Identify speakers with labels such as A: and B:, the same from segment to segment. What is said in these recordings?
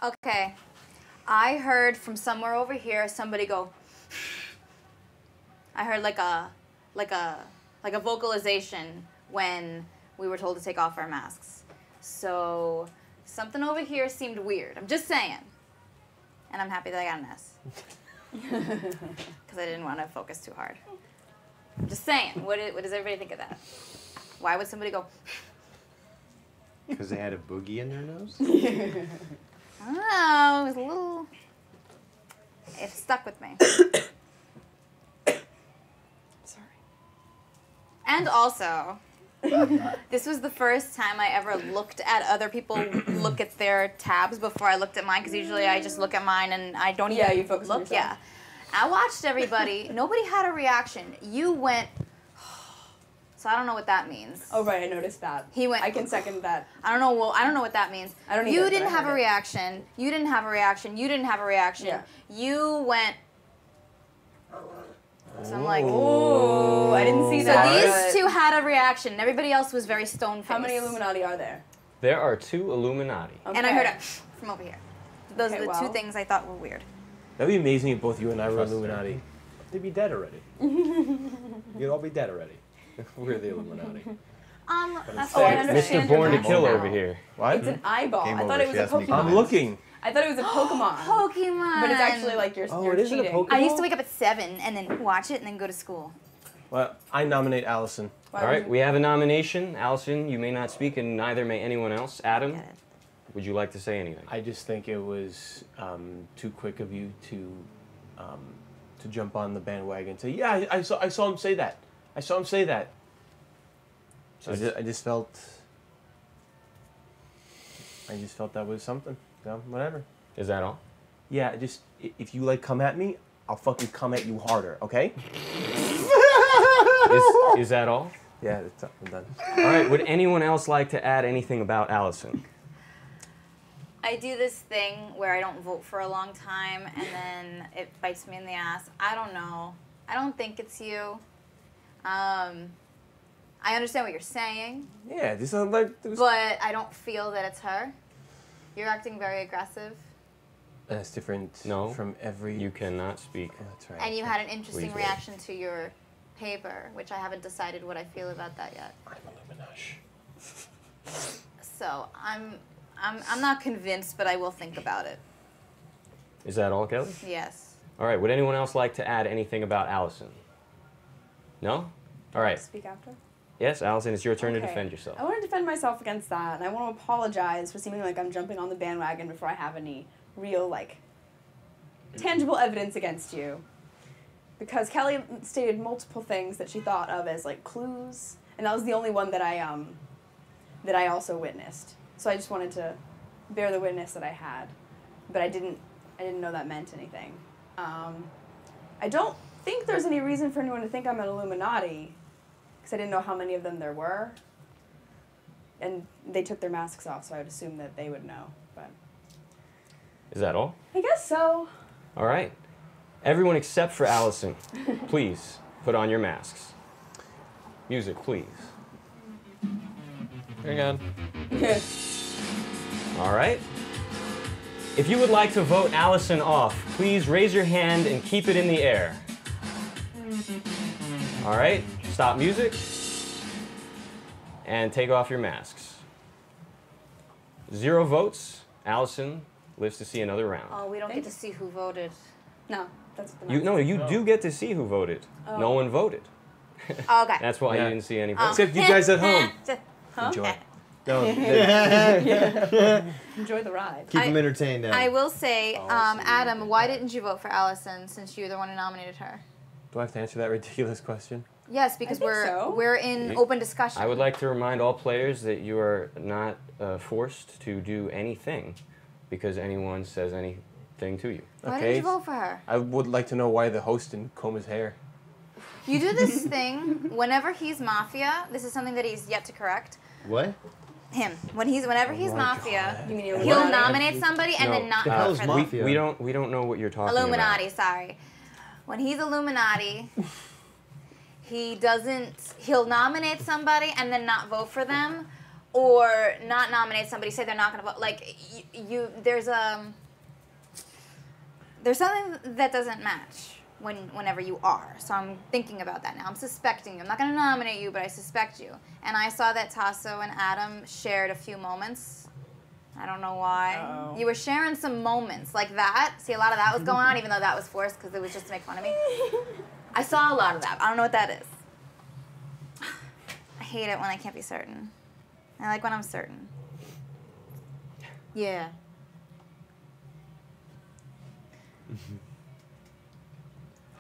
A: Okay. I heard from somewhere over here somebody go. I heard like a vocalization when we were told to take off our masks. So something over here seemed weird. I'm just saying. And I'm happy that I got an S. Because I didn't want to focus too hard. I'm just saying. What does everybody think of that? Why would somebody go?
B: Because they had a boogie in their nose?
A: I don't know. It was a little... It stuck with me.
C: Sorry.
A: And also, this was the first time I ever looked at other people look at their tabs before I looked at mine, because usually I just look at mine and I don't even
C: you focus on
A: look.
C: yourself.
A: Yeah. I watched everybody. Nobody had a reaction. You went... So I don't know what that means.
C: Oh, right, I noticed that.
A: He went...
C: I can second that.
A: I don't know. Well, I don't know what that means.
C: I don't either,
A: You
C: but
A: didn't
C: I
A: have
C: heard
A: a
C: it.
A: reaction. You didn't have a reaction. You didn't have a reaction.
C: Yeah.
A: You went... So I'm like...
C: Oh, I didn't see
A: So
C: that.
A: these two had a reaction. Everybody else was very stone-faced.
C: How many Illuminati are there?
D: There are 2 Illuminati.
C: Okay.
A: And I heard it from over here. Those
C: Okay,
A: are the two
C: well.
A: things I thought were weird.
E: That'd be amazing if both you and I were Illuminati. They'd be dead already. You'd all be dead already. We're the Illuminati.
A: That's
C: Oh, I
A: fair.
C: understand.
D: Mr. Born to
C: your
D: Kill
C: max
D: over
C: now.
D: here.
E: What?
C: It's an eyeball.
B: Game
C: I thought
B: over.
C: it was
B: She
C: a
B: asked me
C: Pokemon.
E: I'm looking.
C: I thought it was a Pokemon.
A: Pokemon.
C: But it's actually like you're,
E: Oh,
C: you're
E: it isn't a
C: cheating.
E: Pokemon?
A: I used to wake up at 7 and then watch it and then go to school.
E: Well, I nominate Allison.
C: Why
D: All right,
C: would
D: we have a nomination. Allison, you may not speak, and neither may anyone else. Adam,
A: Get it.
D: would you like to say anything?
E: I just think it was too quick of you to jump on the bandwagon and say, yeah, I saw him say that. I saw him say that. So I just felt that was something. No, whatever.
D: Is that all?
E: Yeah, just if you like come at me, I'll fucking come at you harder, okay?
D: Is that all?
E: Yeah, I'm done.
D: All right, would anyone else like to add anything about Allison?
A: I do this thing where I don't vote for a long time and then it bites me in the ass. I don't know. I don't think it's you. I understand what you're saying,
E: Yeah, this is like...
A: but I don't feel that it's her. You're acting very aggressive.
E: That's different
D: No,
E: from every...
D: You cannot speak.
E: Oh, that's right.
A: And you had an interesting
D: Please wait.
A: reaction to your paper, which I haven't decided what I feel about that yet.
E: I'm Illuminati.
A: So I'm not convinced, but I will think about it.
D: Is that all, Kelly?
A: Yes.
D: All right, would anyone else like to add anything about Allison? No? All right.
C: Speak after.
D: Yes, Allison, it's your turn to
C: Okay.
D: defend yourself.
C: I want to defend myself against that, and I want to apologize for seeming like I'm jumping on the bandwagon before I have any real, like, tangible evidence against you. Because Kelly stated multiple things that she thought of as, like, clues, and that was the only one that I also witnessed. So I just wanted to bear the witness that I had, but I didn't know that meant anything. I don't think there's any reason for anyone to think I'm an Illuminati, because I didn't know how many of them there were. And they took their masks off, so I would assume that they would know. But
D: Is that all?
C: I guess so.
D: All right. Everyone except for Allison, please put on your masks. Music, please.
E: Hang on.
D: All right. If you would like to vote Allison off, please raise your hand and keep it in the air. All right. Stop music. And take off your masks. 0 votes. Allison lives to see another round.
A: Oh, we don't get to see who voted.
C: No, that's the
D: You do get to see who voted. No one voted.
A: Oh, okay.
D: That's why
E: Yeah.
D: you didn't see any votes.
E: Except you guys at home.
A: Huh?
E: Enjoy. No,
C: Enjoy the ride.
B: Keep them entertained.
A: I will say,
E: Oh,
A: Adam, why didn't you vote for Allison since you're the one who nominated her?
E: do I have to answer that ridiculous question?
A: Yes, because
C: think so.
A: we're in open discussion.
D: I would like to remind all players that you are not forced to do anything because anyone says anything to you.
A: Why
E: Okay.
A: didn't you vote for her?
E: I would like to know why the host didn't comb his hair.
A: You do this thing whenever he's mafia. This is something that he's yet to correct.
B: What?
A: Him. Whenever he's
E: my
A: mafia,
C: You mean
A: he'll
C: Illuminati?
A: nominate somebody and
D: No.
A: then not
B: The hell
A: vote
B: is
A: for them.
B: mafia?
D: We don't know what you're talking
A: Illuminati,
D: about.
A: sorry. When he's Illuminati, he'll nominate somebody and then not vote for them, or not nominate somebody, say they're not going to vote. Like, there's something that doesn't match whenever you are. So I'm thinking about that now. I'm suspecting you. I'm not going to nominate you, but I suspect you. And I saw that Tasso and Adam shared a few moments. I don't know why.
C: Uh-oh.
A: You were sharing some moments like that. See, a lot of that was going on, even though that was forced because it was just to make fun of me. I saw a lot of that. I don't know what that is. I hate it when I can't be certain. I like when I'm certain. Yeah.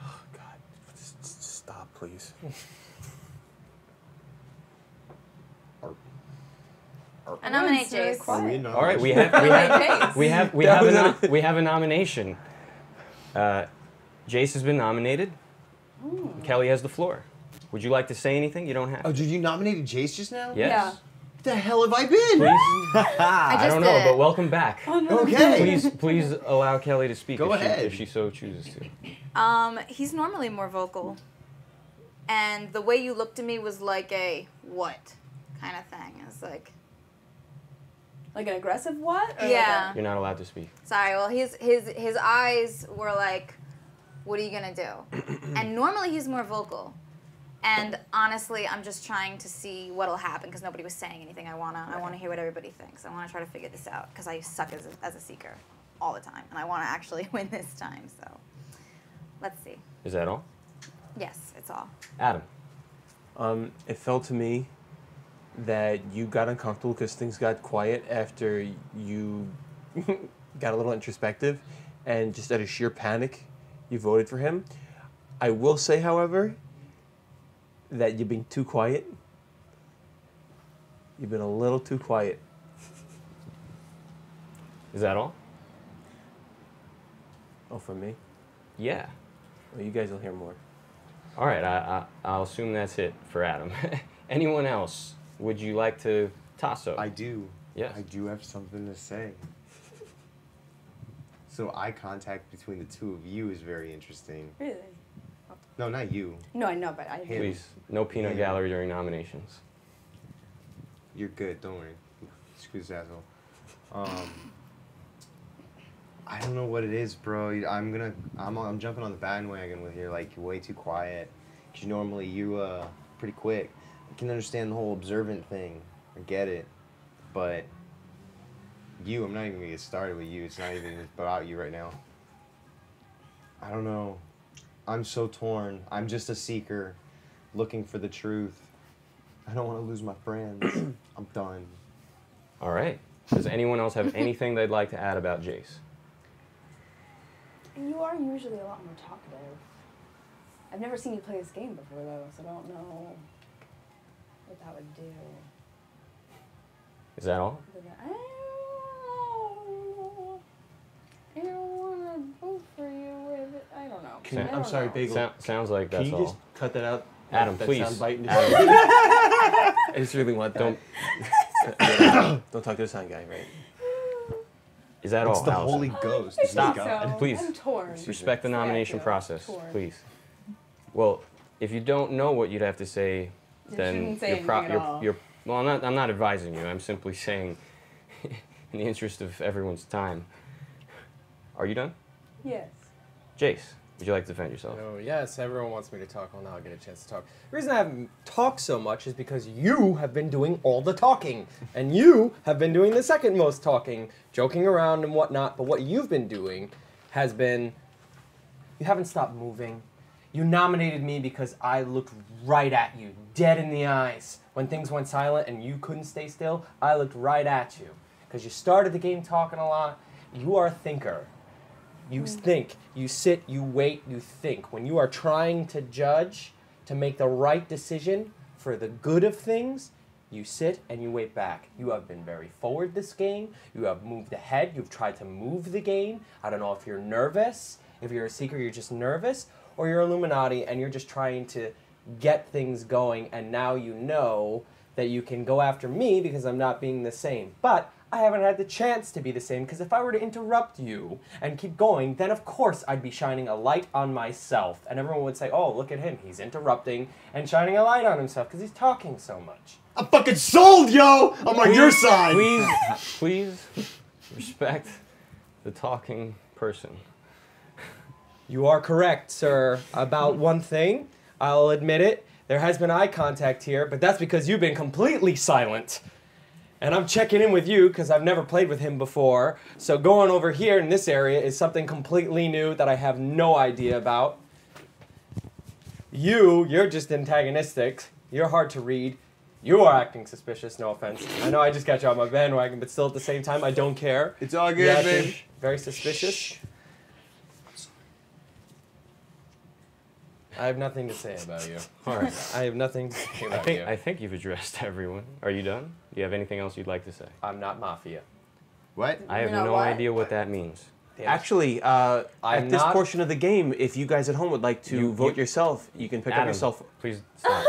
E: Oh, God. Just stop, please.
A: I nominate
C: Everyone's really
A: Jace.
C: quiet.
D: All right, we have a nomination. Jace has been nominated.
C: Ooh.
D: Kelly has the floor. Would you like to say anything? You don't have.
B: Oh, did you nominate Jace just now?
D: Yes.
B: What the hell have I been?
D: Please. I don't know, but welcome back.
C: Oh, no.
B: Okay.
D: Please allow Kelly to speak
B: Go ahead.
D: if she so chooses to.
A: He's normally more vocal. And the way you looked at me was like a what kind of thing. It's like,
C: Like an aggressive what? Or
A: yeah.
D: You're not allowed to speak.
A: Sorry, well, his eyes were like, what are you going to do? And normally he's more vocal. And honestly, I'm just trying to see what'll happen because nobody was saying anything. I wanna hear what everybody thinks. I wanna try to figure this out because I suck as a seeker all the time, and I wanna actually win this time. So, let's see.
D: Is that all?
A: Yes, it's all.
D: Adam.
E: It felt to me that you got uncomfortable because things got quiet after you got a little introspective, and just out of sheer panic, you voted for him. I will say, however, that you've been too quiet. You've been a little too quiet.
D: Is that all?
E: Oh, from me?
D: Yeah.
E: Well, you guys will hear more.
D: All right, I'll assume that's it for Adam. Anyone else? Would you like to Tasso?
B: I do.
D: Yes.
B: I do have something to say. So eye contact between the two of you is very interesting.
C: Really?
B: No, not you.
C: No, I know, but I.
B: Him.
D: Please, no peanut
B: Yeah.
D: gallery during nominations.
B: You're good. Don't worry. Screw this asshole. I don't know what it is, bro. I'm jumping on the bandwagon with you. Like, you're way too quiet. 'Cause normally you pretty quick. I can understand the whole observant thing. I get it, but you, I'm not even gonna get started with you. It's not even about you right now. I don't know. I'm so torn. I'm just a seeker, looking for the truth. I don't want to lose my friends. I'm done.
D: All right. Does anyone else have anything they'd like to add about Jace?
C: You are usually a lot more talkative. I've never seen you play this game before, though, so I don't know what that would do.
D: Is that all?
C: I don't want to vote for you with it. I don't know.
D: Can-
C: I
E: I'm
C: don't
E: sorry,
C: know.
E: Bagel.
D: Sounds like
E: Can
D: that's
E: you
D: all.
E: just cut that out?
D: Adam,
E: that
D: please.
E: soundbite and
D: Adam.
E: I just really want that. Don't talk to the sound guy, right?
D: Is that
B: It's
D: all,
B: the
D: Allison?
B: Holy Ghost.
C: I
B: It's
C: think
B: not
C: so.
B: God.
D: Please.
C: I'm torn.
D: Respect the
C: Yeah, I
D: nomination
C: feel
D: process,
C: torn.
D: please. Well, if you don't know what you'd have to say,
C: You
D: then
C: shouldn't say
D: you're,
C: anything at all.
D: you're well. I'm not advising you. I'm simply saying, in the interest of everyone's time. Are you done,
C: Yes.
D: Jace? Would you like to defend yourself?
F: Oh, yes, everyone wants me to talk. Well, now I'll get a chance to talk. The reason I haven't talked so much is because you have been doing all the talking. And you have been doing the second most talking, joking around and whatnot. But what you've been doing has been, you haven't stopped moving. You nominated me because I looked right at you, dead in the eyes. When things went silent and you couldn't stay still, I looked right at you. Because you started the game talking a lot. You are a thinker. You think, you sit, you wait, you think. When you are trying to judge, to make the right decision for the good of things, you sit and you wait back. You have been very forward this game. You have moved ahead. You've tried to move the game. I don't know if you're nervous. If you're a seeker, you're just nervous. Or you're Illuminati and you're just trying to get things going. And now you know that you can go after me because I'm not being the same. But I haven't had the chance to be the same, because if I were to interrupt you and keep going, then of course I'd be shining a light on myself. And everyone would say, oh, look at him, he's interrupting and shining a light on himself because he's talking so much.
B: I'm fucking sold, yo! I'm on your side!
D: Please respect the talking person.
F: You are correct, sir, about one thing. I'll admit it. There has been eye contact here, but that's because you've been completely silent. And I'm checking in with you because I've never played with him before. So going over here in this area is something completely new that I have no idea about. You're just antagonistic. You're hard to read. You are acting suspicious, no offense. I know I just got you on my bandwagon, but still at the same time, I don't care.
B: It's all good,
F: You're acting
B: baby.
F: very suspicious. I have nothing to say about you.
D: All right.
F: I have nothing to say about you.
D: I think you've addressed everyone. Are you done? Do you have anything else you'd like to say?
F: I'm not mafia.
B: What?
D: I have
C: You know
D: no
C: what?
D: idea what that means.
F: Damn it.
E: Actually, at this
F: not-
E: portion of the game, if you guys at home would like to vote yourself, you can pick up
D: Adam,
E: yourself.
D: please stop.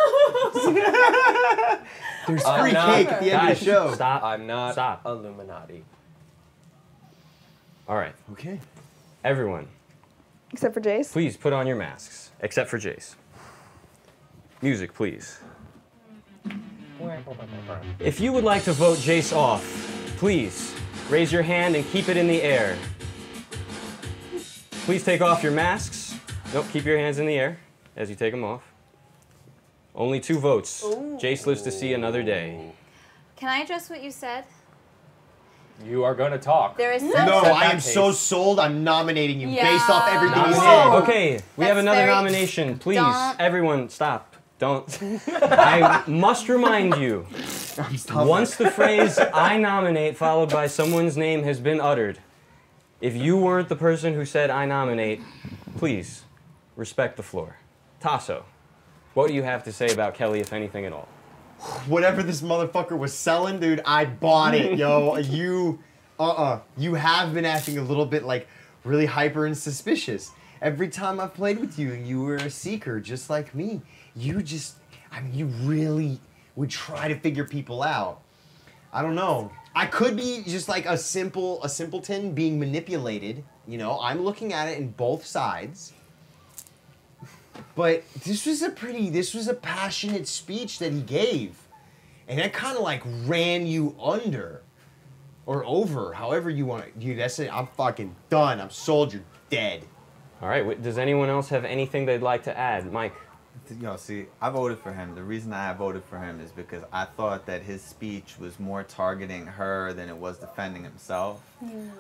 B: There's
F: I'm
B: free
F: not-
B: cake at the end of
D: Guys,
B: the show.
D: stop.
F: I'm not
D: Stop.
F: Illuminati.
D: All right.
B: Okay.
D: Everyone,
C: Except for Jace.
D: please put on your masks, except for Jace. Music, please. If you would like to vote Jace off, please raise your hand and keep it in the air. Please take off your masks. Nope, keep your hands in the air as you take them off. Only 2 votes. Jace lives to see another day.
A: Can I address what you said?
F: You are gonna talk.
A: There is
B: No,
A: such
B: I am
F: pace.
B: so sold. I'm nominating you
A: Yeah.
B: based off everything you
A: Nominate.
B: said.
D: Okay, we have
A: That's
D: another
A: very-
D: nomination. Please,
A: Don't-
D: everyone, stop. Don't. I must remind you, once the phrase "I nominate" followed by someone's name has been uttered, if you weren't the person who said "I nominate," please respect the floor. Tasso, what do you have to say about Kelly, if anything at all?
B: Whatever this motherfucker was selling, dude, I bought it, yo. You have been acting a little bit like really hyper and suspicious. Every time I've played with you, you were a seeker just like me. You really would try to figure people out. I don't know. I could be just like a simpleton being manipulated. You know, I'm looking at it in both sides. But this was a passionate speech that he gave. And that kind of like ran you under. Or over, however you want it. Dude, that's it. I'm fucking done. I'm sold. You're dead.
D: All right, does anyone else have anything they'd like to add? Mike?
G: See, I voted for him. The reason I voted for him is because I thought that his speech was more targeting her than it was defending himself,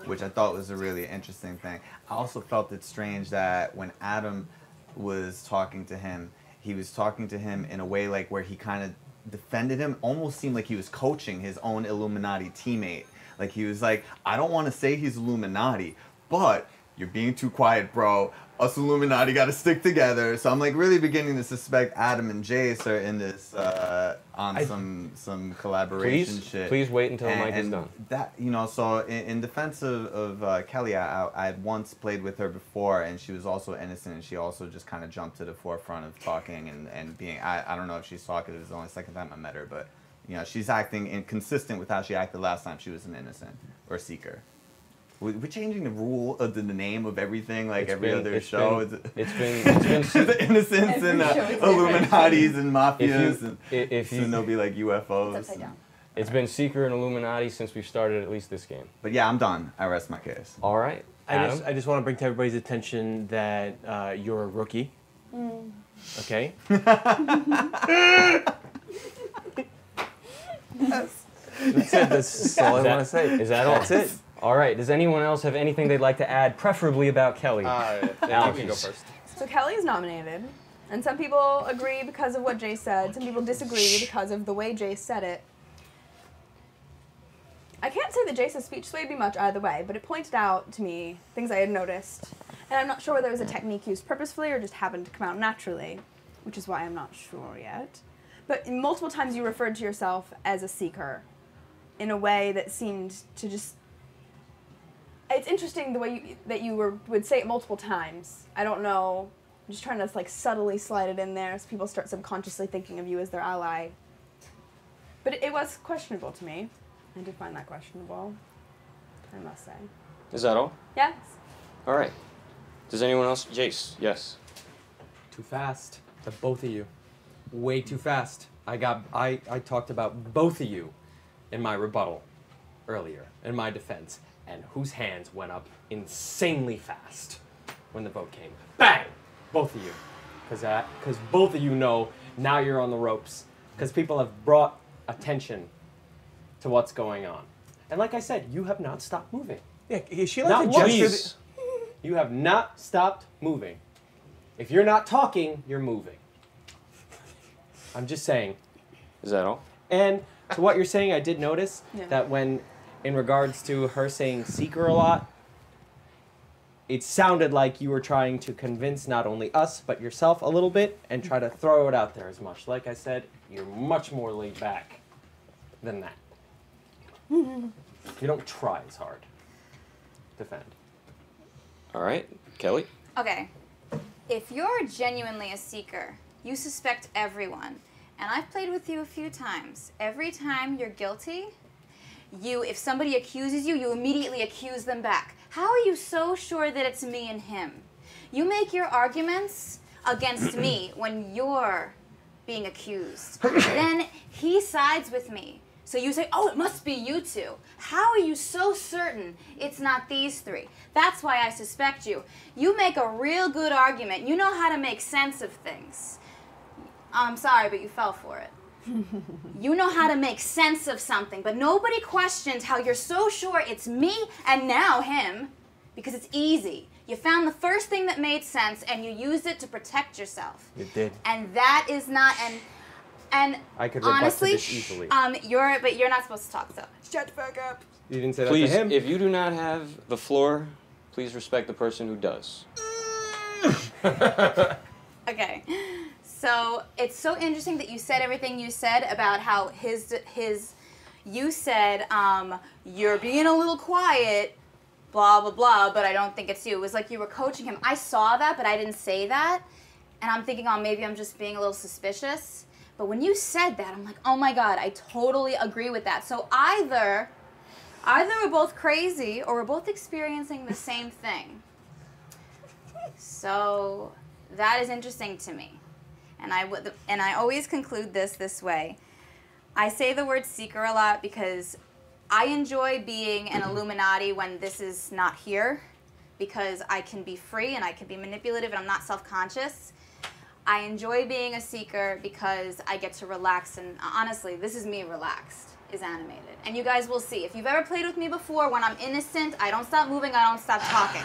G: which I thought was a really interesting thing. I also felt it strange that when Adam was talking to him, he was talking to him in a way like where he kind of defended him, almost seemed like he was coaching his own Illuminati teammate. Like he was like, I don't want to say he's Illuminati, but you're being too quiet, bro. Us Illuminati got to stick together. So I'm like really beginning to suspect Adam and Jace are in this on some collaboration shit.
D: Please wait until Mike is done.
G: That so in defense of Kelly, I had once played with her before, and she was also innocent, and she also just kind of jumped to the forefront of talking and being. I don't know if she's talking. It was the only second time I met her, but she's acting inconsistent with how she acted last time she was an innocent or seeker. We're changing the rule of the name of everything, like other show.
D: It's been
G: the innocents and Illuminatis and mafias,
D: if
G: soon they'll be like UFOs.
C: It's upside down.
D: It's been Seeker and Illuminati since we started at least this game.
G: But yeah, I'm done. I rest my case.
D: All right, Adam.
E: I just want to bring to everybody's attention that you're a rookie. Okay? That's it. That's all I want to say.
D: Is that all?
E: That's it.
D: All right. Does anyone else have anything they'd like to add, preferably about Kelly?
F: Yeah, you can go first.
C: So Kelly is nominated, and some people agree because of what Jace said. Some people disagree because of the way Jace said it. I can't say that Jace's speech swayed me much either way, but it pointed out to me things I had noticed. And I'm not sure whether it was a technique used purposefully or just happened to come out naturally, which is why I'm not sure yet. But multiple times you referred to yourself as a seeker in a way that seemed to just... It's interesting the way would say it multiple times. I don't know. I'm just trying to like subtly slide it in there so people start subconsciously thinking of you as their ally. But it was questionable to me. I did find that questionable, I must say.
D: Is that all?
C: Yes.
D: All right. Does anyone else? Jace, yes.
F: Too fast. The both of you. Way too fast. I talked about both of you in my rebuttal earlier, in my defense, and whose hands went up insanely fast when the vote came. Bang! Both of you. Because both of you know now you're on the ropes. Because people have brought attention to what's going on. And like I said, you have not stopped moving.
E: Yeah, is she
F: Not
E: like a
F: once.
E: gesture?
F: You have not stopped moving. If you're not talking, you're moving. I'm just saying.
D: Is that all?
F: And to what you're saying, I did notice that when, in regards to her saying seeker a lot, it sounded like you were trying to convince not only us, but yourself a little bit and try to throw it out there as much. Like I said, you're much more laid back than that. You don't try as hard. Defend.
D: All right. Kelly?
A: Okay. If you're genuinely a seeker, you suspect everyone. And I've played with you a few times. Every time you're guilty, if somebody accuses you, you immediately accuse them back. How are you so sure that it's me and him? You make your arguments against me when you're being accused. Then he sides with me. So you say, oh, it must be you two. How are you so certain it's not these three? That's why I suspect you. You make a real good argument. You know how to make sense of things. I'm sorry, but you fell for it. You know how to make sense of something, but nobody questions how you're so sure it's me and now him, because it's easy. You found the first thing that made sense and you used it to protect yourself.
E: You did.
A: And that is not, and
F: I could rebut to
A: honestly,
F: this easily.
A: you're not supposed to talk, so.
C: Shut the fuck up.
F: You didn't say that
D: Please,
F: to him.
D: if you do not have the floor, please respect the person who does.
A: Okay. So it's so interesting that you said everything you said about how you said, you're being a little quiet, blah, blah, blah, but I don't think it's you. It was like you were coaching him. I saw that, but I didn't say that. And I'm thinking, oh, maybe I'm just being a little suspicious. But when you said that, I'm like, oh my God, I totally agree with that. So either we're both crazy or we're both experiencing the same thing. So that is interesting to me. And I always conclude this way. I say the word seeker a lot because I enjoy being an Illuminati when this is not here, because I can be free and I can be manipulative and I'm not self-conscious. I enjoy being a seeker because I get to relax, and honestly, this is me relaxed, is animated. And you guys will see. If you've ever played with me before, when I'm innocent, I don't stop moving, I don't stop talking.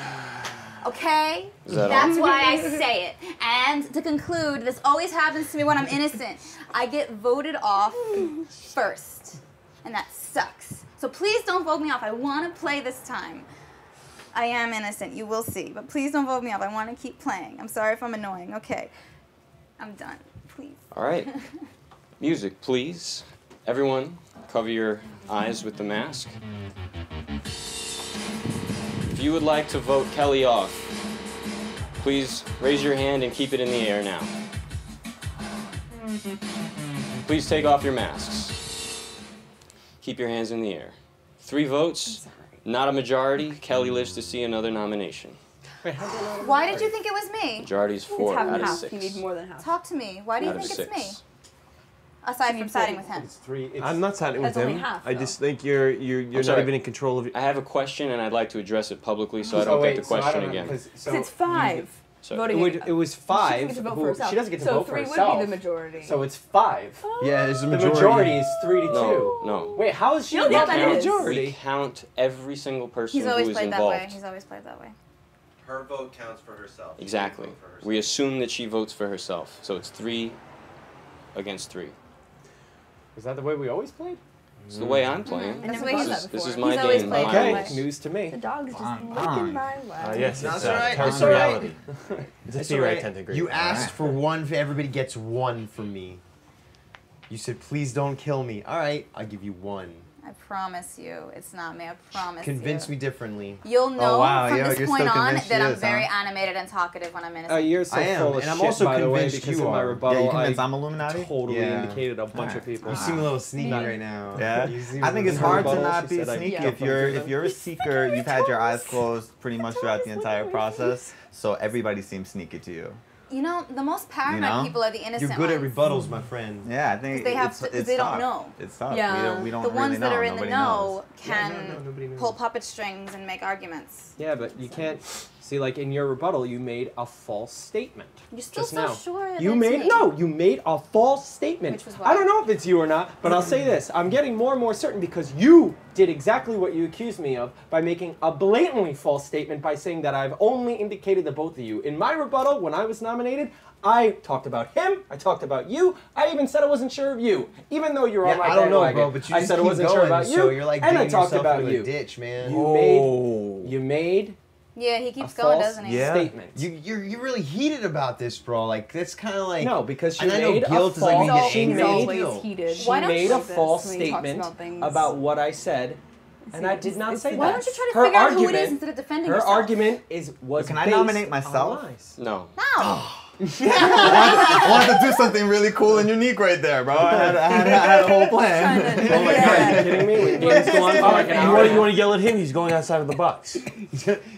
A: Okay? That's why I say it. And to conclude, this always happens to me when I'm innocent. I get voted off first. And that sucks. So please don't vote me off. I want to play this time. I am innocent. You will see. But please don't vote me off. I want to keep playing. I'm sorry if I'm annoying. Okay. I'm done. Please.
D: All right. Music, please. Everyone, cover your eyes with the mask. If you would like to vote Kelly off, please raise your hand and keep it in the air now. Please take off your masks. Keep your hands in the air. 3 votes, not a majority. Kelly lives to see another nomination.
F: Wait, how did I-
A: Why did you think it was me?
D: Majority is 4
C: It's half
D: out
C: and
D: of
C: half.
D: 6.
C: You need more than half.
A: Talk to me. Why do you
D: Out of
A: think it's
D: 6.
A: me? Aside from siding with him.
F: It's 3.
E: I'm not siding with
C: That's only
E: him.
C: half,
E: I
C: though.
E: just think you're not
D: sorry.
E: even in control of it.
D: I have a question and I'd like to address it publicly so I don't
F: Oh, wait,
D: get the
F: so I
D: question
F: don't know,
D: again.
F: 'cause- so
C: It's 5.
D: So-
C: Voting
F: It was
C: She
F: 5.
C: doesn't get to vote
F: who-
C: for herself.
F: She doesn't get to
C: so
F: vote for
C: 3
F: herself.
C: would be the majority.
F: So it's 5.
B: Yeah, there's a
F: The
B: majority.
F: majority is 3 to 2.
D: No, no.
F: Wait, how is she
C: No,
F: not
C: that
F: the
C: is.
D: We
F: majority?
D: count every single person
A: He's
D: who
A: always
D: is
A: played that way.
D: involved.
A: He's always played that way.
G: Her vote counts for herself. She can
D: Exactly.
G: vote for herself.
D: We assume that she votes for herself. So it's 3 against 3.
F: Is that the way we always played?
D: It's the way I'm playing.
A: And
C: That's
A: the
C: way
A: way
C: he's-
A: he's,
D: This is
A: he's
D: my
A: always
D: game,
A: played
D: my
A: that
F: Okay,
A: way.
D: rules.
F: news to me.
C: the dog's just
G: Fine,
C: licking
G: fine.
C: my leg.
E: Yes,
B: That's
E: it's
B: all right,
E: harsh
B: that's all right.
E: reality. It's a
B: It's
E: theory I
B: alright.
E: tend to agree
B: You
E: with.
B: asked for one, everybody gets 1 from me. You said, please don't kill me. All right, I'll give you 1.
A: I promise you, it's not me. I promise
B: Convince
A: you.
B: me differently.
A: You'll know
G: wow,
A: from
G: yo,
A: this
G: you're
A: point
G: still
A: on
G: convinced
A: that
G: she
A: I'm
G: is,
A: very
G: huh?
A: animated and talkative when I'm innocent.
F: You're so
B: I am,
F: full of
B: and I'm
F: shit,
B: also
F: by the way,
B: convinced
F: because
B: you
F: in my
B: are.
G: Yeah,
F: rebuttal,
G: you convinced
F: I
G: I'm Illuminati?
F: totally
B: Yeah.
F: indicated a bunch of
G: Alright.
F: people.
B: You seem a little sneaky
C: Maybe.
B: right now.
G: Yeah,
B: You seem
G: I think
B: a
G: it's
B: little-
G: hard to
F: rebuttal,
G: not
F: she
G: be
F: said I
G: sneaky
C: Yeah.
G: if you're a seeker. You've had your eyes closed pretty much throughout the entire process, so everybody seems sneaky to you.
A: You know, the most paranoid
G: know?
A: people are the innocent
B: You're good at
A: ones.
B: rebuttals, my friend.
G: Yeah, I think
A: 'Cause they have
G: it's,
A: to- 'cause
G: it's
A: they don't
G: tough.
A: know.
G: It's tough.
C: Yeah.
G: We don't
A: The ones
G: really
A: that
G: know.
A: are in the
G: Nobody
A: know
G: knows.
A: can
B: Yeah, no, nobody knows.
A: pull puppet strings and make arguments.
F: Yeah, but you can't see. Like in your rebuttal, you made a false statement.
A: You're still
F: just
A: so
F: now.
A: sure that
F: You
A: it's
F: made
A: me.
F: no. You made a false statement.
A: Which was what?
F: I don't know if it's you or not, but I'll say this: I'm getting more and more certain because you did exactly what you accused me of by making a blatantly false statement by saying that I've only indicated the both of you. In my rebuttal, when I was nominated, I talked about him. I talked about you. I even said I wasn't sure of you, even though you're on my
B: I don't know,
F: bandwagon.
B: bro, but you
F: I
B: just
F: said I
B: keep
F: wasn't
B: going,
F: sure about you,
B: so you're like
F: and I
B: digging
F: talked
B: yourself
F: about
B: into
F: you.
B: a ditch, man.
F: You made
A: Yeah, he
F: a
A: keeps going,
F: false
A: doesn't he?
E: Yeah.
F: statement.
B: You're really heated about this, bro. Like that's kind of like
F: No, because she
B: and I know
F: made a
B: guilt is like when you
F: false-
B: get
F: she
B: angry.
F: made-
B: It's guilt.
C: always heated.
F: She
A: Why don't
F: made
A: you-
F: a false
C: when he talks
F: statement
C: about things.
F: about what I said, and I did not say that.
A: Why don't you try to
F: Her
A: figure out who it
F: argument-
A: is instead of defending
F: Her
A: yourself?
F: argument was
G: Can I
F: based
G: nominate
F: on
G: myself?
F: lies.
D: No.
A: No.
G: I wanted to do something really cool and unique right there, bro. I had a whole plan.
F: Oh my god, are you kidding me? When games go on for like an
E: You
F: hour.
E: want to yell at him? He's going outside of the box.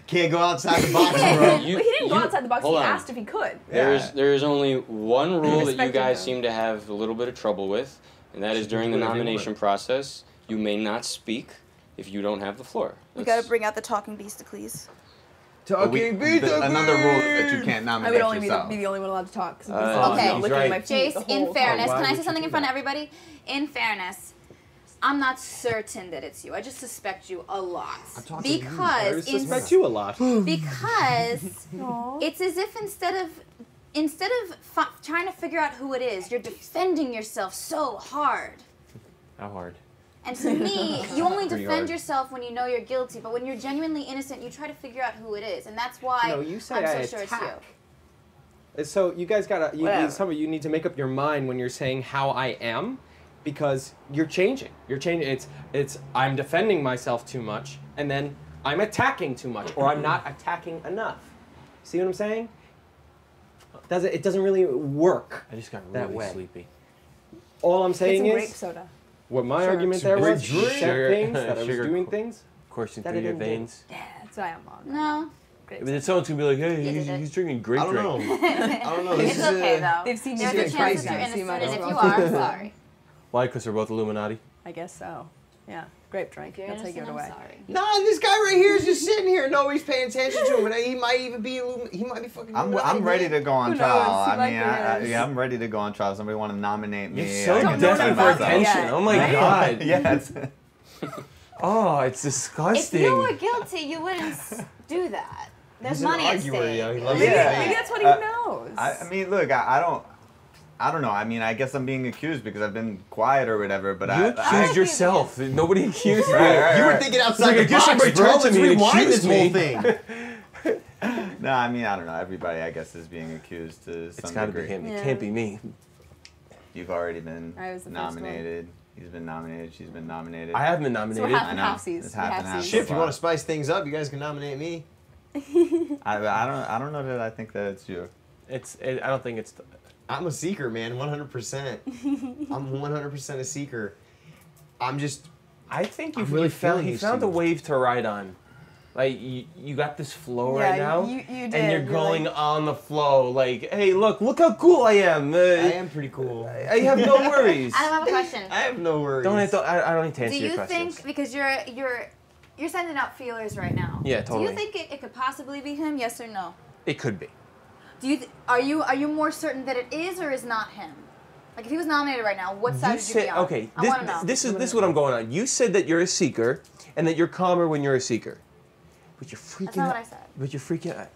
B: Can't go outside the box, bro.
D: You-
C: Well, he didn't go
D: you-
C: outside the box. He
D: hold on.
C: asked if he could.
D: There's only one rule that you
C: Respecting
D: guys
C: them.
D: seem to have a little bit of trouble with, and that is during the
B: whatever you
D: nomination process, you may not speak if you don't have the floor.
A: We
D: That's-
A: gotta bring out the talking beasticles.
B: Talking
G: Another rule is that you can't
C: I
G: nominate
C: would only
G: yourself.
C: be the only one allowed to talk. Cause
A: Okay.
C: licking
E: Right.
C: my feet the
A: Jace, in
C: whole
A: fairness,
F: Why
A: can I
F: would
A: say
F: you
A: something
F: do
A: in front of
F: that?
A: everybody? In fairness, I'm not certain that it's you. I just suspect you a lot.
B: talking to you.
F: I
A: Because
F: suspect you a lot.
A: because it's as if instead of trying to figure out who it is, you're defending yourself so hard.
E: How hard?
A: And to me, you only
G: Pretty
A: defend
G: hard.
A: yourself when you know you're guilty, but when you're genuinely innocent, you try to figure out who it is, and that's why
F: No, you say
A: I'm so
F: I
A: sure
F: attack.
A: it's
F: So you guys gotta,
C: Whatever.
F: some of you need to make up your mind when you're saying how I am, because you're changing. You're changing. It's I'm defending myself too much, and then I'm attacking too much, or I'm not attacking enough. See what I'm saying? It doesn't really work.
E: I just got
F: That
E: really
F: way.
E: sleepy.
F: All I'm
C: Get
F: saying
C: some grape
F: is,
C: soda.
F: what my
C: Sure.
F: argument
B: Some
F: there
B: grape
F: was,
B: drink.
F: you said things that I was
E: Sugar
F: doing
E: co-
F: things.
E: Coursing
F: That
E: through
F: I
E: your
F: didn't do.
E: veins.
C: Yeah, that's what I am on.
A: No.
C: Grape
E: But
C: soda.
E: then someone's gonna be like, hey,
A: You
E: he's,
A: did it.
E: he's drinking grape
B: I don't know.
E: drink.
B: I don't know. This
A: It's
B: is
A: okay
B: a-
A: though.
C: They've seen you
A: There's
C: do
A: a
C: it
A: chance that
C: crazy.
A: you're
C: So you
A: innocent,
C: might
A: and
C: as
A: if
C: well.
A: you are, I'm sorry.
E: Why? Because they're both Illuminati.
C: I guess so. Yeah, grape drink.
A: If you're
C: That's how you give
A: innocent,
C: it
A: I'm
C: away.
A: sorry.
B: Nah, this guy right here is just sitting here. Nobody's paying attention to him, and he might even be. He might be fucking.
G: I'm ready to go on
C: Who
G: trial.
C: knows? He
G: I
C: might
G: mean,
C: be yours.
G: yeah, I'm ready to go on trial. Somebody want to nominate me?
E: You're so
G: I can
C: Don't know
E: desperate
G: defend
E: for
C: about
G: myself.
C: it
E: attention.
C: yet.
E: Oh my
C: Right?
E: god.
G: Yes.
E: Oh, it's
A: If
E: disgusting.
A: you were guilty, you wouldn't do that. There's
B: He's an
A: money at
B: arguer,
A: stake.
B: yo. He loves
C: Maybe,
B: to
G: Yeah.
B: debate.
C: maybe that's what he knows.
G: I mean, look, I don't know. I mean, I guess I'm being accused because I've been quiet or whatever. But
E: You
G: I
E: accused yourself. Nobody accused you.
G: Right.
B: You were thinking outside
E: Like,
B: the
E: I guess
B: box,
E: somebody
B: bro.
E: turned to
B: Let's
E: me and
B: rewind
E: accused
B: this whole
E: me.
B: thing.
G: No, I mean, I don't know. Everybody, I guess, is being accused to some
E: It's got to be
G: degree.
E: him.
C: Yeah.
E: It can't be me.
G: You've already been
C: I was the first one.
G: nominated. He's been nominated. She's been nominated.
E: I haven't been
C: So
E: nominated.
C: we're half
G: I
C: and
G: know.
C: halfsies.
G: It's half and half.
C: Halfsies.
B: Shit, if you want to spice things up, you guys can nominate me.
G: I don't know that I think that it's you.
E: I don't think it's.
B: I'm a seeker, man. 100%. I'm 100% a seeker. I'm just.
E: I think
B: I'm really feeling
E: he
B: these
E: found a
B: things.
E: wave to ride on. Like you got this flow
C: Yeah,
E: right now,
C: you did.
E: and you're
C: You're
E: going
C: like-
E: on the flow. Like, hey, look how cool I am.
B: I am pretty cool.
E: I have no worries.
A: I have a question.
B: I have no worries.
E: I don't need to answer
A: Do
E: your
A: you
E: questions.
A: think, because you're sending out feelers right now?
E: Yeah,
A: Do
E: totally.
A: you think it could possibly be him? Yes or no?
E: It could be.
A: Do you are you more certain that it is or is not him? Like if he was nominated right now, what side would you be on?
E: Okay,
A: I want to know.
E: this is what I'm going on. You said that you're a seeker and that you're calmer when you're a seeker, but you're freaking
A: That's not
E: out.
A: what I said.
E: But you're freaking out.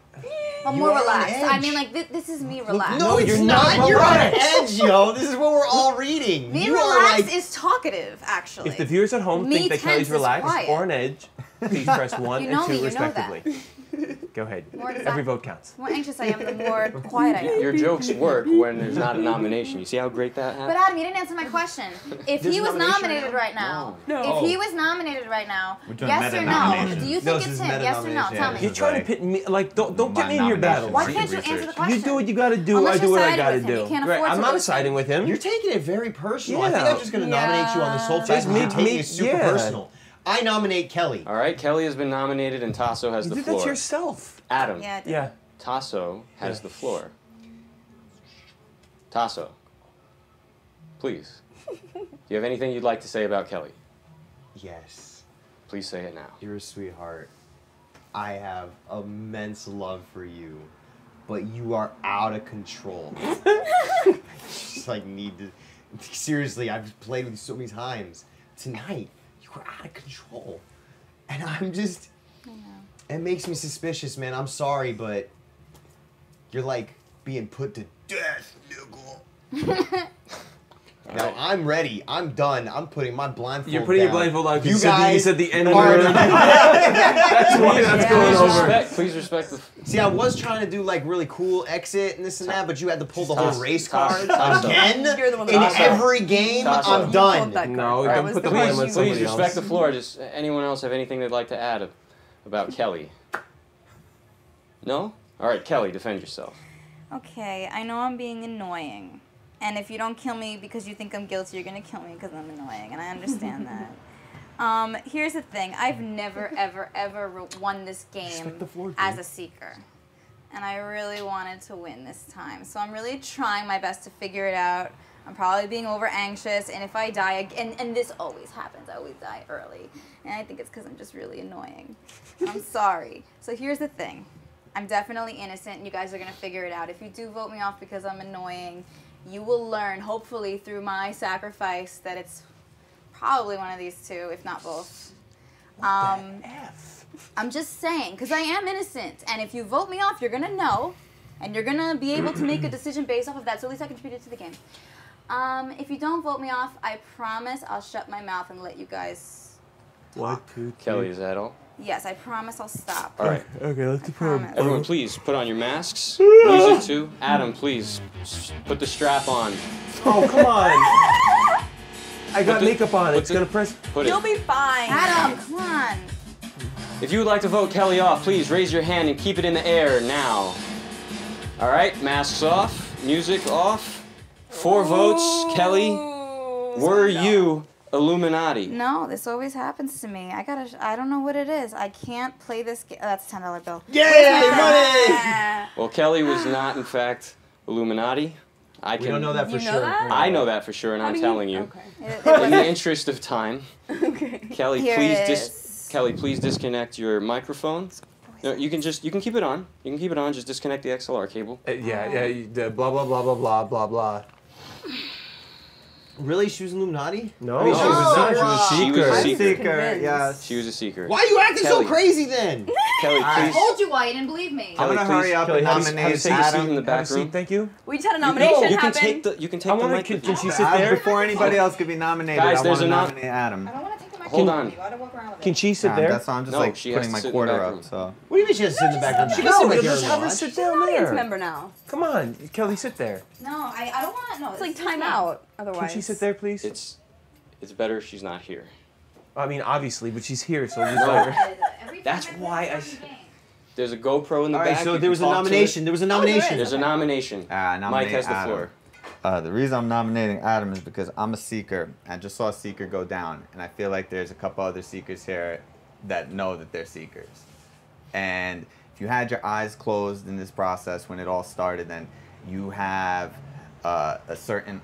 A: I'm
B: You
A: more
B: are on
A: relaxed. I
B: edge.
A: mean, like this is me relaxed.
B: No,
E: No,
B: it's
E: you're
B: not.
E: not
B: You're on
E: relaxed.
B: edge, yo. This is what we're all reading.
A: Being
B: you are
A: relaxed
B: like.
A: is talkative, actually.
E: If the viewers at home
A: Me
E: think that
A: tense
E: Kelly's
A: is
E: relaxed
A: quiet.
E: or on edge, please press 1
A: You know
E: and
A: me,
E: 2
A: you know that.
E: respectively. Go ahead.
A: More
E: Every
A: exact-
E: vote counts.
A: The more anxious I am, the more quiet I am.
D: Your jokes work when there's not a nomination. You see how great that
A: But
D: happened?
A: Adam, you didn't answer my question. If
B: There's
A: he was
B: nomination
A: nominated right now,
C: No.
A: if he was nominated right now,
G: We're doing
A: yes or
G: meta
A: no?
G: nominations.
A: Do you
B: No,
A: think
B: this
A: it's
B: is
A: him?
B: meta
A: Yes or no?
B: nomination.
A: Tell
B: This
A: me.
E: You're trying to pit me, like, don't get
G: My
E: me in your
G: nomination.
E: battle.
A: Why
G: Research.
A: can't you answer the question?
E: You do what you gotta do.
A: Unless
E: I do
A: you're
E: what I
A: siding
E: gotta
A: with him.
E: do.
A: You can't
E: Right,
A: afford
E: I'm
A: to
E: not
A: lose
E: siding
A: him.
E: with him.
B: You're taking it very personal. I
E: Yeah.
B: think I'm just going to nominate you on this whole fact
E: Just
B: that you're
E: make
B: taking
E: me-
B: it super
E: yeah.
B: personal. I nominate Kelly.
D: All right, Kelly has been nominated and Tasso has
E: You
D: the
E: did
D: floor.
E: that yourself.
D: Adam,
A: Yeah, I did.
E: Yeah.
D: Tasso has the floor. Tasso, please. Do you have anything you'd like to say about Kelly?
B: Yes,
D: Please say it now.
B: you're a sweetheart. I have immense love for you, but you are out of control. I just like need to. Seriously, I've played with you so many times. Tonight, you were out of control, and I'm just. It makes me suspicious, man. I'm sorry, but you're like being put to death, nigga. Now
D: right.
B: I'm ready. I'm done. I'm putting my blindfold
E: You're putting your
B: down.
E: blindfold on
B: You
E: because
B: guys
E: you said the N
B: are-
E: word. That's why that's going over.
D: Please respect the.
B: See, I was trying to do like really cool exit and this and that, but you had to pull the whole race
D: Tasso.
B: card again.
C: You're the one
B: In
C: that-
B: every game,
D: Tasso.
B: I'm
C: You pulled
B: done.
C: that card.
E: No,
C: That
E: don't
C: was
E: put the
C: the
E: blame
C: one
E: on
C: you-
E: somebody
D: Please
E: else.
D: respect the floor. Just anyone else have anything they'd like to add about Kelly? No? All right, Kelly, defend yourself.
A: Okay, I know I'm being annoying. And if you don't kill me because you think I'm guilty, you're gonna kill me because I'm annoying, and I understand that. Here's the thing: I've never, ever won this game
E: Respect the floor,
A: as
E: dude.
A: a seeker, and I really wanted to win this time. So I'm really trying my best to figure it out. I'm probably being over anxious, and if I die, and this always happens, I always die early, and I think it's because I'm just really annoying. I'm sorry. So here's the thing: I'm definitely innocent, and you guys are gonna figure it out. If you do vote me off because I'm annoying, you will learn, hopefully through my sacrifice, that it's probably one of these two, if not both.
E: F.
A: I'm just saying, because I am innocent, and if you vote me off, you're gonna know, and you're gonna be able to make a decision based off of that. So at least I contributed to the game. If you don't vote me off, I promise I'll shut my mouth and let you guys.
E: 1, 2, 3.
D: Kelly, is that all?
A: Yes, I promise I'll stop.
D: All right.
E: Okay, let's
A: Promise.
D: Everyone, please put on your masks. Music too. Adam, please put the strap on.
E: Oh, come on. I got
D: the-
E: makeup on.
D: put
E: It's
D: the-
E: gonna press.
D: Put
C: You'll
D: it.
C: be fine.
A: Adam, come on.
D: If you would like to vote Kelly off, please raise your hand and keep it in the air now. All right, masks off, music off. 4 votes. Kelly, were you Illuminati?
A: No, this always happens to me. I don't know what it is. I can't play this game. That's a $10 bill.
B: Yay, money!
D: Well, Kelly was not, in fact, Illuminati. I
B: We don't know that for
C: You know
B: sure.
C: that?
D: I know that for sure, and
C: How
D: I'm
C: do
D: telling you.
C: Okay.
D: In the interest of time,
C: Okay.
D: Kelly,
A: Here
D: please
A: it is.
D: Kelly, please disconnect your microphone. No, you can keep it on. You can keep it on. Just disconnect the XLR cable.
E: Yeah, the blah blah blah blah blah blah blah.
B: Really? She was Illuminati?
E: No,
B: I mean,
E: she was not. She was a
B: wow.
D: She was a
E: seeker.
D: seeker.
G: Seeker, yes.
D: She was a seeker.
B: Why are you acting
D: Kelly.
B: so crazy then?
D: Kelly,
G: I
D: please.
A: told you why you didn't believe me.
G: I'm gonna
D: Kelly,
G: hurry
D: please.
G: up
E: Kelly,
G: and
E: have a
G: nominate
D: seat in the
G: Adam.
D: back
E: Have a
D: room.
E: seat, thank you.
C: We just had a nomination
D: You can
C: happen.
D: take the. You can take
E: I
D: the
E: wanna.
D: mic.
E: Can she sit there?
G: Before anybody else could be nominated,
D: Guys,
G: I
D: there's
G: want to
D: a
G: nominate Adam.
A: I don't want to take the mic.
D: Hold
A: from
D: on.
A: you. I don't walk around with
E: Can
A: it.
E: she sit
G: Yeah,
E: there?
G: that's why I'm just
D: No,
G: like
D: she has
G: putting
D: to
G: my
D: sit in the
G: quarter
D: back
G: up.
D: room.
G: So
B: What do you mean she has to sit in the background? She can
E: No,
B: sit right
E: you'll
B: here
E: just
B: and
E: have her
B: watch.
E: sit
C: She's an
E: down
C: audience
E: there.
C: member now.
E: Come on, Kelly, sit there.
A: No, I don't want to. No,
C: It's like
A: this is
C: time
A: me.
C: out. Otherwise.
E: Can she sit there, please?
D: It's better if she's not here.
E: I mean, obviously, but she's here, so just let her.
A: Every time
D: That's
A: I play
D: why
A: a
D: I.
A: certain game.
D: There's a GoPro in the
B: All
D: back.
B: right, so
D: you
B: there
D: can
B: was a
D: talk to it.
B: nomination. There was a nomination.
D: There's a nomination.
G: I
D: Mike
G: nominate
D: has the
G: Adam.
D: floor.
G: The reason I'm nominating Adam is because I'm a seeker. I just saw a seeker go down, and I feel like there's a couple other seekers here that know that they're seekers. And if you had your eyes closed in this process when it all started, then you have a certain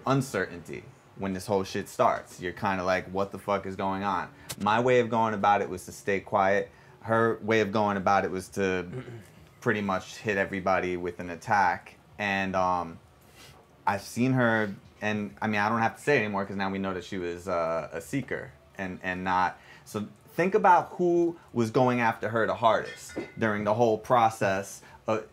G: uncertainty when this whole shit starts. You're kind of like, what the fuck is going on? My way of going about it was to stay quiet. Her way of going about it was to pretty much hit everybody with an attack. And I've seen her, and I mean, I don't have to say it anymore because now we know that she was a seeker and not. So think about who was going after her the hardest during the whole process.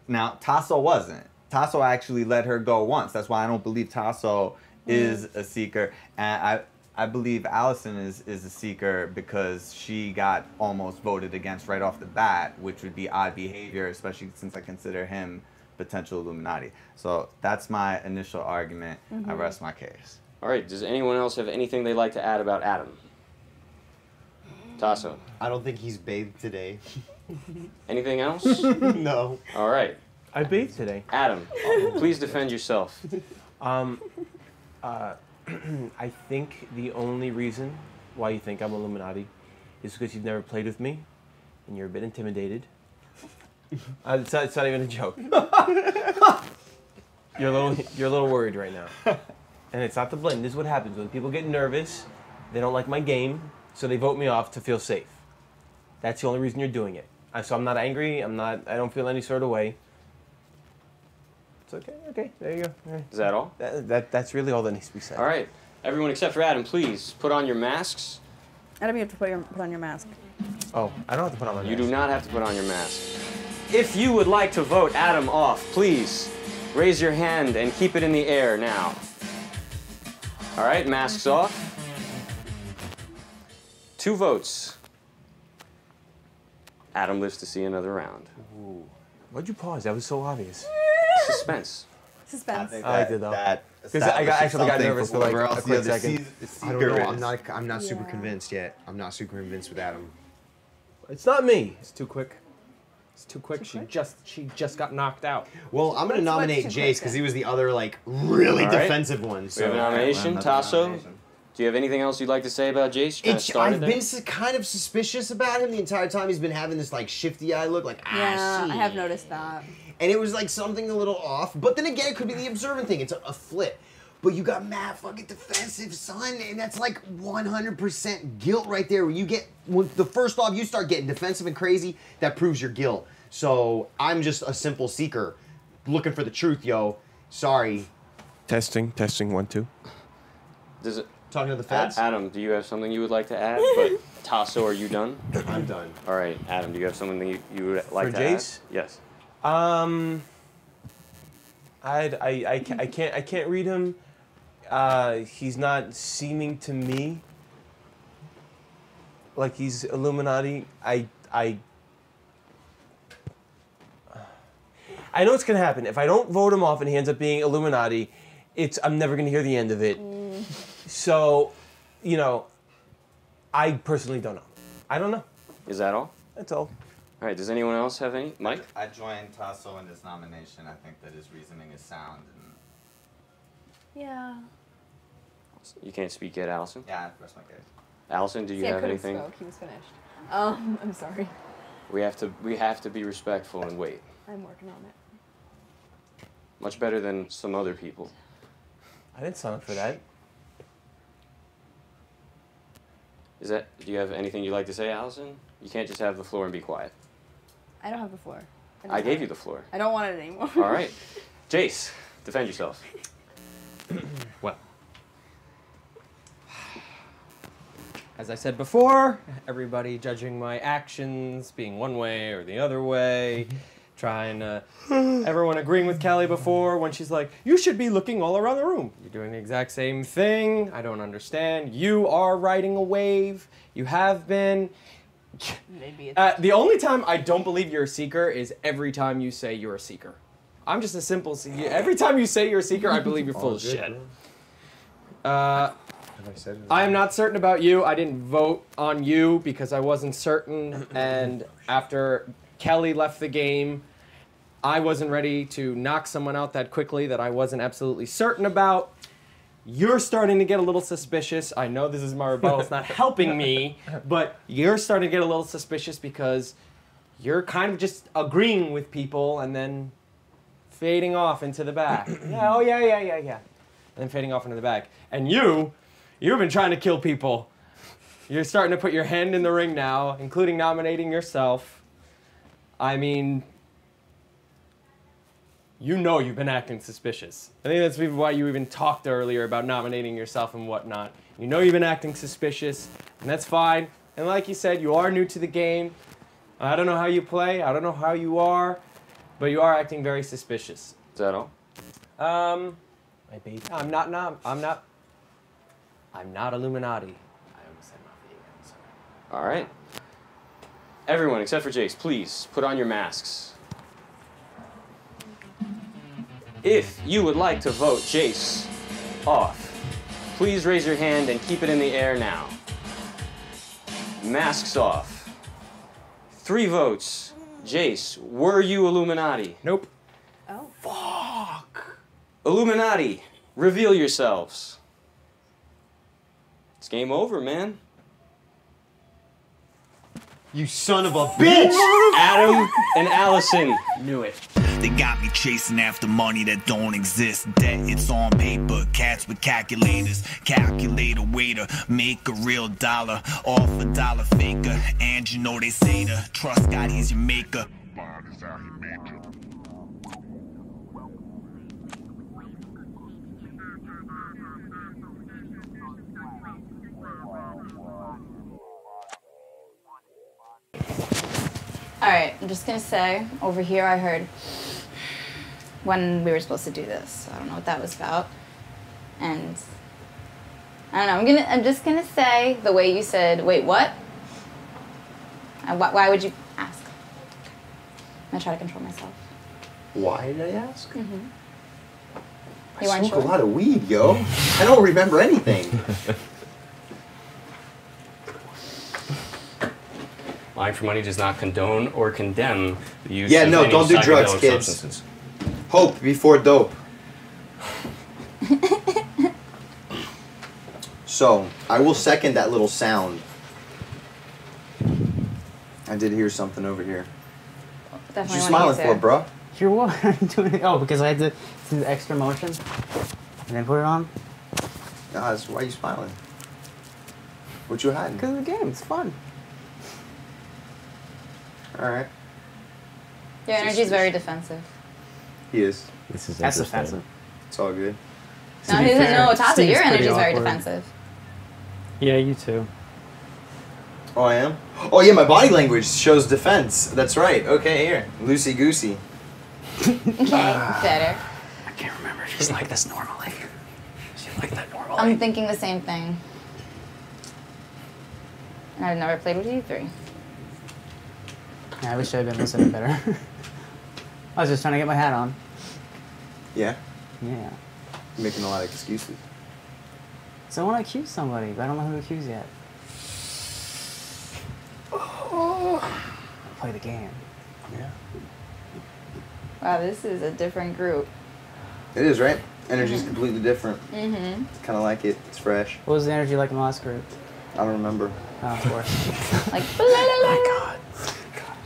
G: Now, Tasso wasn't. Tasso actually let her go once. That's why I don't believe Tasso is a seeker. And I believe Allison is a seeker because she got almost voted against right off the bat, which would be odd behavior, especially since I consider him potential Illuminati. So that's my initial argument. I rest my case.
D: All right, does anyone else have anything they'd like to add about Adam? Tasso.
B: I don't think he's bathed today.
D: Anything else?
B: No.
D: All right.
E: I bathed today.
D: Adam, please defend yourself.
E: I think the only reason why you think I'm Illuminati is because you've never played with me, and you're a bit intimidated. It's not even a joke. You're a little worried right now, and it's not to blame. This is what happens when people get nervous. They don't like my game, so they vote me off to feel safe. That's the only reason you're doing it. So I'm not angry. I don't feel any sort of way. It's okay. Okay, there you go. All right.
D: Is that all?
E: That's really all that needs to be said.
D: All right. Everyone except for Adam, please put on your masks.
C: Adam, you have to put on your mask.
E: Oh, I don't have to put on my mask.
D: You do not have to put on your mask. If you would like to vote Adam off, please raise your hand and keep it in the air now. All right, masks off. 2 votes. Adam lives to see another round.
E: Ooh. Why'd you pause? That was so obvious.
D: Suspense.
C: Suspense.
E: I did though.
G: Because
E: I actually got nervous for like a quick second.
B: I don't know. I'm not super convinced yet. I'm not super convinced with Adam.
E: It's not me.
F: It's too quick. It's too quick. She just got knocked out.
B: Well, I'm gonna
C: What's
B: nominate
C: too
B: Jace
C: quick
B: because he was the other like really
D: All right.
B: defensive one.
D: We
B: So
D: have a nomination.
G: Another
D: Tasso,
G: nomination.
D: do you have anything else you'd like to say about Jace? You kind of started
B: I've
D: there.
B: been kind of suspicious about him the entire time. He's been having this like shifty eye look, like
C: Yeah,
B: shit.
C: I have noticed that.
B: And it was like something a little off. But then again, it could be the observant thing. It's a flip. But you got mad fucking defensive, son, and that's like 100% guilt right there. When the first off you start getting defensive and crazy, that proves your guilt. So I'm just a simple seeker, looking for the truth, yo. Sorry.
E: Testing 1 2.
D: Does it,
B: Talking to the feds?
D: Adam, do you have something you would like to add? But Tasso, are you done?
B: I'm done.
D: All right, Adam, do you have something that you would like
E: For
D: to add?
E: Jace?
D: Yes.
E: I can't read him. He's not seeming to me like he's Illuminati. I know what's gonna happen. If I don't vote him off and he ends up being Illuminati, I'm never gonna hear the end of it. So, I personally don't know. I don't know.
D: Is that all?
E: That's all.
D: All right, does anyone else have any? Mike?
G: I joined Tasso in this nomination. I think that his reasoning is sound. And
C: Yeah.
D: You can't speak yet, Allison.
G: yeah, rest my case.
D: Allison, do you
C: See, I
D: have
C: couldn't
D: anything?
C: spoke. He was finished. I'm sorry.
D: We have to be respectful and wait.
C: I'm working on it.
D: Much better than some other people.
E: I didn't sign up for that.
D: Do you have anything you'd like to say, Allison? You can't just have the floor and be quiet.
C: I don't have the floor.
D: I gave you the floor.
C: I don't want it anymore.
D: All right. Jace, defend yourself.
F: Well, as I said before, everybody judging my actions being one way or the other way, everyone agreeing with Kelly before when she's like, you should be looking all around the room. You're doing the exact same thing. I don't understand. You are riding a wave. You have been.
C: Maybe it's
F: The only time I don't believe you're a seeker is every time you say you're a seeker. I'm just a simple seeker. Every time you say you're a seeker, I believe you're full of shit. I am not certain about you. I didn't vote on you because I wasn't certain. And after Kelly left the game, I wasn't ready to knock someone out that quickly that I wasn't absolutely certain about. You're starting to get a little suspicious. I know this is my rebuttal. It's not helping me. But you're starting to get a little suspicious because you're kind of just agreeing with people and then fading off into the back. Yeah, yeah. And then fading off into the back. And you've been trying to kill people. You're starting to put your hand in the ring now, including nominating yourself. I mean, you've been acting suspicious. I think that's why you even talked earlier about nominating yourself and whatnot. You've been acting suspicious, and that's fine. And like you said, you are new to the game. I don't know how you play. I don't know how you are, but you are acting very suspicious.
D: Is that all?
F: I'm not. I'm not Illuminati. I almost said Mafia again. Sorry.
D: All right. Everyone except for Jace, please put on your masks. If you would like to vote Jace off, please raise your hand and keep it in the air now. Masks off. 3 votes. Jace, were you Illuminati?
F: Nope.
C: Oh.
F: Fuck.
D: Illuminati, reveal yourselves. It's game over, man.
B: You son of a bitch!
D: Adam and Allison.
F: Knew it.
H: They got me chasing after money that don't exist. Debt, it's on paper. Cats with calculators. Calculator waiter. Make a real dollar. Off a dollar faker. And you know they say to trust God, he's your maker. God is how he made you.
A: Alright, I'm just gonna say, over here I heard when we were supposed to do this. I don't know what that was about. And I don't know, I'm just gonna say the way you said, wait, what? Why would you ask? I'm gonna try to control myself.
B: Why did I ask?
A: Mm-hmm.
B: I
A: You weren't
B: smoke
A: sure?
B: a lot of weed, yo. I don't remember anything.
D: Lying for money does not condone or condemn the use
B: Yeah,
D: of
B: no,
D: any
B: don't do drugs,
D: psychedelic
B: kids.
D: substances.
B: Hope before dope. So, I will second that little sound. I did hear something over here. What
A: Definitely
B: you
A: wanna
B: smiling
A: use
B: for,
A: it.
B: bro?
I: You're what? I'm doing it. Oh, because I had to do the extra motion and then put it on.
B: Nah, that's why you smiling. What you hiding?
I: Because of the game, it's fun.
B: Alright.
A: Your energy's very defensive.
B: He is.
F: This is
I: That's
F: interesting.
I: offensive.
B: It's all good.
A: No,
I: be
A: he doesn't
I: fair,
A: know Tata,
I: Steve's
A: your
I: pretty
A: energy's very
I: awkward.
A: defensive.
I: Yeah, you too.
B: Oh, I am? Oh, yeah, my body language shows defense. That's right. Okay, here. Loosey-goosey.
A: Okay, better.
I: I can't remember. She's like this normally. She's like that normally.
A: I'm thinking the same thing. And I've never played with you three.
I: Yeah, I wish I had been listening better. I was just trying to get my hat on.
B: Yeah?
I: Yeah.
B: You're making a lot of excuses.
I: So I want to accuse somebody, but I don't know who to accuse yet. Play the game.
B: Yeah.
A: Wow, this is a different group.
B: It is, right? Energy's completely different.
A: Mm-hmm.
B: Kind of like it. It's fresh.
I: What was the energy like in the last group?
B: I don't remember.
I: Oh, of course.
A: Like, my
B: God.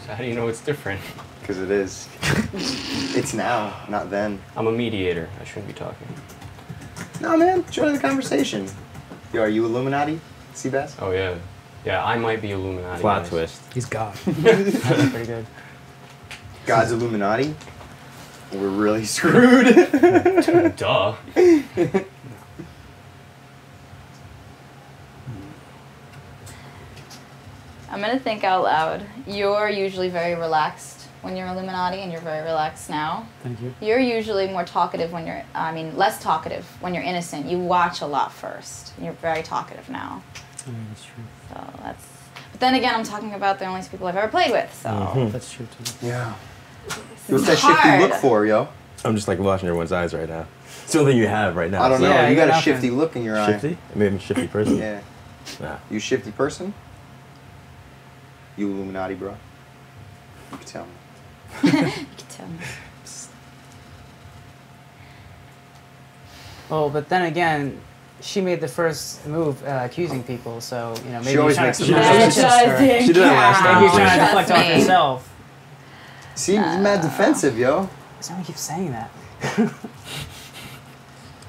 D: So how do you know it's different?
B: Because it is. It's now, not then.
D: I'm a mediator. I shouldn't be talking.
B: No, man. Join the conversation. Yo, are you Illuminati, Seabass?
D: Oh, yeah. Yeah, I might be Illuminati.
E: Plot
D: guys.
E: twist.
I: He's God. That's pretty good.
B: God's Illuminati? We're really screwed.
D: Duh.
A: I'm gonna think out loud. You're usually very relaxed when you're Illuminati, and you're very relaxed now.
I: Thank you.
A: You're usually more talkative when you're, less talkative when you're innocent. You watch a lot first. You're very talkative now.
I: Yeah, that's true.
A: So that's, but then again, I'm talking about the only two people I've ever played with, so.
I: That's true too.
B: Yeah.
A: This
B: What's that
A: is
B: shifty
A: hard.
B: look for, yo?
E: I'm just like watching everyone's eyes right now. It's the only thing you have right now.
B: I don't know.
I: Yeah,
B: you got a
I: nothing.
B: shifty look in your eye.
E: Shifty? Maybe I'm a shifty person.
B: Yeah.
E: Nah.
B: You a shifty person? You Illuminati, bro? You can tell me.
A: You can tell me.
I: Well, but then again, she made the first move accusing people, so, you know, maybe
B: She always
I: you're
B: makes
I: trying
B: the
I: to
B: first
I: deflect
B: move.
I: her.
E: She did that last
I: Maybe
E: time.
I: you're trying to
A: Trust
I: deflect off
A: me.
I: yourself.
B: See, he's mad defensive, yo.
I: Someone keeps saying that.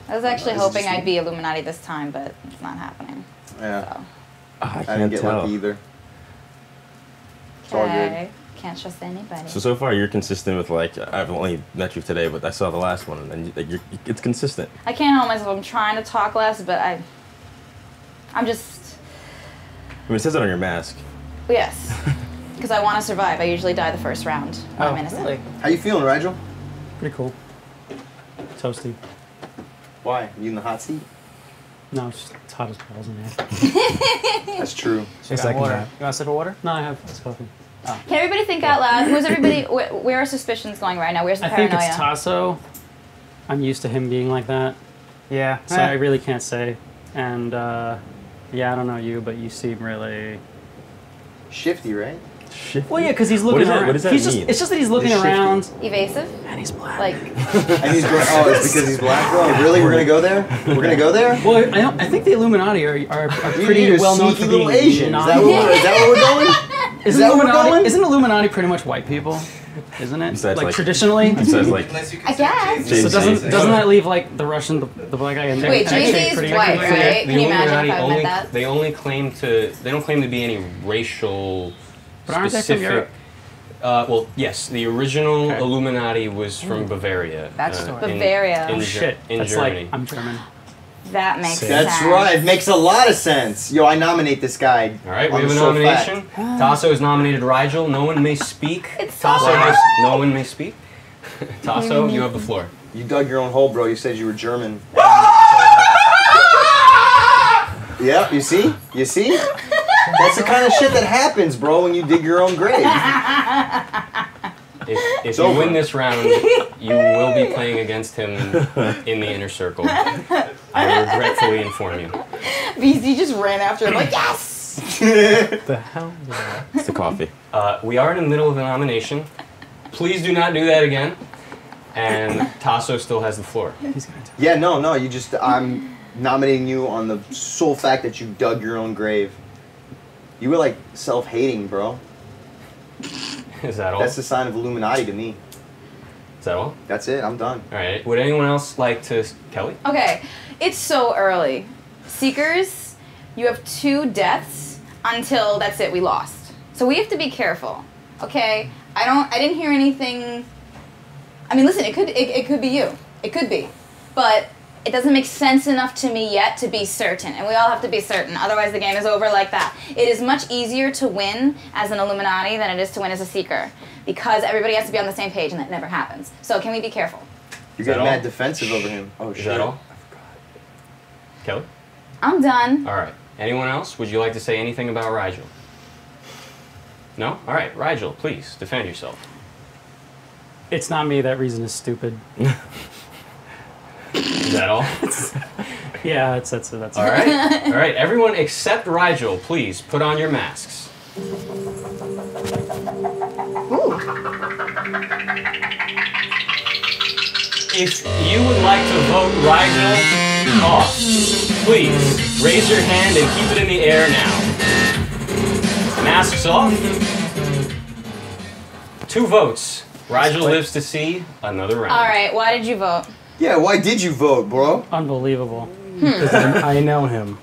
A: I was actually
B: Is it
A: hoping
B: just me?
A: I'd be Illuminati this time, but it's not happening.
B: Yeah.
A: So.
E: I
B: I didn't
E: can't
B: get
E: tell.
B: lucky either. It's all good.
A: Okay. Can't trust anybody.
E: So far you're consistent with like I've only met you today, but I saw the last one, and like, it's consistent.
A: I can't help myself. I'm trying to talk less, but I'm just,
E: I mean, it says it on your mask.
A: yes. Because I want to survive. I usually die the first round when I'm innocent.
I: really?
B: How you feeling, Rigel?
I: Pretty cool. Toasty.
B: Why? You in the hot seat?
I: No, it's just it's hot as balls in here.
B: That's true.
I: So you got
F: second
I: water.
F: that.
I: You want a sip of water? No, I have this coffee.
A: Can everybody think out loud? Who's everybody? Where are suspicions going right now? Where's the
I: I think
A: paranoia?
I: it's Tasso. I'm used to him being like that,
D: Yeah.
I: so I really can't say. And yeah, I don't know you, but you seem really.
B: Shifty, right?
I: Well, yeah, because he's looking
F: does that-
I: around.
F: what does that
I: He's
F: mean?
I: Just, it's just that he's looking
B: He's shifty.
I: around.
A: Evasive?
I: And he's black.
A: Like,
B: And he's going, oh, it's because he's black, bro? Really? We're gonna go there? We're gonna go there?
I: Well, I think the Illuminati are
B: You
I: pretty
B: need a
I: well known
B: sneaky
I: for
B: little
I: being
B: Asian. Is
I: not.
B: that where we're going? Is that where we're going?
I: Isn't Illuminati pretty much white people? Isn't it?
F: Besides,
I: like
F: like-
I: traditionally.
F: Besides, like,
A: I guess.
F: James
I: So
F: James.
I: doesn't that leave like the Russian, the black guy, and
A: Wait,
I: and actually
A: Jay-Z is
I: pretty
A: white,
I: clear?
A: right? Can you imagine if I
D: Illuminati
A: meant that?
D: They only claim to. They don't claim to be any racial.
I: But aren't they from
D: specific.
I: Europe?
D: Well, yes, the original Illuminati was from Bavaria.
I: Backstory.
A: Bavaria.
D: In
I: Shit,
D: in
I: that's
D: Germany.
I: like I'm German.
A: That makes sense.
B: That's right. It makes a lot of sense. Yo, I nominate this guy.
D: All right, we
B: on
D: have a
B: the sole fact.
D: nomination. Tasso has nominated Rigel. No one may speak.
A: It's so
D: Tasso
A: hard.
D: has. No one may speak. Tasso, you have the floor.
B: You dug your own hole, bro. You said you were German. Yep, you see? You see? That's the kind of shit that happens, bro, when you dig your own grave.
D: If you
B: over.
D: win this round, you will be playing against him in the inner circle. I regretfully inform you.
A: BZ just ran after him like, yes!
F: the hell? It's the coffee.
D: We are in the middle of a nomination. Please do not do that again. And Tasso still has the floor.
B: Yeah, no, you just, I'm nominating you on the sole fact that you dug your own grave. You were like self-hating, bro.
D: Is that all?
B: That's the sign of Illuminati to me.
D: Is that all?
B: That's it, I'm done.
D: All right. Would anyone else like to? Kelly?
A: Okay, it's so early. Seekers, you have 2 deaths until that's it, we lost. So we have to be careful, okay? I didn't hear anything. I mean, listen, it could be you. It could be. But it doesn't make sense enough to me yet to be certain, and we all have to be certain, otherwise the game is over like that. It is much easier to win as an Illuminati than it is to win as a Seeker, because everybody has to be on the same page, and that never happens. So can we be careful?
B: You're
D: that
B: getting
D: all?
B: mad defensive over him. Oh,
D: Is
B: shit.
D: that all? Kelly?
A: I'm done.
D: All right. Anyone else? Would you like to say anything about Rigel? No? All right. Rigel, please defend yourself.
I: It's not me. That reason is stupid.
D: Is that all?
I: Yeah, that's
D: All right. All right. Everyone except Rigel, please put on your masks. If you would like to vote Rigel off, please raise your hand and keep it in the air now. Masks off. 2 votes. Rigel lives to see another round.
A: All right, why did you vote?
B: Yeah, why did you vote, bro?
I: unbelievable.
J: Because I know him.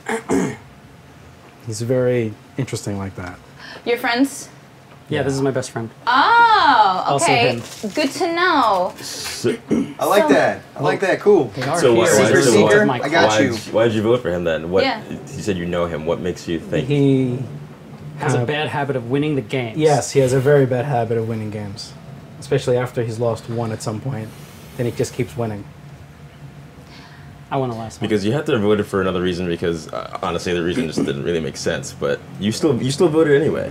J: He's very interesting like that.
A: Your friends?
I: Yeah, this is my best friend.
A: Oh,
I: Also
A: okay.
I: him.
A: Good to know.
B: I like that. I like that. Cool.
I: They are
F: So
I: here.
F: why-
B: Seeker,
F: so
B: seeker,
I: my
B: I got
F: why,
B: you.
F: why did you vote for him then? What?
A: Yeah.
F: You said you know him. What makes you think?
J: He
I: has a bad habit of winning the games.
J: Yes, he has a very bad habit of winning games, especially after he's lost one at some point. Then he just keeps winning.
I: I won the last one.
F: Because you had to have voted for another reason. Because honestly, the reason just didn't really make sense. But you still voted anyway.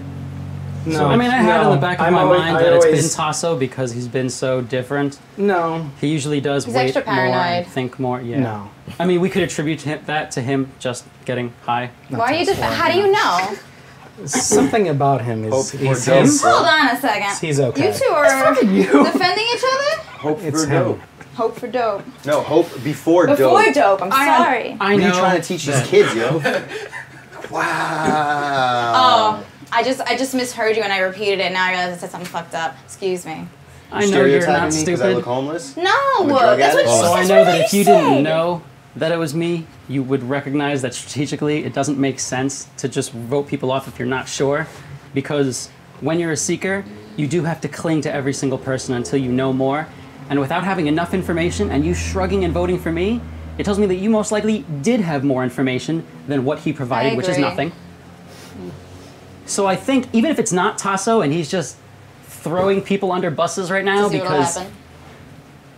J: No,
I: I mean, I had in the back of my mind that it's been
J: taught.
I: Tasso because he's been so different.
J: No,
I: He usually does
A: He's
I: wait
A: extra
I: more and
A: paranoid.
I: think more. Yeah.
J: no.
I: I mean, we could attribute that to him just getting high.
A: Why are you how do you know?
J: Something about him
B: Hope
J: is
B: for
J: he's
B: dope.
J: him.
A: Hold on a second.
J: He's okay.
A: You 2 are defending each other?
B: Hope
J: It's
B: for
J: him.
B: dope.
A: Hope for dope.
B: No, hope before dope.
A: Before dope, I'm sorry.
I: I
B: What
I: know.
B: are you trying to teach these kids, yo? Wow.
A: Oh, I just misheard you and I repeated it. Now I realize I said something fucked up. Excuse me.
I: I know you're
B: Stereotyping
I: not
B: me because I look
I: stupid.
B: homeless?
A: No,
B: I'm a drug
A: that's what
B: addict?
A: she
I: So I
A: that's
I: know
A: what
I: that
A: you
I: if you
A: said.
I: didn't know that it was me, you would recognize that strategically it doesn't make sense to just vote people off if you're not sure. Because when you're a seeker, you do have to cling to every single person until you know more. And without having enough information and you shrugging and voting for me, it tells me that you most likely did have more information than what he provided, which is
A: agree.
I: nothing. So I think even if it's not Tasso and he's just throwing people under buses right now
A: To see what'll
I: because
A: happen.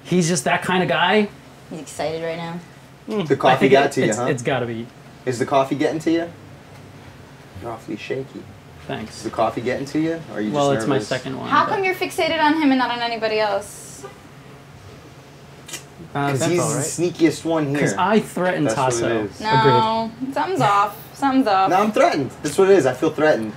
I: he's just that kind of guy,
A: He's excited right now.
B: The
I: I
B: coffee
I: think
B: got to you,
I: it's,
B: huh?
I: It's got to be.
B: Is the coffee getting to you? You're awfully shaky. Is
I: Thanks.
B: the coffee getting to you? Or are you
I: Well,
B: just
I: it's my
B: nervous?
I: second one.
A: How
I: but-
A: come you're fixated on him and not on anybody else?
B: Because
I: that's
B: he's
I: all
B: the
I: right.
B: sneakiest one
I: Because
B: here.
I: I threatened
B: That's what it
I: Tasso.
B: is.
A: No, something's off. Something's off.
B: No, I'm threatened. That's what it is. I feel threatened.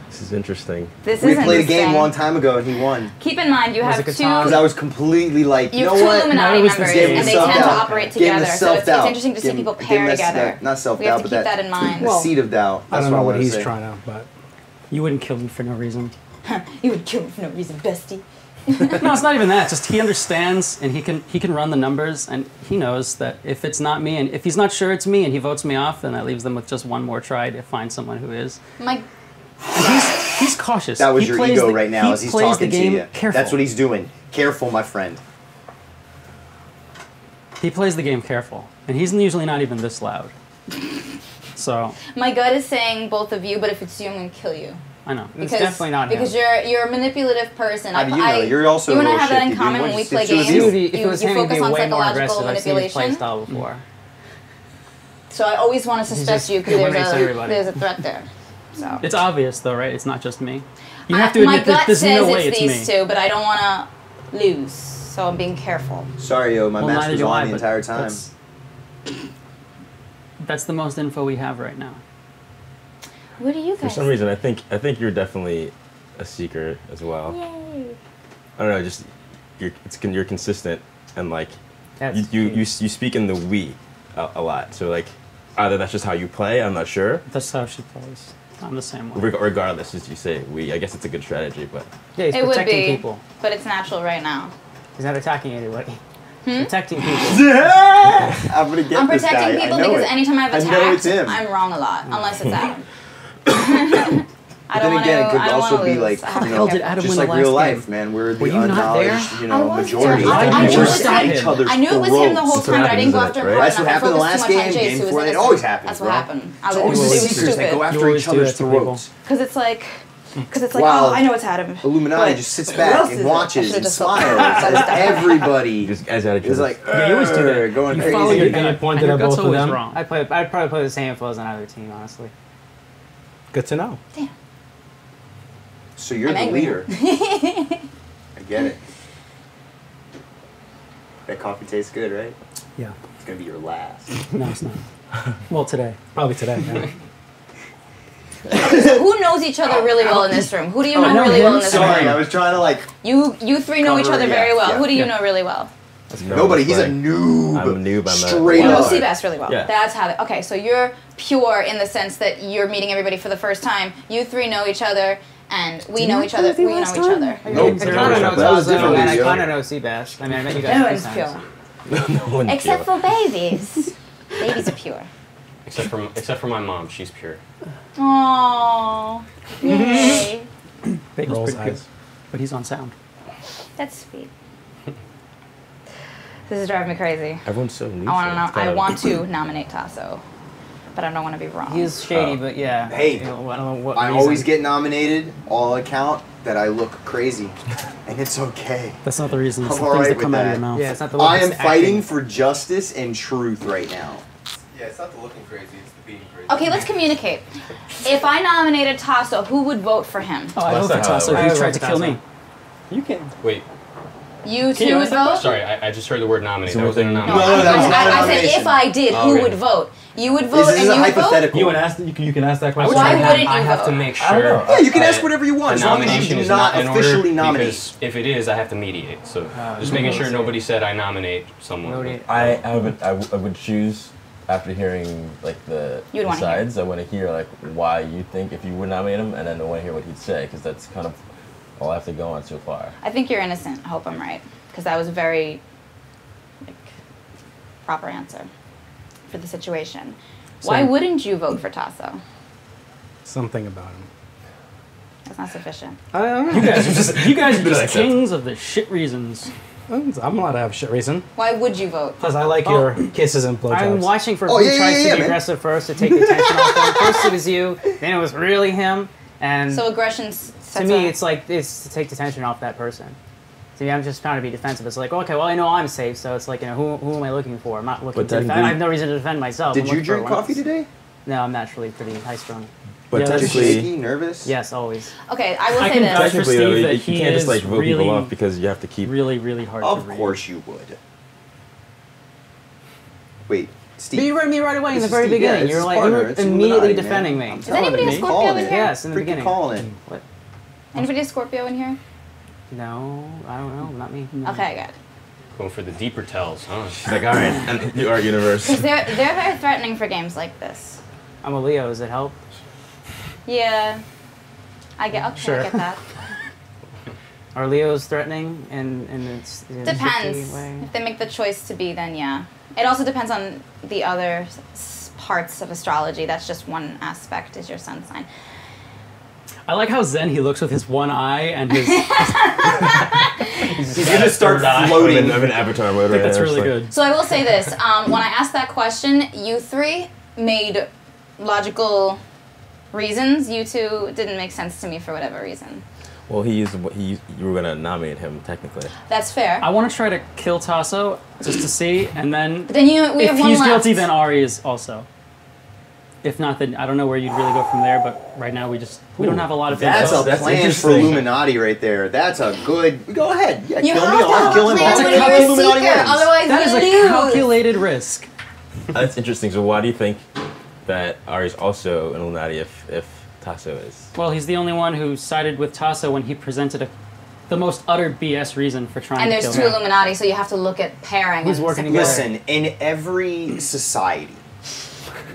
E: This is interesting.
A: This
B: We
A: is
B: played a game a
A: interesting.
B: long time ago and he won.
A: Keep in mind, you
I: Was
A: have
I: it
A: two.
I: Catan?
B: Because I was completely like, you
A: You
B: know
A: have two
B: what?
A: Illuminati
I: No, it was the
A: members,
I: game.
A: and they
B: Self-doubt.
A: tend to operate
B: Give him
A: together.
B: the
A: So it's
B: self-doubt.
A: interesting to see
B: Give him-
A: people
B: give him
A: pair
B: the-
A: together.
B: Not
A: We have
B: self-doubt,
A: to
B: but
A: keep that in mind.
B: the seed of doubt.
J: I
B: That's
J: don't
B: what
J: know what
B: wanna
J: he's
B: say.
J: trying to, but
I: You wouldn't kill me for no reason.
A: You would kill me for no reason, bestie.
I: No, it's not even that. Just he understands and he can run the numbers and he knows that if it's not me and if he's not sure it's me and he votes me off, then that leaves them with just one more try to find someone who is.
A: My
I: And he's cautious.
B: That was
I: He
B: your
I: plays
B: ego
I: the-
B: right now
I: he
B: as he's
I: plays
B: talking
I: the game
B: to you.
I: Careful.
B: That's what he's doing. Careful, my friend.
I: He plays the game careful, and he's usually not even this loud. So
A: my gut is saying both of you, but if it's you, I'm gonna kill you.
I: I know.
C: It's definitely not him.
A: Because you're a manipulative person.
B: How do you know? You're also
A: you
B: a
A: and I
B: little
A: have that in
B: shifty, dude.
A: common when we
B: What's
A: play
B: the two of
A: games.
B: you?
C: If it was him, he'd
A: focus
C: be
A: on
C: way more
A: psychological
C: aggressive. I've seen his play
A: manipulation.
C: style before.
A: So I always want to suspect
C: just
A: you because
C: eliminates everybody.
A: there's a threat there. So
I: it's obvious, though, right? It's not just me. You have to
A: my
I: admit that
A: gut
I: there's
A: says
I: no way
A: it's
I: it's
A: these
I: me.
A: two, but I don't want to lose. So I'm being careful.
B: Sorry, yo, my
I: Well,
B: mask
I: neither
B: was
I: do
B: on
I: I,
B: the
I: but
B: entire time.
I: That's the most info we have right now.
A: What do you
E: For
A: guys?
E: some reason, I think you're definitely a seeker as well.
A: Yay.
E: I don't know, just you're consistent and like
C: That's
E: you speak in the we a lot. So like either that's just how you play. I'm not sure.
I: That's how she plays. I'm the same way.
E: Regardless, as you say we, I guess it's a good strategy. But
C: Yeah, he's
A: It would
C: protecting
A: be,
C: people.
A: but it's natural right now.
C: He's not attacking anybody.
A: Hmm?
C: Protecting people.
B: I'm gonna get
A: I'm
B: this guy.
A: protecting people
B: I know
A: because
B: it.
A: anytime I've
B: I
A: attacked,
B: know it's him.
A: I'm wrong a lot, unless it's Adam. I
B: But
A: don't
B: then
A: want
B: again, it
A: to.
B: could
A: I don't
B: also
A: want
B: be
A: to lose.
B: like,
A: I have to
B: you
A: be
B: know,
C: did
A: careful.
C: Adam
B: just
C: win
B: like
C: the
B: real
C: last
B: life, man. We're
C: Were
B: the
C: you not there?
B: unknowledged, you
A: I
B: know,
A: wasn't
B: majority.
A: there.
C: I
B: We're
C: knew
B: just
C: it
B: at
C: was
B: each
C: him.
B: other's
A: I knew it was him the whole
E: That's what
A: time, but I didn't go
E: happens,
A: after
E: isn't it?
A: her.
B: That's
A: and
B: what
A: I
B: happened the
A: focused
B: last
A: too much
B: game,
A: on Jace,
B: game
A: who was
B: before. It
A: innocent.
B: always happens,
A: That's
B: bro.
A: what happened. I
B: It's
A: was
B: always
A: it
B: the
A: was
B: secrets that go
A: stupid.
B: after
I: You always
B: each
I: do that
B: other's
I: to people.
B: throats.
A: Because it's like,
B: Wow.
A: oh, I know it's Adam.
B: Illuminati
A: But
B: just sits
A: who
B: back
A: else
B: and
A: is it? I
B: watches
A: should've
B: and
A: just felt
B: smiles
A: bad.
B: as everybody
E: just as at each
B: is
E: other.
B: like,
I: Yeah, you always do that.
B: going
I: You
B: crazy.
I: follow your
J: And you
I: gut.
J: pointed
I: and your
J: at
I: gut's
J: both of
I: always
J: them?
I: wrong.
C: I'd probably play the same if I was on either team, honestly.
J: good to know.
B: So you're
A: I'm
B: the
A: angry.
B: leader. I get it. That coffee tastes good, right?
J: Yeah.
B: It's gonna be your last.
I: No, it's not. Well, today.
J: Probably today. Yeah.
A: So who knows each other really well in this room? Who do you know
I: know
A: really
I: him.
A: well in this
B: Sorry, I
A: room?
B: was trying to like
A: You three know each
B: Cover,
A: other
B: yeah,
A: very well.
B: yeah,
A: Who do you
I: yeah.
A: know really well?
E: No,
B: nobody.
E: it's
B: He's a
E: like-
B: noob.
E: I'm a noob. I'm a-
B: Straight
A: You know
B: up.
A: Seabass really well.
E: Yeah.
A: That's how. Okay, so you're pure in the sense that you're meeting everybody for the first time. You three know each other, and we know each other. We know each other.
B: Nope.
C: I kind of know
B: That was
C: Tazo,
B: different,
C: and I
B: yo.
C: kind of know Seabass. I mean, I met you guys
A: No
C: a few
A: one's
C: times.
A: pure.
E: No one
A: Except
E: feels
A: for babies. Babies are pure.
D: Except for my mom, she's pure.
A: Aww. Yay.
I: Bagel's
J: Rolls
I: pretty good,
J: eyes.
I: but he's on sound.
A: That's sweet. This is driving me crazy.
E: Everyone's so new.
A: I want to
E: so
A: know.
E: it's
A: I
E: kinda-
A: want to nominate Tasso, but I don't want to be wrong.
C: He's shady, but yeah.
B: Hey,
C: You know, I don't know what
B: I
C: reason.
B: always get nominated. All account that I look crazy, and it's okay.
I: That's not the reason. It's
B: I'm
I: the
B: all
I: things
B: right
I: that come
B: with
I: out of
B: that.
I: your mouth.
C: Yeah, it's not the
B: I
C: look,
B: am
C: it's
B: fighting
C: acting.
B: for justice and truth right now.
G: Yeah, it's not the looking crazy, it's the being crazy.
A: Okay, let's communicate. If I nominated Tasso, who would vote for him?
I: Oh, I
E: That's
I: vote for
E: not how it
I: Tasso.
E: works.
I: He
C: I
I: tried
C: vote
I: to
C: for
I: kill
C: Tasso.
I: me.
J: You can.
D: Wait,
A: You
D: can
A: two
D: you
A: would
D: answer that?
A: vote?
D: Sorry, I just heard the word nominate.
E: So
D: That wasn't a
E: within-
A: No,
D: nomination.
B: No, that was not a
A: I said
B: nomination.
A: if I did,
D: Oh,
A: who
D: okay.
A: would vote? You would vote
B: This
A: and
B: is
A: you
B: a
A: would vote?
B: hypothetical.
J: You would ask. You can ask that question.
A: Why
D: I
A: wouldn't you
D: have to
A: vote?
D: make
E: I don't
D: sure.
E: know.
B: Yeah, you can
D: I-
B: ask whatever you want
D: a
B: as long as you
D: nomination
B: do
D: is
B: not
D: in order,
B: officially nominate.
D: Because if it is, I have to mediate. So just making sure nobody said I nominate someone.
C: Nobody-
E: I would choose after hearing like the
A: You would wanna hear.
E: sides. I want to hear like why you think if you would nominate him, and then I want to hear what he'd say because that's kind of all I have to go on so far.
A: I think you're innocent. I hope I'm right. Because that was a very like, proper answer for the situation. Why
J: Same.
A: wouldn't you vote for Tasso?
J: Something about him.
A: That's not sufficient.
J: I don't know.
I: You guys are
E: Like
I: just
E: that.
I: kings of the shit reasons.
J: I'm allowed to have shit reason.
A: Why would you vote?
J: Plus, I like your kisses and blowjobs.
C: I'm watching for
B: Oh,
C: who
B: yeah,
C: tries
B: yeah,
C: to
B: yeah,
C: be
B: man.
C: aggressive first to take the attention off him. First it was you, then it was really him, and
A: So aggression
C: to
A: sets
C: me
A: a-
C: it's like it's to take the attention off that person.
I: To me, I'm just trying to be defensive. It's like, okay, well, I know I'm safe, so it's like, who am I looking for? I'm not looking
E: But
I: to defend.
E: technically-
I: I have no reason to defend myself.
B: Did
I: I'm
B: you
I: looking for
B: drink
I: one.
B: coffee today?
I: No, I'm naturally pretty high-strung.
E: But
I: Yeah, that's
B: Just
E: technically,
B: shaky, nervous?
I: Yes, always.
A: Okay, I will
I: I
A: say
I: can
A: this.
I: vouch for
E: technically, though,
I: Steve that
E: you
I: he
E: can't just
I: is
E: like vote
I: really,
E: people off because you have to keep.
I: really, really hard to
B: Of
I: read.
B: course you would. Wait, Steve.
I: But you read me right away in
B: This
I: the
B: is
I: very
B: Steve, yeah,
I: beginning.
B: it's
I: you were
B: his
I: like, you
B: partner,
I: were
B: it's
I: immediately
B: Illuminati, man.
I: defending me.
B: I'm
A: Is
B: telling
A: anybody
B: you,
A: a
B: man.
A: Scorpio
B: Calling
A: in
B: it.
A: here?
I: Yes, in the
B: Freaking
I: beginning.
B: calling it.
I: What?
A: Anybody a Scorpio in here?
I: No, I don't know. Not me. No.
A: Okay, good.
D: Going for the deeper tells, huh?
E: She's like, all right, and you are universe.
A: Because they're very threatening for games like this.
I: I'm a Leo. Does it help?
A: Yeah. I get okay,
I: Sure.
A: I get that.
I: Are Leos threatening in its
A: Depends.
I: shifty way?
A: If they make the choice to be, then yeah. It also depends on the other parts of astrology. That's just one aspect, is your sun sign.
I: I like how zen he looks with his one eye and his.
B: He's gonna start floating.
E: I'm in Avatar mode
I: I think
E: right
I: that's
E: now.
I: really
E: It's like-
I: good.
A: So I will say this: when I asked that question, you three made logical reasons. You two didn't make sense to me for whatever reason.
E: Well, you were gonna nominate him technically.
A: That's fair.
I: I want to try to kill Tasso just to see, and then
A: But then we
I: if
A: have one
I: he's
A: left.
I: guilty, then Ari is also. If not, then I don't know where you'd really go from there. But right now we don't have a lot of
B: That's
I: info.
B: a
E: That's
B: plan for
E: interesting.
B: Illuminati right there. That's a good. Go ahead. Yeah,
A: You
B: kill
A: have
B: me.
A: to
B: I'll
A: have
B: kill
A: a
B: him.
A: plan
B: I'll
A: when
B: take
A: you're
B: out
A: a
B: Illuminati
A: seeker,
B: wins.
A: otherwise
I: That is
A: you
I: a
A: lose.
I: calculated risk.
E: That's interesting. So why do you think that Ari's also an Illuminati if Tasso is?
I: Well, he's the only one who sided with Tasso when he presented the most utter BS reason for trying
A: And
I: to
A: there's
I: kill
A: two
I: him.
A: Illuminati, so you have to look at pairing.
I: Who's
A: and
I: working
A: secondary.
I: together?
B: Listen, in every society,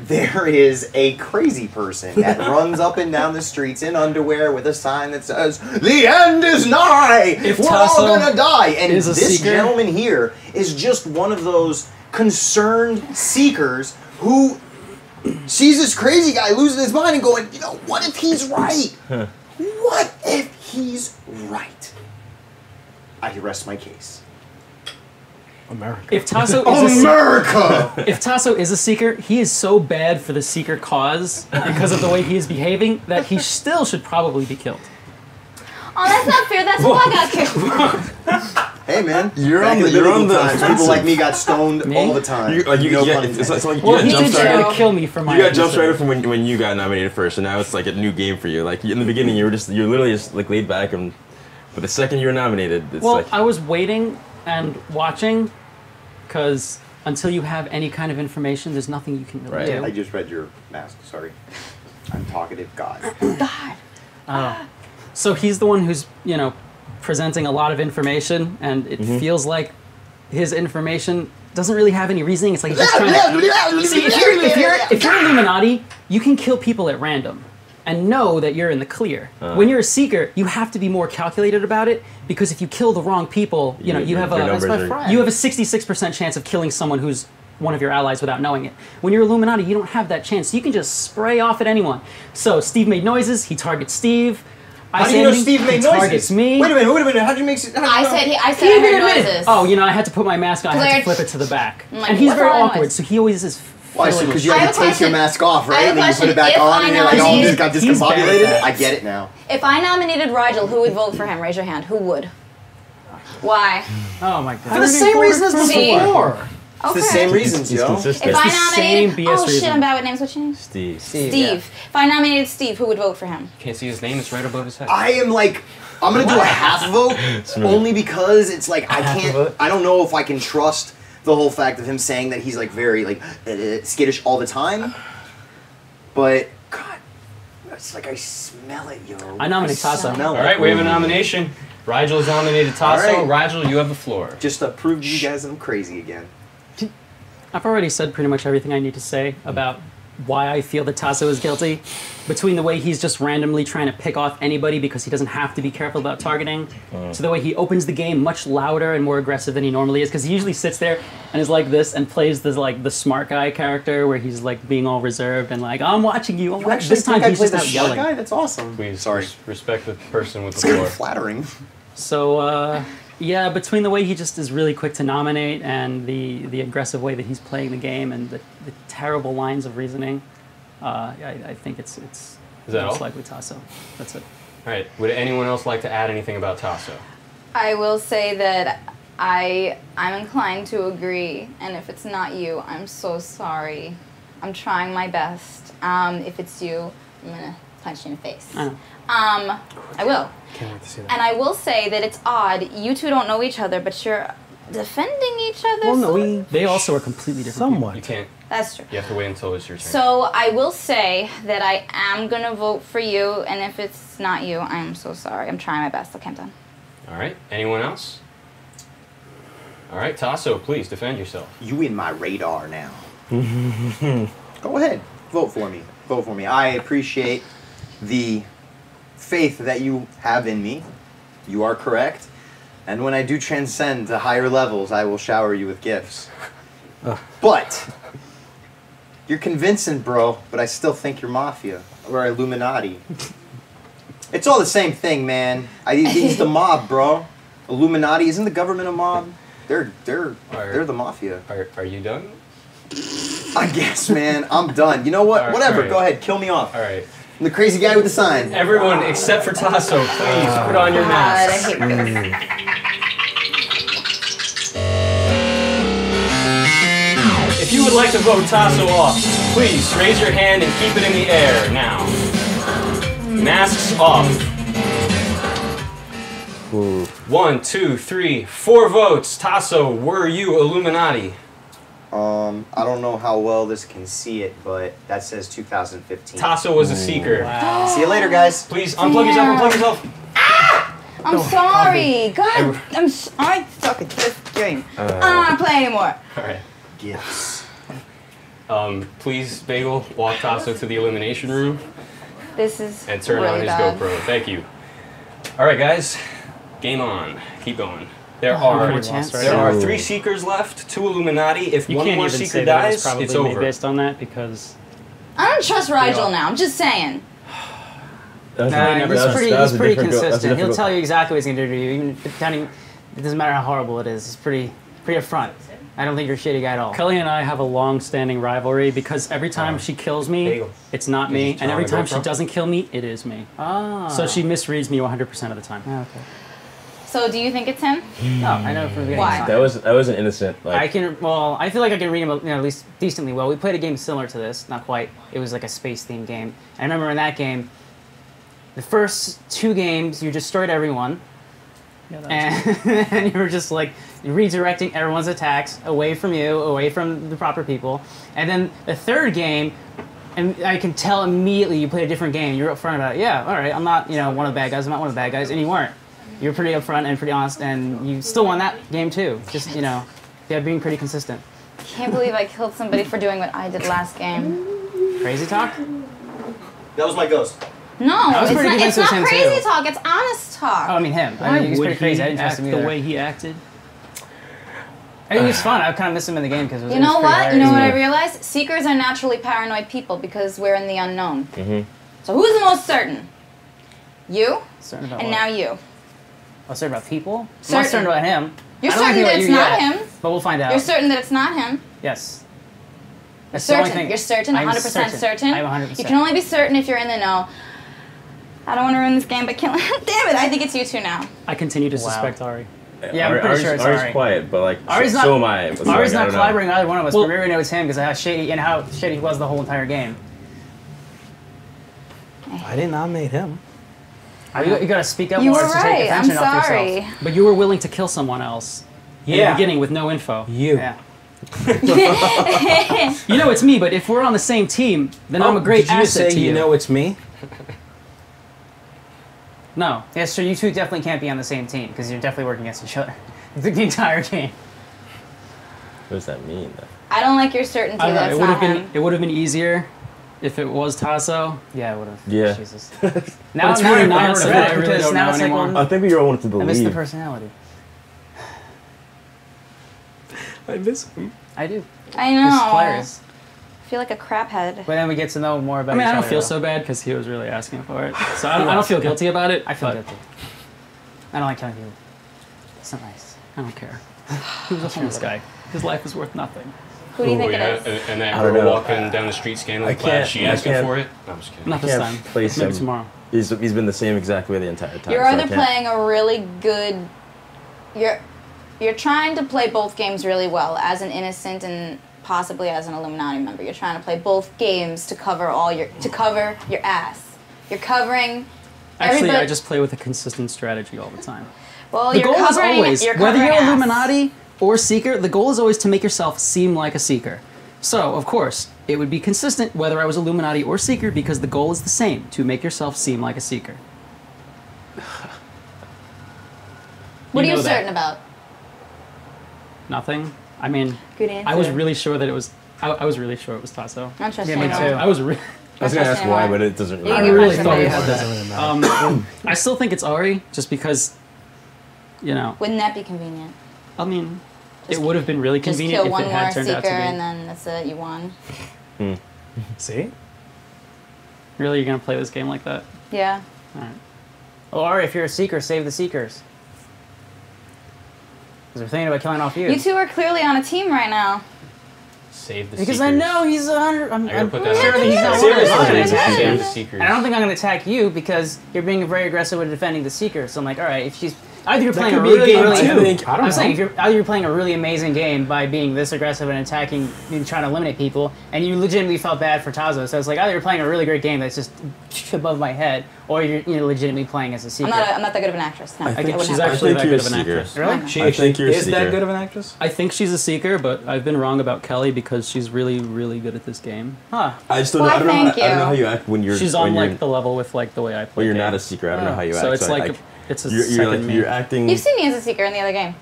B: there is a crazy person that runs up and down the streets in underwear with a sign that says, "The end is nigh!
I: If
B: We're all
I: Tasso
B: gonna die!" And
I: is a
B: this
I: seeker-
B: gentleman here is just one of those concerned seekers who sees this crazy guy losing his mind and going, what if he's right? What if he's right? I rest my case.
J: America.
I: If Tasso is a
B: America!
I: if Tasso is a seeker, he is so bad for the seeker cause because of the way he is behaving that he still should probably be killed.
A: Oh, that's not fair. That's why I got killed.
B: Hey man,
E: You're
B: back
E: on
B: in
E: the-
B: the
E: you're on
B: biblical
E: the
B: times, people
E: offensive.
B: like me got stoned
I: Me?
B: all the time.
E: You
B: No pun
E: it's
B: intended.
E: like
I: Well,
E: you
I: he
E: got
I: did
E: jump
I: try
E: started.
I: to kill me for my.
E: You got jump
I: ethnicity.
E: started from when you got nominated first, and now it's like a new game for you. Like in the beginning, you're literally just like laid back, but the second you were nominated, it's
I: Well,
E: like
I: I was waiting and watching, because until you have any kind of information, there's nothing you can really
E: Right.
B: I
I: do.
B: just read your mask, sorry. I'm talkative God.
I: So he's the one who's, presenting a lot of information, and it feels like his information doesn't really have any reasoning. It's like he's just trying to... See, if you're Illuminati, you can kill people at random and know that you're in the clear. When you're a seeker, you have to be more calculated about it, because if you kill the wrong people, you have
E: your numbers
I: a 66% chance of killing someone who's one of your allies without knowing it. When you're Illuminati, you don't have that chance. You can just spray off at anyone. So Steve made noises. He targets Steve.
B: How do you know Steve made noises?
I: Targets me.
B: Wait a minute, how'd you make...
A: I said I
I: He
A: heard
I: even admitted.
A: noises.
I: Oh, I had to put my mask on. I
A: 'Cause
I: had
A: I
I: to flip it to the back.
A: I'm like,
I: And he's
A: what's
I: very
A: all that
I: awkward,
A: noise?
I: so he always is.
B: Why, so because you
A: I
B: had
A: have
B: to
A: a
B: take your
A: question.
B: mask off,
A: I
B: right?
A: have
B: And
A: a
B: then you put it
A: question.
B: back
A: If
B: on,
A: I
B: and you're like, oh,
A: nominated-
B: this got
I: He's bad at
B: discombobulated?
I: that.
B: I get it now.
A: If I nominated Rigel, who would vote for him? Raise your hand. Who would? Why?
I: Oh my god.
J: For the same reason as
A: See?
J: before.
B: It's the same reasons,
E: he's
B: yo.
E: consistent.
A: If I
I: the same
A: nominated,
I: BS
A: oh shit,
I: reason.
A: I'm bad with names. What's your name?
E: Steve.
A: Steve. If I nominated Steve, who would vote for him?
D: Can't see his name, it's right above his head.
B: I am like, I'm gonna do a half vote, only because it's like, I don't know if I can trust the whole fact of him saying that he's like very like skittish all the time. But, God, it's like I smell it, yo.
I: I nominate Tasso.
B: smell
D: All
B: it.
D: right, we have a nomination. Rigel's nominated Tasso.
B: All right.
D: Rigel, you have the floor.
B: Just to prove to you guys that I'm crazy again.
I: I've already said pretty much everything I need to say about why I feel that Tasso is guilty. Between the way he's just randomly trying to pick off anybody because he doesn't have to be careful about targeting, to the way he opens the game much louder and more aggressive than he normally is, because he usually sits there and is like this and plays the smart guy character where he's like being all reserved and like, I'm watching you.
B: You actually
I: This time
B: think I
I: he's
B: play
I: just
B: the
I: out
B: smart
I: yelling.
B: guy? That's awesome.
D: Please
B: Sorry.
D: Respect the person with
B: It's
D: the
B: kind
D: floor.
B: of flattering.
I: So, yeah, between the way he just is really quick to nominate and the aggressive way that he's playing the game and the terrible lines of reasoning, I think it's
D: Is that
I: most
D: all?
I: likely Tasso. That's it.
D: All right, would anyone else like to add anything about Tasso?
A: I will say that I'm inclined to agree, and if it's not you, I'm so sorry. I'm trying my best. If it's you, I'm gonna punch you in the face. I will.
J: Can't wait to see that.
A: And I will say that it's odd. You two don't know each other, but you're defending each other.
J: Well, no,
I: They also are completely different.
J: somewhat.
D: You can't.
A: That's true.
D: You have to wait until it's your turn.
A: So I will say that I am gonna vote for you, and if it's not you, I'm so sorry. I'm trying my best. Okay, I'm done.
D: All right. Anyone else? All right, Tasso, please defend yourself.
B: You in my radar now. Go ahead. Vote for me. Vote for me. I appreciate the faith that you have in me. You are correct. And when I do transcend to higher levels, I will shower you with gifts. But you're convincing, bro, but I still think you're mafia or Illuminati. It's all the same thing, man. He's the mob, bro. Illuminati, isn't the government a mob? They're the mafia.
D: Are you done?
B: I guess, man. I'm done. You know what?
D: All right,
B: Whatever.
D: all right.
B: Go ahead. Kill me off.
D: All right.
B: I'm the crazy guy with the sign.
D: Everyone except for Tasso, please put on your
A: God, I
D: masks.
A: hate this.
D: If you would like to vote Tasso off, please raise your hand and keep it in the air now. Masks off. 1, 2, 3, 4 votes. Tasso, were you Illuminati?
B: I don't know how well this can see it, but that says 2015.
D: Tasso was a seeker.
B: See you later, guys.
D: Please unplug yourself, unplug yourself.
A: I'm sorry. God, I suck at this game. I don't want to play anymore.
D: All right.
B: Gifts.
D: Please, Bagel, walk Tasso to the elimination room
A: This is
D: and turn
A: really
D: on his
A: bad.
D: GoPro. Thank you. All right, guys. Game on. Keep going. There are
I: chance.
D: there are 3 seekers left, 2 Illuminati. If
I: You
D: one
I: can't
D: more
I: even
D: seeker
I: say that it was
D: dies,
I: probably
D: it's
I: made
D: over.
I: based on that because
A: I don't trust Rigel now. I'm just saying.
F: That's
I: he's pretty
F: that's
I: consistent. He'll
F: difficult-
I: tell you exactly what he's gonna do to you, even depending. It doesn't matter how horrible it is. It's pretty upfront. I don't think you're a shitty guy at all.
K: Kelly and I have a long-standing rivalry because every time she kills me,
D: Bagel.
K: it's not
D: Did you
K: me,
D: turn
K: and every
D: on the
K: time she
D: GoPro?
K: doesn't kill me, it is me.
I: Ah.
K: So she misreads me 100% of the time.
I: Oh, okay.
A: So do you think it's him?
I: No, I know from the beginning.
A: Why?
I: it's not.
F: That was an innocent. Like,
I: I feel like I can read him at least decently well. We played a game similar to this, not quite. It was like a space-themed game. I remember in that game, the first 2 games, you destroyed everyone, and you were just like redirecting everyone's attacks away from you, away from the proper people. And then the 3rd game, and I can tell immediately you played a different game. You're upfront about it. Yeah, all right, I'm not one of the bad guys. I'm not one of the bad guys, and you weren't. You were pretty upfront and pretty honest, and you still won that game too. Just being pretty consistent.
A: Can't believe I killed somebody for doing what I did last game.
I: Crazy talk?
B: That was my ghost.
A: No,
I: was
A: it's
I: pretty
A: not, it's
I: convinced it was
A: not
I: him,
A: crazy
I: too.
A: talk. It's honest talk.
I: Oh, I mean him. I mean, he was pretty crazy. I didn't trust him
K: the
I: either.
K: way he acted?
I: I think it was fun. I kind of miss him in the game because it was.
A: You know
I: it was pretty
A: what? You know what I
I: hilarious.
A: realized? Seekers are naturally paranoid people because we're in the unknown. So who's the most certain? You,
I: Certain about
A: and
I: what?
A: now you.
I: Oh, certain about people. I'm
A: Certain.
I: not certain about him.
A: You're
I: I don't
A: certain
I: know
A: that
I: about
A: it's
I: you
A: not
I: yet,
A: him.
I: But we'll find out.
A: You're certain that it's not him.
I: Yes. That's the only
A: Certain.
I: thing.
A: You're certain.
I: I'm
A: 100% certain.
I: I'm 100%.
A: You can only be certain if you're in the know. I don't want to ruin this game, but damn it, I think it's you two now.
K: I continue to
I: Wow.
K: suspect Ari.
I: Yeah, I'm pretty sure it's
F: Ari's
I: Ari.
F: quiet, but like
I: Ari's
F: so,
I: not-
F: so am I. So,
I: Ari's
F: like, I
I: not
F: don't know.
I: collaborating with either one of us,
K: Well-
I: but we already know it's him because of how shady he was the whole entire game.
J: I didn't nominate him.
I: You gotta speak up
A: You
I: more
A: were
I: to take
A: right. I'm
I: attention off
A: sorry.
I: yourself.
K: But you were willing to kill someone else in the beginning with no info.
J: You.
I: Yeah.
K: You know it's me, but if we're on the same team, then I'm a great
J: Did you just
K: asset
J: say
K: to you.
J: you know it's me?
K: No.
I: Yeah, so you two definitely can't be on the same team because you're definitely working against each other the entire game.
F: What does that mean?
A: I don't like your certainty
K: I don't know.
A: that
K: It
A: it's
K: would
A: not
K: have been
A: him.
K: it would have been easier if it was Tasso.
I: Yeah, it would have.
F: Yeah.
I: Jesus.
K: Now it's really
I: I'm
K: not,
I: nervous
K: so
I: about
K: I
I: it
K: really
I: because
K: don't
I: now
K: know
I: it's like,
K: anymore.
I: well,
F: I think we all wanted to
I: I
F: believe.
I: miss the personality.
J: I miss him.
I: I do.
A: I
I: It's
A: know.
I: hilarious.
A: I feel like a crap head.
I: But then we get to know more about
K: I mean,
I: each
K: I don't
I: other,
K: feel
I: though.
K: so bad because he was really asking for it. So I don't feel guilty about it.
I: I feel
K: but
I: guilty. I don't like killing people. It's not nice.
K: I don't care. He was a homeless guy. His life is worth nothing.
A: Who do you think
D: yeah,
A: it is?
D: and that
F: I don't
D: girl
F: know.
D: walking down the street scanning
F: I
D: the class,
F: can't-
D: she
F: I
D: asking
F: can't-
D: for it? No, I'm just kidding.
K: Not this
F: Can't
K: time.
F: place
K: Maybe
F: him.
K: tomorrow.
F: He's been the same exact way the entire time.
A: You're
F: so I
A: either
F: can't-
A: playing a really good you're trying to play both games really well as an innocent and possibly as an Illuminati member. You're trying to play both games to cover your ass. You're covering.
I: Actually, I just play with a consistent strategy all the time.
A: Well,
I: The
A: you're
I: goal is
A: covering.
I: always,
A: You're
I: whether
A: covering
I: you're
A: ass.
I: Illuminati or Seeker, the goal is always to make yourself seem like a Seeker. So, of course, it would be consistent whether I was Illuminati or Seeker because the goal is the same, to make yourself seem like a Seeker.
A: What are you
I: know that.
A: certain about?
I: Nothing. I mean,
A: Good answer.
I: I was really sure that it was. I was really sure it was Tasso.
A: I'm trusting
C: Yeah, me
A: anyone.
C: too.
I: I was really.
E: I was gonna ask
A: Interesting,
E: why,
A: right?
E: but it doesn't
A: You
I: I
A: can
E: really.
A: get
I: really
A: punched
I: thought
A: in
I: we
A: the
I: had
A: face.
I: that.
J: Doesn't really matter.
I: I still think it's Ari, just because, you know,
A: Wouldn't that be convenient?
I: I mean, it would have been really
A: Just
I: convenient
A: kill
I: if
A: one
I: it
A: more
I: had turned
A: seeker
I: out to be.
A: and then that's it. You won.
J: See?
I: Really, you're gonna play this game like that?
A: Yeah.
I: All right.
K: Or if you're a seeker, save the seekers. Because they're thinking about killing off you.
A: You two are clearly on a team right now.
D: Save the
K: Because
D: Seekers.
K: I know he's 100. I'm
D: I gotta put that
K: sure
D: on.
K: that he's not
D: Seriously,
K: one of
D: save
K: us.
D: the
K: Attack him.
D: Seekers.
K: And I don't think I'm going to attack you because you're being very aggressive with defending the seeker. So I'm like, all right, if she's either you're playing a
J: could be a
K: really,
J: game
K: really,
J: too. I don't
K: I'm saying
J: know.
K: if you're either you're playing a really amazing game by being this aggressive and attacking and trying to eliminate people, and you legitimately felt bad for Tazo. So it's like either you're playing a really great game that's just above my head, or you're legitimately playing as a seeker.
A: I'm not that good of an actress. No,
E: I think
A: wouldn't
I: she's
A: happen.
I: actually
E: think
I: that
E: you're
I: good of
E: a
I: an
E: seeker.
I: actress.
A: Really?
J: She
E: I think you're a
J: is that
E: seeker.
J: good of an actress?
I: I think she's a Seeker, but I've been wrong about Kelly because she's really, really good at this game.
K: Huh.
E: I just don't
A: Why,
E: know. I don't know.
A: thank
E: I don't know
A: you.
E: how you act when you're.
I: She's
E: when
I: on
E: you're,
I: like the level with like the way I play.
E: when you're not a
I: games.
E: seeker. I don't know how you act.
I: So it's like
E: I-
I: it's a
E: you're
I: second
E: like
I: me.
E: you're acting.
A: You've seen me as a seeker in the other game.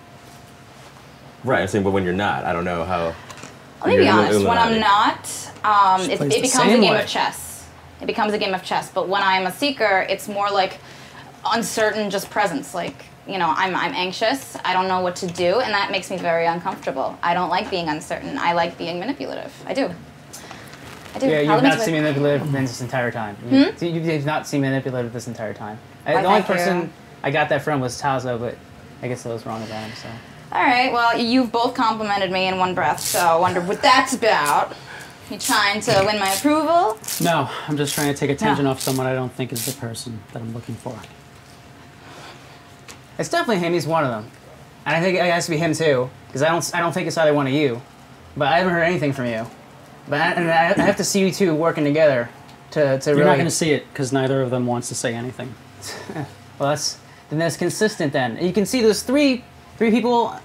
E: Right. I'm saying, but when you're not, I don't know how.
A: Let me be
E: You're
A: honest. When I'm
E: Illuminati.
A: not,
I: She
A: it
I: plays the
A: becomes a
I: same
A: game
I: way.
A: of chess. It becomes a game of chess. But when I'm a seeker, it's more like uncertain, just presence. Like, you know, I'm anxious. I don't know what to do, and that makes me very uncomfortable. I don't like being uncertain. I like being manipulative. I do. I do.
K: Yeah,
A: How
K: you've
A: do
K: not
A: we-
K: seen me manipulative this entire time. You've not seen me manipulative this entire time.
A: Why,
K: The only
A: thank you.
K: person I got that from was Tazo, but I guess I was wrong about him. So.
A: All right. Well, you've both complimented me in one breath, so I wonder what that's about. You trying to win my approval?
I: No, I'm just trying to take attention off someone I don't think is the person that I'm looking for.
K: It's definitely him. He's one of them, and I think it has to be him too. Because I don't think it's either one of you. But I haven't heard anything from you. But I have to see you two working together to
I: You're
K: really.
I: not going to see it because neither of them wants to say anything.
K: Well, that's consistent then. You can see there's three people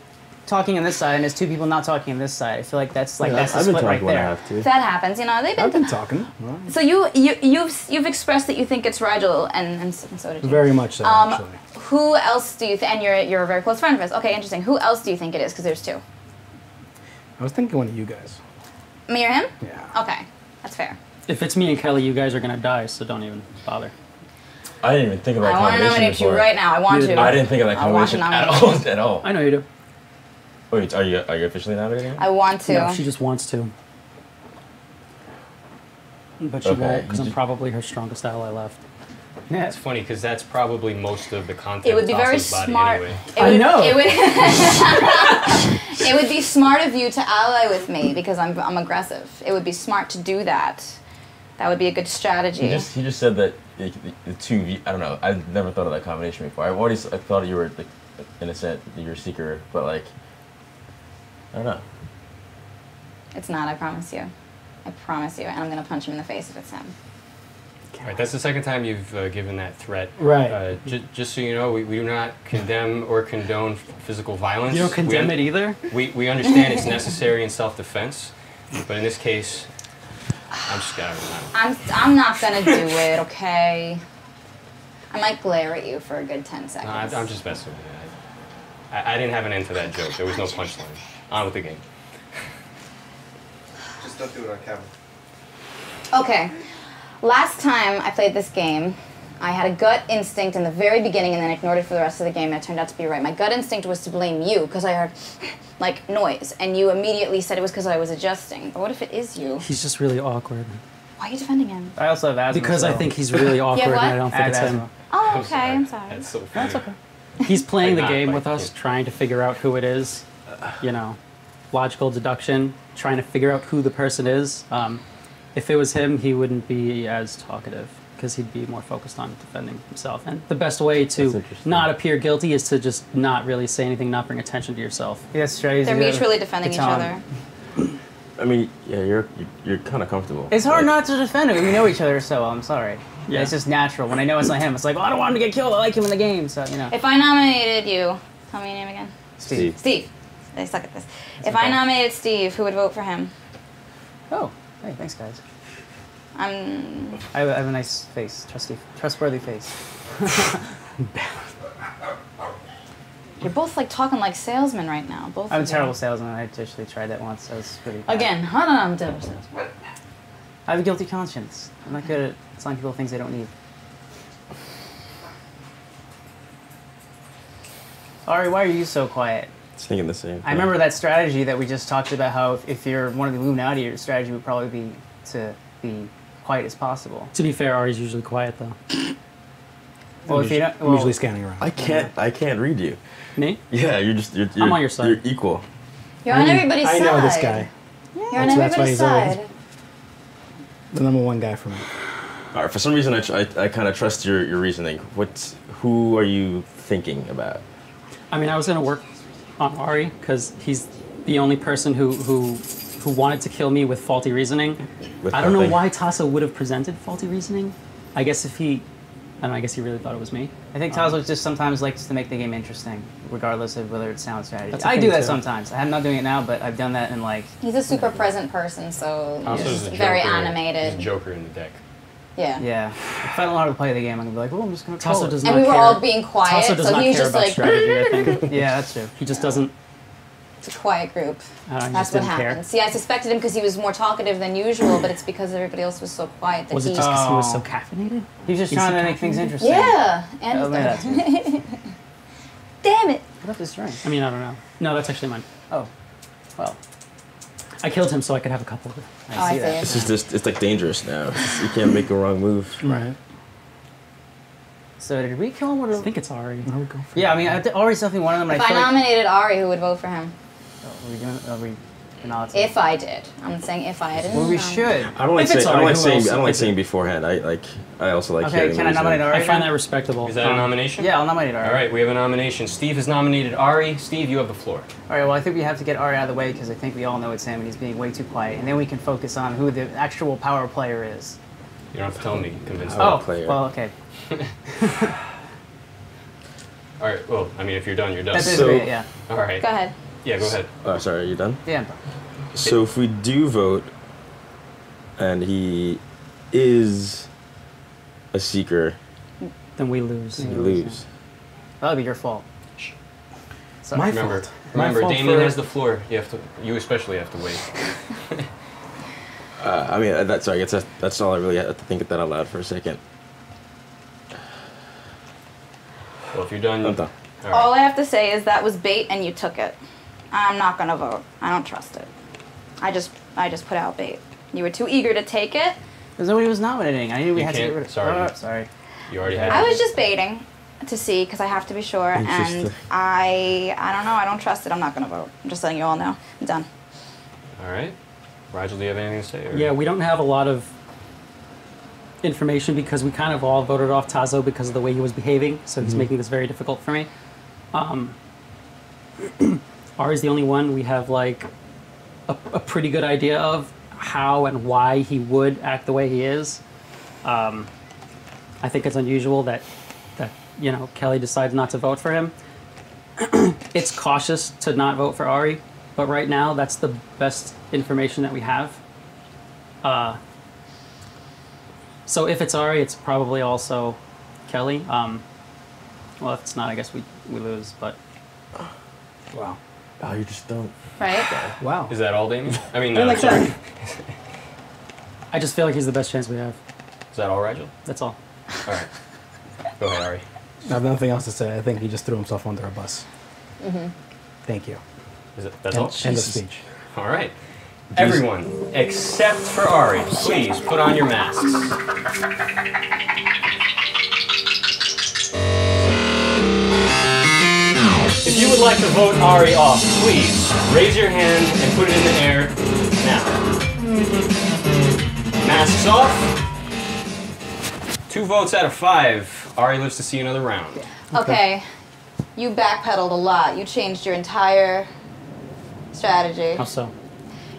K: talking on this side, and there's two people not talking on this side. I feel like that's the
E: I've been
K: split
E: talking
K: right
E: when I
K: there.
E: have to.
A: That happens, you know. They've
J: I've
A: been.
J: been talking. Well,
A: So you've expressed that you think it's Rigel, and so did you.
J: very much so, actually.
A: Who else do you and you're a very close friend of his? Okay, interesting. Who else do you think it is? Because there's two.
J: I was thinking one of you guys.
A: Me or him?
J: Yeah.
A: Okay, that's fair.
I: If it's me and Kelly, you guys are going to die, so don't even bother.
E: I didn't even think of that
A: I want to
E: combination
A: nominate you
E: before.
A: right now. I want to.
E: I didn't think of that
A: I want to
E: combination at
A: nominate
E: all. At all.
I: I know you do.
E: Wait, are you officially nominating?
A: I want to.
I: No, she just wants to. But she
E: Okay.
I: won't because I'm probably her strongest ally left.
K: Yeah.
D: It's funny because that's probably most of the content.
A: It would be
D: of
A: very
D: Tasso's body
A: smart.
D: Anyway.
A: It
K: know.
A: It would, it would be smart of you to ally with me because I'm aggressive. It would be smart to do that. That would be a good strategy.
E: He just said that the two. I don't know. I've never thought of that combination before. I thought you were like innocent. You're a seeker, but like I don't know.
A: It's not. I promise you. I promise you. And I'm gonna punch him in the face if it's him.
D: Right, that's the second time you've given that threat.
J: Right.
D: Just so you know, we do not condemn or condone physical violence.
I: You don't condemn it either?
D: We understand it's necessary in self-defense, but in this case, I'm just gonna.
A: I'm not gonna do it. Okay. I might glare at you for a good 10 seconds.
D: No, I'm just messing with you. I didn't have an end to that joke. There was no punchline. On with the game.
B: Just don't do it on camera.
A: Okay. Last time I played this game, I had a gut instinct in the very beginning and then ignored it for the rest of the game, and it turned out to be right. My gut instinct was to blame you because I heard, like, noise, and you immediately said it was because I was adjusting. But what if it is you?
I: He's just really awkward.
A: Why are you defending him?
K: I also have asthma.
I: Because I think he's really awkward
A: what?
I: and I don't think it's him.
K: asthma.
A: Oh,
D: I'm
A: okay,
D: sorry.
A: I'm sorry.
D: That's so funny.
K: That's okay.
I: He's playing the
D: Like,
I: game
D: not,
I: with
D: like,
I: us, trying to figure out who it is. You know, logical deduction, trying to figure out who the person is. If it was him, he wouldn't be as talkative. because he'd be more focused on defending himself. And the best way
D: That's
I: to
D: interesting.
I: not appear guilty is to just not really say anything, not bring attention to yourself.
K: Yeah, that's strategy.
A: They're mutually defending each other.
E: I mean, yeah, you're kind of comfortable.
K: It's hard
E: Like,
K: not to defend him. We know each other so well. I'm sorry.
I: Yeah.
K: It's just natural. When I know it's not him, it's like, well, I don't want him to get killed. I like him in the game, so, you know.
A: If I nominated you, tell me your name again.
E: Steve.
A: Steve. I suck at this. If
K: okay.
A: I nominated Steve, who would vote for him?
K: Oh, hey, thanks, guys.
A: I'm.
K: I have a nice face, trustworthy face.
A: You're both like talking like salesmen right now. Both.
K: I'm a
A: of you.
K: terrible salesman. I actually tried that once. I was pretty bad.
A: Again, hold on, I'm a terrible salesman.
K: I have a guilty conscience. I'm not good at selling people things they don't need. Ari, why are you so quiet?
E: Just thinking the same.
K: I remember that strategy that we just talked about, how if you're one of the Illuminati, your strategy would probably be to be quiet as possible.
I: To be fair, Ari's usually quiet though.
K: Well, if you don't,
J: I'm usually scanning around.
E: I can't read you.
I: Me?
E: Yeah, you're
I: I'm on your side.
E: You're equal.
A: You're on everybody's
J: I
A: side.
J: know this guy.
A: You're on
J: That's why
A: everybody's
J: he's always
A: side.
J: the number one guy for me.
E: All right. For some reason, I kind of trust your reasoning. Who are you thinking about?
I: I mean, I was gonna work on Ari because he's the only person who wanted to kill me with faulty reasoning.
E: With
I: I don't know
E: nothing?
I: why Tasso would have presented faulty reasoning. I guess if he, I don't know, I guess he really thought it was me.
K: I think Tazo just sometimes likes to make the game interesting, regardless of whether it's sound strategy.
I: That's a
K: I
I: thing,
K: do that
I: too.
K: sometimes. I'm not doing it now, but I've done that in like.
A: He's a super present person, so
D: Also,
A: he's
D: there's a
A: very
D: Joker-
A: animated.
D: There's a Joker in the deck.
A: Yeah.
K: Yeah. If I don't know how to play the game, I'm gonna be like, oh, I'm just gonna call
I: Tasso
K: it.
I: does
A: And
I: not
A: we were
I: care.
A: all being quiet,
I: Tasso does
A: so
I: not
A: he's
I: care
A: just
I: about
A: like.
I: strategy. I think
K: Yeah, that's true.
I: he just doesn't.
A: It's a quiet group.
I: He
A: That's
I: just
A: what
I: didn't
A: happened.
I: care.
A: See, I suspected him because he was more talkative than usual, but it's because everybody else was so quiet that
I: Was
A: he.
I: it just because he was so
K: Oh.
I: caffeinated?
K: He's just
I: Is
K: trying
I: he
K: to make things interesting.
A: Yeah, and
K: Oh,
A: he's
K: man,
A: Damn it!
K: What up this drink?
I: I mean, I don't know. No, that's actually mine.
K: Oh, well,
I: I killed him so I could have a couple of it.
A: Oh, I see it.
E: It's just it's like dangerous now. You can't make a wrong move.
J: Right.
K: so did we kill him? Or
I: I
K: did...
I: think it's Ari.
J: Where are we going for
K: Yeah, I mean, Ari's definitely one of them.
A: If
K: I
A: I
K: feel like...
A: nominated Ari, who would vote for him?
K: Are we doing? Are we? Not
A: If I did. I'm saying if I didn't.
K: well, we should.
E: I don't like
I: If it's
E: saying I don't
I: Ari,
E: like
I: who
E: saying
I: else
E: I don't like
I: is it?
E: saying beforehand. I also like
K: Okay,
E: hearing
K: can
E: the
K: I nominate
E: reasoning.
K: Ari?
I: I find
K: then?
I: that respectable.
D: Is that a nomination?
K: Yeah, I'll nominate Ari.
D: All right, we have a nomination. Steve has nominated Ari. Steve, you have the floor.
K: All right. Well, I think we have to get Ari out of the way because I think we all know it's him, and he's being way too quiet. And then we can focus on who the actual power player is.
D: You don't have to tell me. Convince me.
K: Oh,
E: player.
K: well, okay.
D: All right. Well, I mean, if you're done, you're done.
K: That's
E: So-
K: basically it. Yeah.
D: All right.
A: Go ahead.
D: Yeah, go ahead.
E: Oh, sorry. Are you done?
K: Yeah.
E: So if we do vote, and he is a seeker,
I: Then we lose.
E: we lose.
K: That'll be your fault. Sorry.
J: My
D: Remember,
J: fault. My
D: remember,
J: fault
D: Damien
J: for-
D: has the floor. You especially have to wait.
E: I mean, that's sorry. I guess that's all I really had to think that out loud for a second.
D: Well, if you're done,
E: I'm done.
D: All right.
A: All I have to say is that was bait and you took it. I'm not gonna vote. I don't trust it. I just put out bait. You were too eager to take it.
K: Because nobody was nominating. I knew we
D: You
K: had to get
D: can't-
K: rid of.
D: sorry.
K: Oh, sorry.
D: You already had.
A: I
D: it.
A: was just baiting to see because I have to be sure, and
E: Interesting.
A: I don't know. I don't trust it. I'm not gonna vote. I'm just letting you all know. I'm done.
D: All right. Rigel, do you have anything to say? Or?
I: Yeah, we don't have a lot of information because we kind of all voted off Tazo because of the way he was behaving, so he's making this very difficult for me. Ari's the only one we have like a pretty good idea of how and why he would act the way he is. I think it's unusual that you know Kelly decides not to vote for him. It's cautious to not vote for Ari, but right now that's the best information that we have. So if it's Ari, it's probably also Kelly. Well, if it's not, I guess we lose. But
J: Wow.
E: Oh, you just don't.
A: Right?
J: Wow.
D: Is that all, Damien? I mean,
J: I like
D: sorry.
J: that.
I: I just feel like he's the best chance we have.
D: Is that all, Rigel?
I: That's all.
D: All right. Go ahead, Ari.
J: I have nothing else to say. I think he just threw himself under a bus. Thank you.
D: That's
J: End,
D: all?
J: end of speech.
D: All right. Everyone, except for Ari, please put on your masks. If you would like to vote Ari off, please raise your hand and put it in the air now. Masks off. 2 votes out of 5. Ari lives to see another round.
A: Okay. You backpedaled a lot. You changed your entire strategy.
I: How so?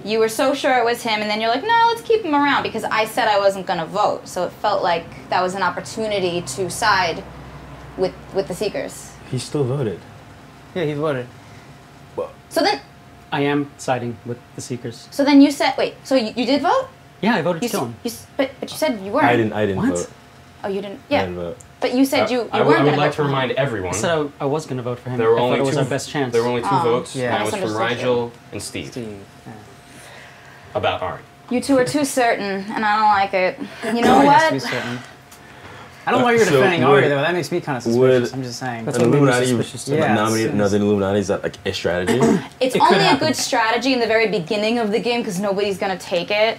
A: You were so sure it was him, and then you're like, no, let's keep him around because I said I wasn't going to vote. So it felt like that was an opportunity to side with the Seekers.
J: He still voted.
K: Yeah, he voted.
A: So then,
I: I am siding with the Seekers.
A: so then you said, wait, so you did vote?
I: Yeah, I voted
A: You
I: to kill
A: s-
I: him.
A: you s- but you said you weren't.
F: I didn't
I: What?
F: vote.
A: Oh, you didn't?
F: I
A: Yeah.
F: didn't vote.
A: But you said you
D: I
A: weren't
D: would
A: going
D: like
A: vote
D: to
A: for him.
D: remind
I: I
D: everyone
I: said I was going to vote for him.
D: there were
I: I
D: only
I: thought it was
D: two.
I: our best chance.
D: There were only 2
A: Oh.
D: votes.
K: Yeah.
D: And it was for
A: Misunderstood
D: Rigel and Steve.
K: Steve. Yeah.
D: About Ari.
A: You two are too certain, and I don't like it. You know
K: He has to be
A: what?
K: certain. I don't know why you're
F: So
K: defending
F: would-
K: Ari though. That makes me kind of suspicious. I'm just saying.
I: That's
F: An
I: what made me
F: Illuminati
I: suspicious too.
K: Yeah,
F: nominate
K: it's-
F: another Illuminati, is that like a strategy?
A: It's
I: It could
A: only a
I: happen.
A: good strategy in the very beginning of the game because nobody's going to take it.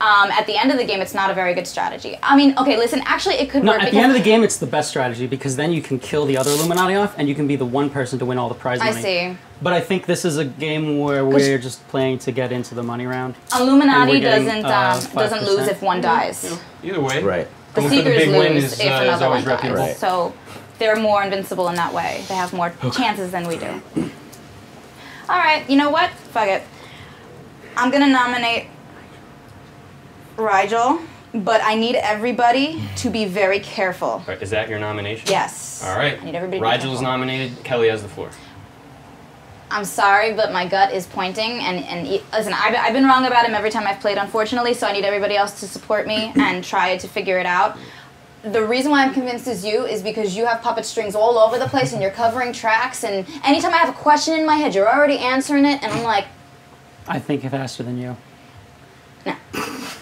A: At the end of the game, it's not a very good strategy. I mean, okay, listen, actually, it could
I: No,
A: work
I: at the
A: because
I: end of the game, it's the best strategy because then you can kill the other Illuminati off, and you can be the one person to win all the prize
A: I
I: money.
A: see.
I: But I think this is a game where we're just playing to get into the money round.
A: Illuminati
I: And we're getting,
A: doesn't lose
I: 5%.
A: if one dies.
D: Either way.
F: Right.
A: The
D: Going for the
A: Seekers
D: big win
A: lose
D: is,
A: if
D: is
A: another
D: always
A: one dies.
D: reputable.
F: Right.
A: So they're more invincible in that way. They have more chances than we do. All right, you know what? Fuck it. I'm going to nominate Rigel, but I need everybody to be very careful.
D: All right, is that your nomination?
A: Yes.
D: All right.
A: I need everybody to be
D: Rigel is
A: careful.
D: nominated. Kelly has the floor.
A: I'm sorry, but my gut is pointing, listen, I've been wrong about him every time I've played, unfortunately, so I need everybody else to support me and try to figure it out. The reason why I'm convinced is you is because you have puppet strings all over the place and you're covering tracks, and anytime I have a question in my head, you're already answering it, and I'm like,
I: I think faster than you.
A: no.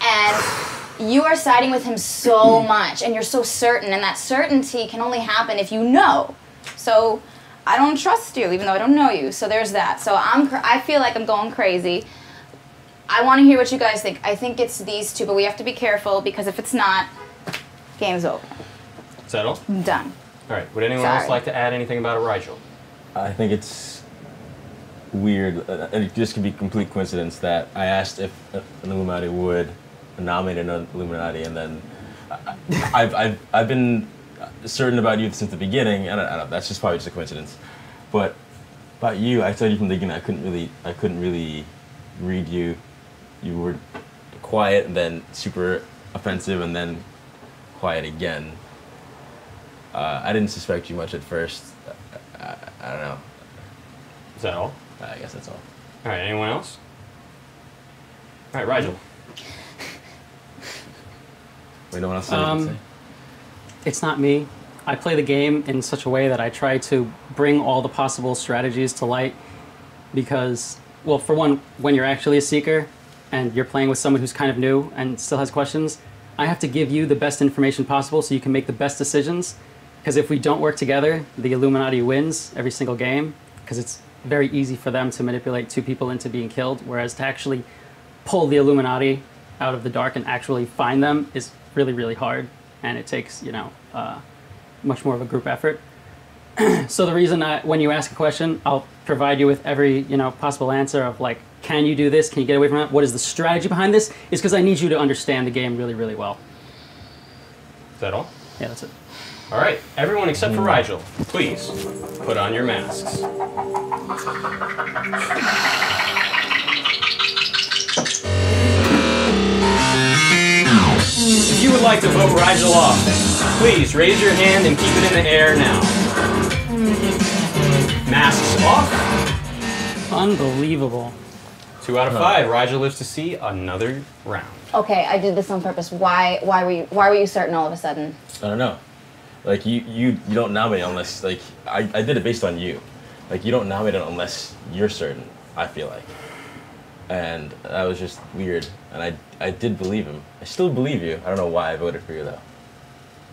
A: And you are siding with him so much, and you're so certain, and that certainty can only happen if you know. So I don't trust you, even though I don't know you. So there's that. So I feel like I'm going crazy. I want to hear what you guys think. I think it's these two, but we have to be careful because if it's not, game's over.
D: Is that all?
A: I'm done.
D: All right. Would anyone else
A: Sorry.
D: like to add anything about Rigel?
F: I think it's weird, and it just could be complete coincidence that I asked if an Illuminati would nominate another Illuminati, and then I've been certain about you since the beginning, and I don't know, that's just probably just a coincidence. But about you, I told you from the beginning I couldn't really read you. You were quiet, and then super offensive, and then quiet again. I didn't suspect you much at first. I don't know.
D: Is that all?
F: I guess that's all.
D: All right. Anyone else? All right, Rigel.
F: Wait, no one else has anything to say?
I: It's not me. I play the game in such a way that I try to bring all the possible strategies to light because, well, for one, when you're actually a Seeker and you're playing with someone who's kind of new and still has questions, I have to give you the best information possible so you can make the best decisions. Because if we don't work together, the Illuminati wins every single game because it's very easy for them to manipulate 2 people into being killed, whereas to actually pull the Illuminati out of the dark and actually find them is really, really hard, and it takes, much more of a group effort. So the reason when you ask a question, I'll provide you with every, possible answer of like, can you do this? Can you get away from that? What is the strategy behind this? Is because I need you to understand the game really, really well.
D: Is that all?
I: Yeah, that's it.
D: All right. Everyone except for Rigel, please put on your masks. If you would like to vote Rigel off, please raise your hand and keep it in the air now. Masks off.
I: Unbelievable.
D: 2 out of 5. Rigel lives to see another round.
A: Okay, I did this on purpose. Why were you certain all of a sudden?
F: I don't know. Like you don't nominate unless like I did it based on you. Like you don't nominate it unless you're certain. I feel like, and that was just weird. And I did believe him. I still believe you. I don't know why I voted for you though.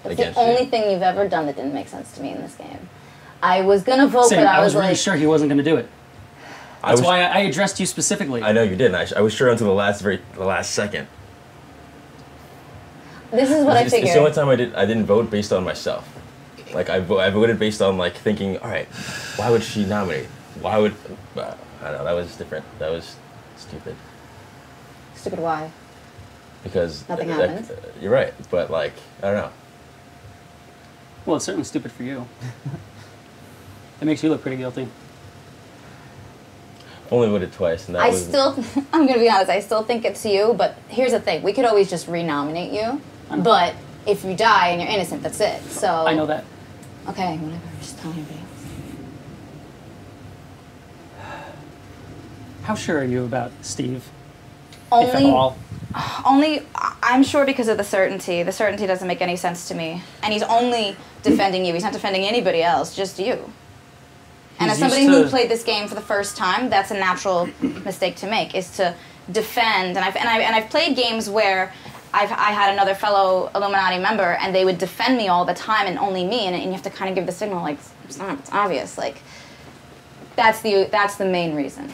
A: That's
F: Against
A: the only
F: you.
A: thing you've ever done that didn't make sense to me in this game. I was gonna vote,
I: Same,
A: but
I: I was really
A: like,
I: sure he wasn't going to do it.
F: I
I: That's
F: was-
I: why I addressed you specifically.
F: I know you did. And I was sure until the last second.
A: this is what I
F: It's the
A: figured.
F: only time I didn't vote based on myself. Like I voted based on like thinking, all right, why would she nominate? Why would I don't know. That was different. That was stupid.
A: Stupid why?
F: Because
A: Nothing happened.
F: you're right, but like I don't know.
I: Well, it's certainly stupid for you. It makes you look pretty guilty.
L: Only voted twice, and that was.
A: I'm gonna be honest. I still think it's you. But here's the thing: we could always just renominate you. But if you die and you're innocent, that's it. So.
I: I know that.
A: Okay, whatever. Just tell everybody else.
I: How sure are you about Steve? If at
A: Only.
I: all?
A: Only. I'm sure because of the certainty. The certainty doesn't make any sense to me. And he's only defending you. He's not defending anybody else. Just you. And as
I: He's
A: somebody
I: used
A: who
I: to-
A: played this game for the first time, that's a natural mistake to make, is to defend. And I've played games where I had another fellow Illuminati member, and they would defend me all the time, and only me, and you have to kind of give the signal, like, it's obvious. Like, that's the main reason.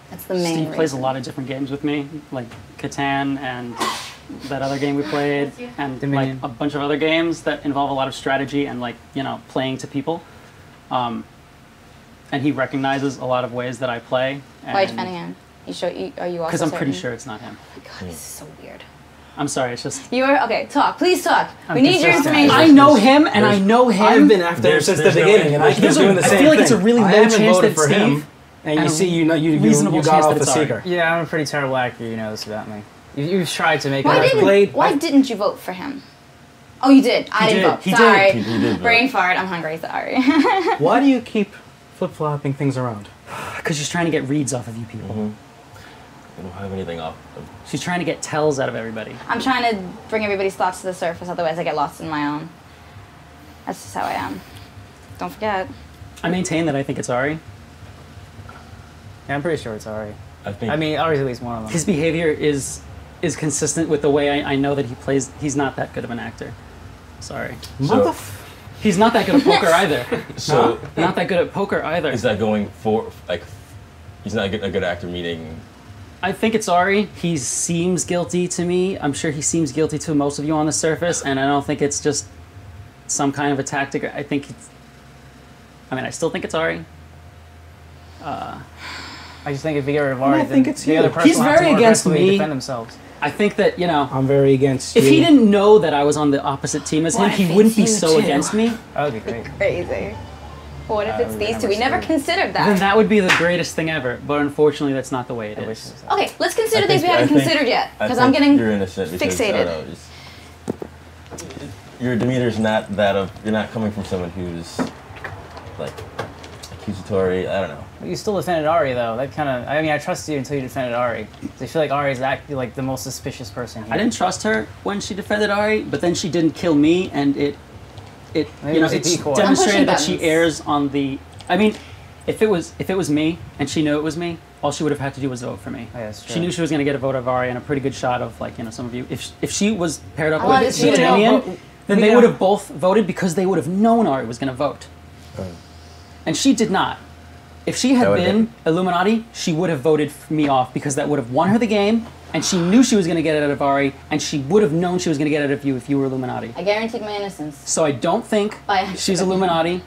A: That's the main reason.
I: Steve plays a lot of different games with me, like Catan and that other game we played, and like a bunch of other games that involve a lot of strategy and like, you know, playing to people. And he recognizes a lot of ways that I play.
A: Why are you defending him? Are you also
I: Because I'm pretty
A: certain?
I: sure it's not him.
A: Oh my God, this is so weird.
I: I'm sorry, it's just...
A: Okay, talk. Please talk. We need your information.
I: I know him, and I know him.
J: I've been after him since the beginning, and I keep doing the same thing.
I: I feel like it's a really
J: I
I: low
J: haven't
I: chance
J: voted
I: that
J: for
I: Steve...
J: him, and you see, you
I: reasonable
J: got
I: chance
J: off
I: that
J: a
I: it's Ari.
J: seeker.
K: Yeah, I'm a pretty terrible actor. You know this about me. You've tried to make
A: Why
K: it.
A: didn't you vote for him? Oh, you did. I didn't vote.
J: He
A: Sorry.
J: did. He did
A: Brain fart. I'm hungry. Sorry.
J: Why do you keep flip-flopping things around?
I: Because she's trying to get reads off of you people.
L: I don't have anything off.
I: She's trying to get tells out of everybody.
A: I'm trying to bring everybody's thoughts to the surface, otherwise I get lost in my own. That's just how I am. Don't forget.
I: I maintain that I think it's Ari.
K: Yeah, I'm pretty sure it's Ari.
L: I
K: mean, Ari's at least one of them.
I: His behavior is consistent with the way I know that he plays. He's not that good of an actor. Sorry. He's not that good at poker either.
L: So
I: not that good at poker either.
L: Is that going for like? He's not a good actor. Meaning.
I: I think it's Ari. He seems guilty to me. I'm sure he seems guilty to most of you on the surface, and I don't think it's just some kind of a tactic. I think it's... I mean, I still think it's Ari.
K: I just think if you get rid of Ari,
J: I think it's
K: the
J: you.
K: other person
I: He's
K: will have
I: very
K: to more
I: against
K: aggressively
I: me.
K: defend themselves.
I: I think that, you know...
J: I'm very against you.
I: If he didn't know that I was on the opposite team as him,
A: What
I: he
A: if
I: wouldn't
A: it's
I: be
A: you
I: so
A: too?
I: against me.
K: That would be great.
A: Crazy. What if it's
K: would
A: these
K: never
A: two? We never
K: screw.
A: considered
I: Then
A: that.
I: that would be the greatest thing ever, but unfortunately that's not the way it is.
A: Okay, let's consider
L: I
A: things we
L: think-
A: haven't
L: I think-
A: considered yet,
L: I
A: because I'm
L: think
A: getting
L: you're innocent because, I
A: fixated.
L: don't know, your demeanor's not that of. You're not coming from someone who's like accusatory. I don't know.
K: But you still defended Ari, though. That kind of... I mean, I trusted you until you defended Ari. So I feel like Ari's like the most suspicious person here.
I: I didn't trust her when she defended Ari, but then she didn't kill me, and it
K: Maybe
I: you
K: it
I: know,
K: was a
I: it's
K: decoy.
A: I'm pushing
I: demonstrated that she
A: buttons.
I: errs on the... I mean, if it was me, and she knew it was me, all she would have had to do was vote for me.
K: Oh, yeah, that's
I: She
K: true.
I: knew she was going to get a vote of Ari and a pretty good shot of, like, you know, some of you. If she was paired up
A: I wanted
I: with
A: to see it.
I: Damian,
K: No,
I: then
K: we
I: they
K: know-
I: would have both voted because they would have known Ari was going to vote. And she did not. If she had
L: That would've
I: been Illuminati, she would have voted me off because that would have won her the game, and she knew she was going to get it out of Ari, and she would have known she was going to get it out of you if you were Illuminati.
A: I guaranteed my innocence.
I: So I don't think
A: By accident.
I: she's Illuminati.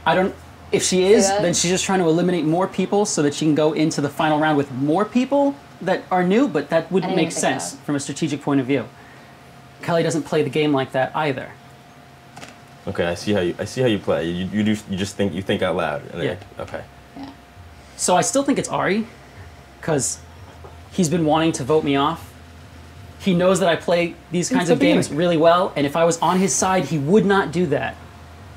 I: I don't. If she is,
A: that?
I: then she's just trying to eliminate more people so that she can go into the final round with more people that are new. But that wouldn't
A: didn't
I: make
A: even think of
I: sense from a strategic point of view. Kelly doesn't play the game like that either.
L: Okay, I see how you play. You just think out loud. And then, okay.
I: So I still think it's Ari, because he's been wanting to vote me off. He knows that I play these kinds of games really well, and if I was on his side, he would not do that.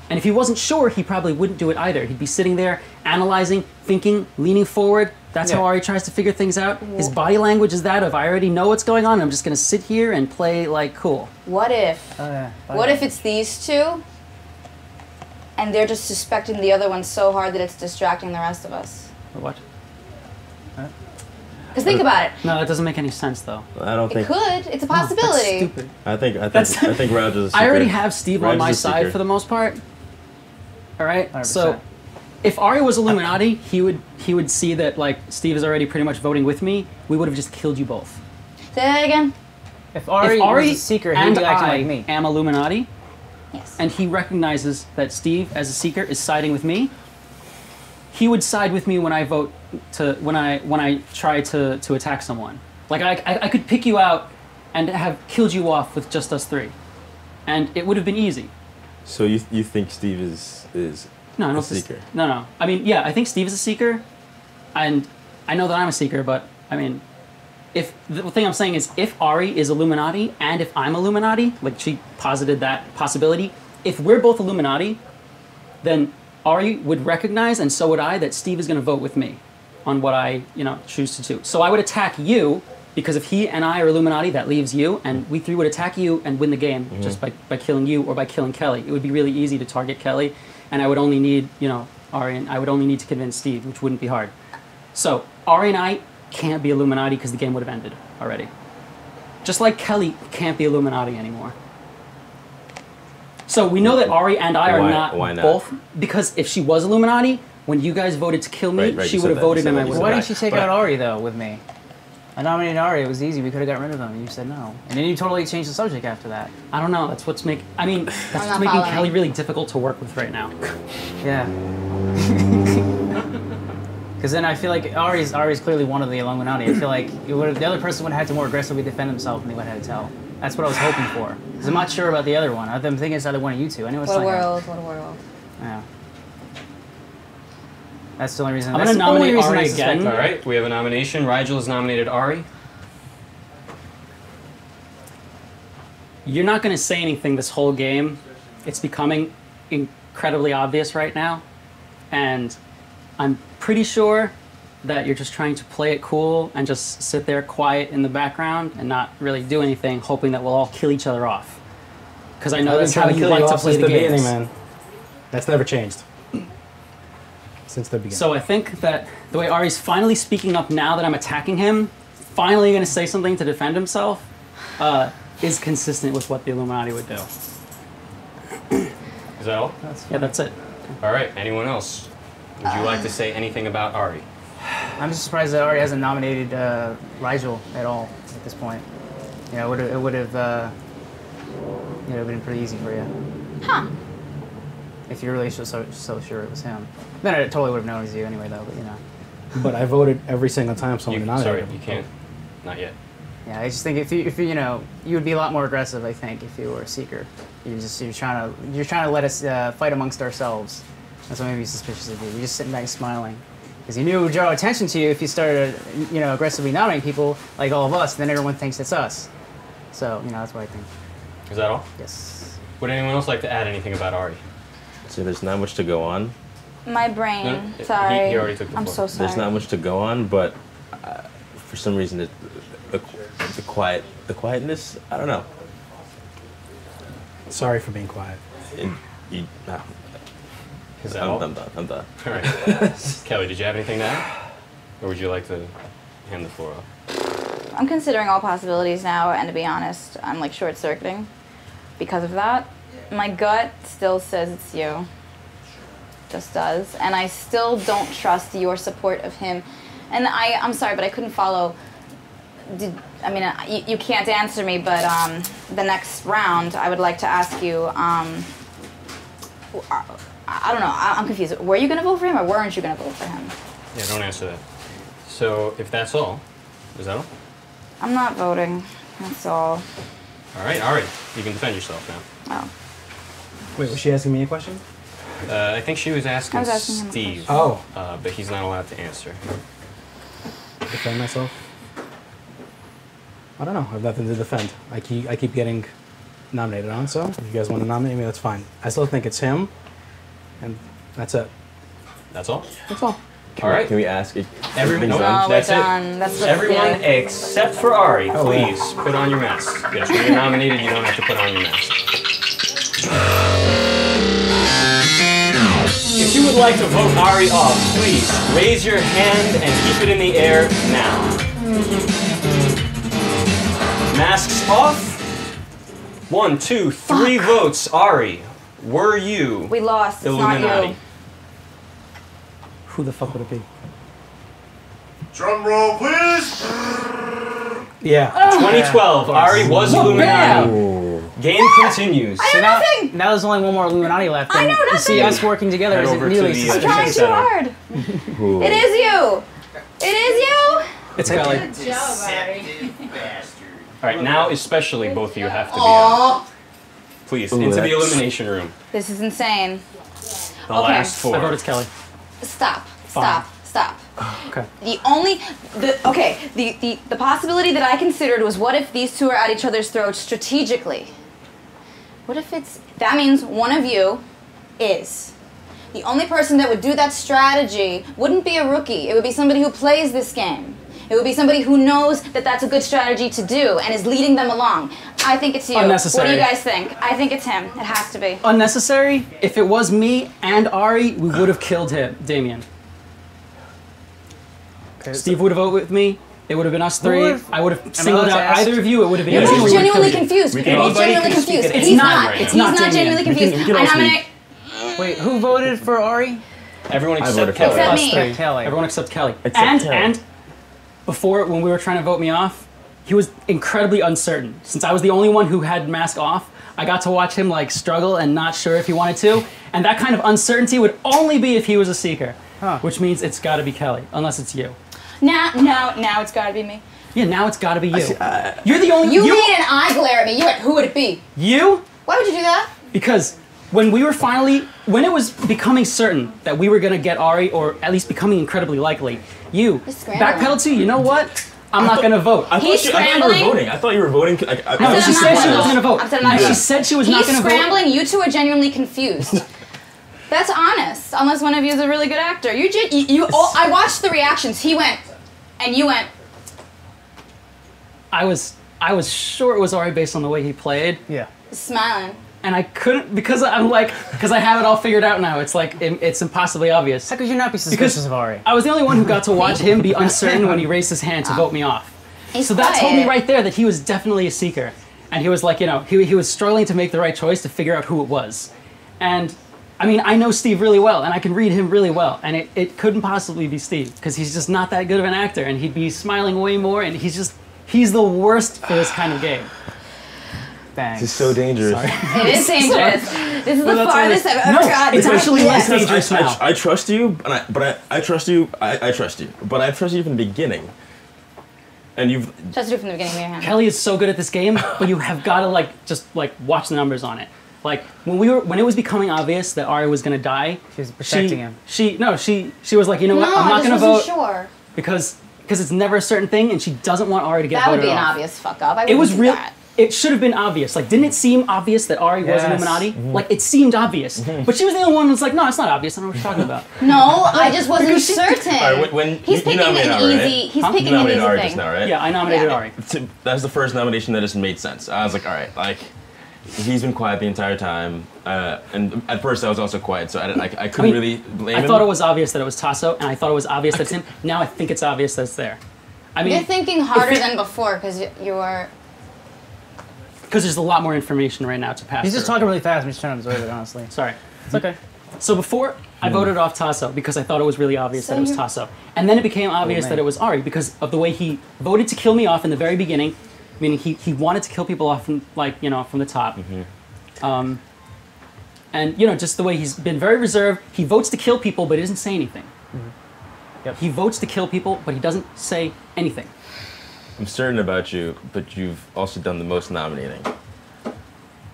I: And if he wasn't sure, he probably wouldn't do it either. He'd be sitting there, analyzing, thinking, leaning forward. That's how Ari tries to figure things out. His body language is that of, I already know what's going on, I'm just going to sit here and play like cool.
A: What if? What if it's these two, and they're just suspecting the other one so hard that it's distracting the rest of us?
I: What?
A: Because think about it.
I: No, that doesn't make any sense, though.
L: I don't
A: It
L: think.
A: could. It's a
I: No, that's
A: possibility.
I: stupid.
L: I think Raj is a seeker.
I: I already have Steve on
L: Raj
I: my
L: is a
I: side
L: seeker.
I: for the most part. All right.
K: 100%.
I: So, if Ari was Illuminati, he would see that like Steve is already pretty much voting with me. We would have just killed you both.
A: Say that again.
K: If Ari was a seeker, he'd
I: and
K: be acting
I: I
K: like me.
I: am Illuminati,
A: Yes.
I: and he recognizes that Steve, as a seeker, is siding with me. He would side with me when I vote when I try to attack someone. Like I could pick you out and have killed you off with just us three, and it would have been easy.
L: So you think Steve is
I: No, I
L: a
I: don't.
L: seeker?
I: No. I mean, yeah, I think Steve is a seeker, and I know that I'm a seeker. But I mean, if the thing I'm saying is, if Ari is Illuminati and if I'm Illuminati, like she posited that possibility, if we're both Illuminati, then Ari would recognize, and so would I, that Steve is going to vote with me on what I, choose to do. So I would attack you, because if he and I are Illuminati, that leaves you, and we three would attack you and win the game just by killing you or by killing Kelly. It would be really easy to target Kelly, and I would only need, Ari, and I would only need to convince Steve, which wouldn't be hard. So Ari and I can't be Illuminati because the game would have ended already. Just like Kelly can't be Illuminati anymore. So we know that Ari and I are
L: why not?
I: both, because if she was Illuminati, when you guys voted to kill me,
L: Right,
I: she
L: you
I: would
L: said
I: have
L: that,
I: voted
L: you
I: and
L: said
I: I
L: that,
I: would
L: you
K: Why
L: said
K: didn't you take out Ari though with me? I nominated Ari. It was easy. We could have got rid of him. You said no, and then you totally changed the subject after that.
I: I don't know. That's what's making. I mean, that's what's
A: not
I: making
A: following.
I: Kelly really difficult to work with right now.
K: Yeah. Because then I feel like Ari's clearly one of the Illuminati. I feel like the other person would have had to more aggressively defend himself than he would have had to tell. That's what I was hoping for. Because I'm not sure about the other one. I'm thinking it's either one of you two. I know it's
A: What a
K: like
A: world, what a world.
K: Yeah. That's the only reason.
I: I'm
K: That's
I: gonna
K: the only
I: nominate
K: reason
I: Ari
K: I suspect
I: again.
K: her.
D: All right, we have a nomination. Rigel has nominated Ari.
I: You're not going to say anything this whole game. It's becoming incredibly obvious right now, and I'm pretty sure that you're just trying to play it cool and just sit there quiet in the background and not really do anything, hoping that we'll all kill each other off. Because I know
J: I've
I: that's
J: been
I: how
J: trying to
I: you
J: kill you
I: like to
J: off
I: play
J: since
I: the
J: the
I: games.
J: beginning, man. That's never changed. Since the beginning.
I: So I think that the way Ari's finally speaking up now that I'm attacking him, finally going to say something to defend himself, is consistent with what the Illuminati would do.
D: Is that all?
I: Yeah, that's it.
D: All right. Anyone else? Would you like to say anything about Ari?
K: I'm just surprised that Ari hasn't nominated Rigel at all at this point. Yeah, it would have been pretty easy for you.
A: Huh.
K: If you're really so sure it was him. Then I totally would have known it was you anyway, though. But
J: But I voted every single time someone
D: You,
J: nominated
D: sorry,
J: him.
D: you can't. Not yet.
K: yeah, I just think if you you would be a lot more aggressive. I think if you were a seeker, you're trying to let us fight amongst ourselves. That's what made me suspicious of you. You're just sitting back smiling. Because you knew it would draw attention to you if you started, aggressively nominating people like all of us. Then everyone thinks it's us. So, that's what I think.
D: Is that all?
K: Yes.
D: Would anyone else like to add anything about Ari?
L: So there's not much to go on.
A: My brain,
D: No,
A: sorry.
D: he already took the
A: I'm
D: floor.
A: so sorry.
L: There's not much to go on, but for some reason, the quietness. I don't know.
J: Sorry for being quiet.
D: Is that all?
L: I'm done. I'm done.
D: All right. Kelly, did you have anything to add? Or would you like to hand the floor off?
A: I'm considering all possibilities now, and to be honest, I'm like short-circuiting because of that. My gut still says it's you. Just does. And I still don't trust your support of him. And I'm sorry, but I couldn't follow. You can't answer me, but the next round, I would like to ask you, I don't know, I'm confused. Were you going to vote for him, or weren't you going to vote for him?
D: Yeah, don't answer that. So, if that's all, is that all?
A: I'm not voting. That's all.
D: All right, you can defend yourself now.
A: Oh.
J: Wait, was she asking me a question?
D: I think she was asking,
A: I was asking him a
D: Steve.
J: Oh.
D: But he's not allowed to answer.
J: Defend myself? I don't know. I have nothing to defend. I keep getting nominated on, so if you guys want to nominate me, that's fine. I still think it's him, and that's it.
D: That's all?
J: That's all.
D: All right.
L: Can we ask if
D: Everyone,
L: everything's
D: no,
L: done?
A: we're
D: that's
A: done.
D: it.
A: That's what-
D: Everyone
A: yeah.
D: except for Ari,
J: Oh,
D: please put on your mask. Yes, when you're nominated, you don't have to put on your mask. If you would like to vote Ari off, please raise your hand and keep it in the air now. Masks off. 1, 2, 3 votes. Ari, were you
A: We lost. It's not
D: Illuminati?
A: you.
J: Who the fuck would it be?
M: Drum roll, please.
J: Yeah.
D: 2012, Ari was Illuminati. Game continues.
K: So now there's only one more Illuminati left.
A: I
K: and
A: know
K: you see
A: nothing.
K: us working together
D: Head
K: isn't
D: over to
K: nearly
D: the-
A: I'm
K: suspicious.
A: trying too
D: Center.
A: hard.
L: Who?
A: It is you. It is you.
J: It's Kelly.
D: All right, now especially both of you have to be out. Please,
L: Ooh,
D: into the
L: that's-
D: elimination room.
A: This is insane.
D: The
A: Okay.
D: last four.
J: I voted Kelly.
A: Stop.
J: Fine.
A: Stop.
J: Okay.
A: The possibility that I considered was, what if these two are at each other's throats strategically? What if that means one of you is. The only person that would do that strategy wouldn't be a rookie. It would be somebody who plays this game. It would be somebody who knows that that's a good strategy to do and is leading them along. I think it's you.
I: Unnecessary.
A: What do you guys think? I think it's him. It has to be.
I: Unnecessary? If it was me and Ari, we would have killed him, Damien.
K: Okay,
I: Steve would have voted with me. It would have been us three.
K: would've-
I: I would have
K: Am I
I: singled
K: allowed to
I: out
K: ask?
I: either of you. It would have been.
D: Yeah,
I: easy.
A: He's
I: We would've
A: genuinely
I: killed you.
A: confused.
D: We
A: He's
D: can all-
A: genuinely
D: Everybody can
A: confused.
D: speak at
A: He's
D: the same
A: not.
D: time right
A: He's
I: now.
A: not
I: It's not
A: genuinely
I: Damien.
A: confused.
L: We can all
A: And I'm
L: speak.
A: gonna.
K: Wait, who voted for Ari?
D: Everyone
L: I
D: except
L: voted
D: Kelly.
A: Except
I: Us
A: me.
I: three.
K: Kelly.
I: Everyone except Kelly.
L: Except Kelly.
I: And before, when we were trying to vote me off, he was incredibly uncertain. Since I was the only one who had mask off, I got to watch him like struggle and not sure if he wanted to. And that kind of uncertainty would only be if he was a seeker, which means it's got to be Kelly, unless it's you.
A: Now it's gotta be me.
I: Yeah, now it's got to be you. You're the only
A: You made an eye glare at me. You went, who would it be?
I: You?
A: Why would you do that?
I: Because when it was becoming certain that we were gonna get Ari, or at least becoming incredibly likely, you
A: You're scrambling.
I: backpedaled to, you know what? I'm not gonna vote.
A: He's
L: I thought you were
A: scrambling.
L: voting. I thought you were voting.
I: No,
A: said
I: she
A: I'm
I: said
A: not
I: she
A: gonna
I: wasn't gonna vote.
A: I said I'm not
I: And
A: gonna
I: she said she was not
A: He's
I: gonna vote.
A: scrambling. You two are genuinely confused. That's honest. Unless one of you is a really good actor. I watched the reactions. He went, and you went.
I: I was sure it was Ari based on the way he played,
K: Yeah.
A: Smiling.
I: and I couldn't because I have it all figured out now. It's like it's impossibly obvious.
K: How could you not be suspicious of Ari?
I: I was the only one who got to watch him be uncertain when he raised his hand to vote me off.
A: He's
I: So that told me
A: quiet.
I: right there that he was definitely a seeker. And he was like, he was struggling to make the right choice to figure out who it was. And I mean, I know Steve really well, and I can read him really well, and it couldn't possibly be Steve, because he's just not that good of an actor, and he'd be smiling way more, and he's the worst for this kind of game.
K: Thanks.
L: This is so dangerous.
A: It is dangerous. This is the
I: that's
A: farthest I've ever
I: No,
A: gotten.
I: it's actually less
L: Because
I: dangerous now.
L: I trust you, I trust you. I trust you, but I trust you from the beginning. And you've
A: Just do it from the beginning of your hand.
I: Kelly is so good at this game, but you have got to just watch the numbers on it. Like when it was becoming obvious that Ari was gonna die,
K: She was protecting him.
I: She was like, you know what,
A: No,
I: I'm not
A: I
I: gonna
A: just
I: vote
A: wasn't sure.
I: because it's never a certain thing, and she doesn't want Ari to get
A: That would
I: voted
A: be an
I: off.
A: obvious fuck up. I
I: It was
A: wouldn't do
I: real.
A: that.
I: It should have been obvious. Like, didn't it seem obvious that Ari was
K: Yes.
I: Illuminati? Like, it seemed obvious, but she was the only one who was like, no, it's not obvious. I don't know what you're talking about.
A: No, I just wasn't certain.
L: all right, when
A: He's
L: you
A: picking
L: nominated
A: an
L: Ari,
A: easy.
L: right?
A: He's
I: Huh?
A: picking
L: You
A: an
L: nominated
A: easy
L: Ari
A: thing.
L: just now, right?
I: Yeah, I nominated
A: Yeah.
I: Ari.
L: That's the first nomination that just made sense. I was like, all right, like he's been quiet the entire time, and at first I was also quiet, so I couldn't really blame him.
I: I thought it was obvious that it was Tasso, and I thought it was obvious that's him. Now I think it's obvious that's there. I
A: You're
I: mean,
A: thinking harder than before because you were.
I: because there's a lot more information right now to pass
K: He's just
I: through.
K: talking really fast. I'm just trying to absorb it, honestly.
I: Sorry.
K: It's okay.
I: So before, I voted off Tasso because I thought it was really obvious that it was Tasso. And then it became obvious
K: man.
I: that it was Ari because of the way he voted to kill me off in the very beginning, meaning he wanted to kill people off from, from the top. And, just the way he's been very reserved. He votes to kill people, but he doesn't say anything.
K: Yep.
I: He votes to kill people, but he doesn't say anything.
L: I'm certain about you, but you've also done the most nominating.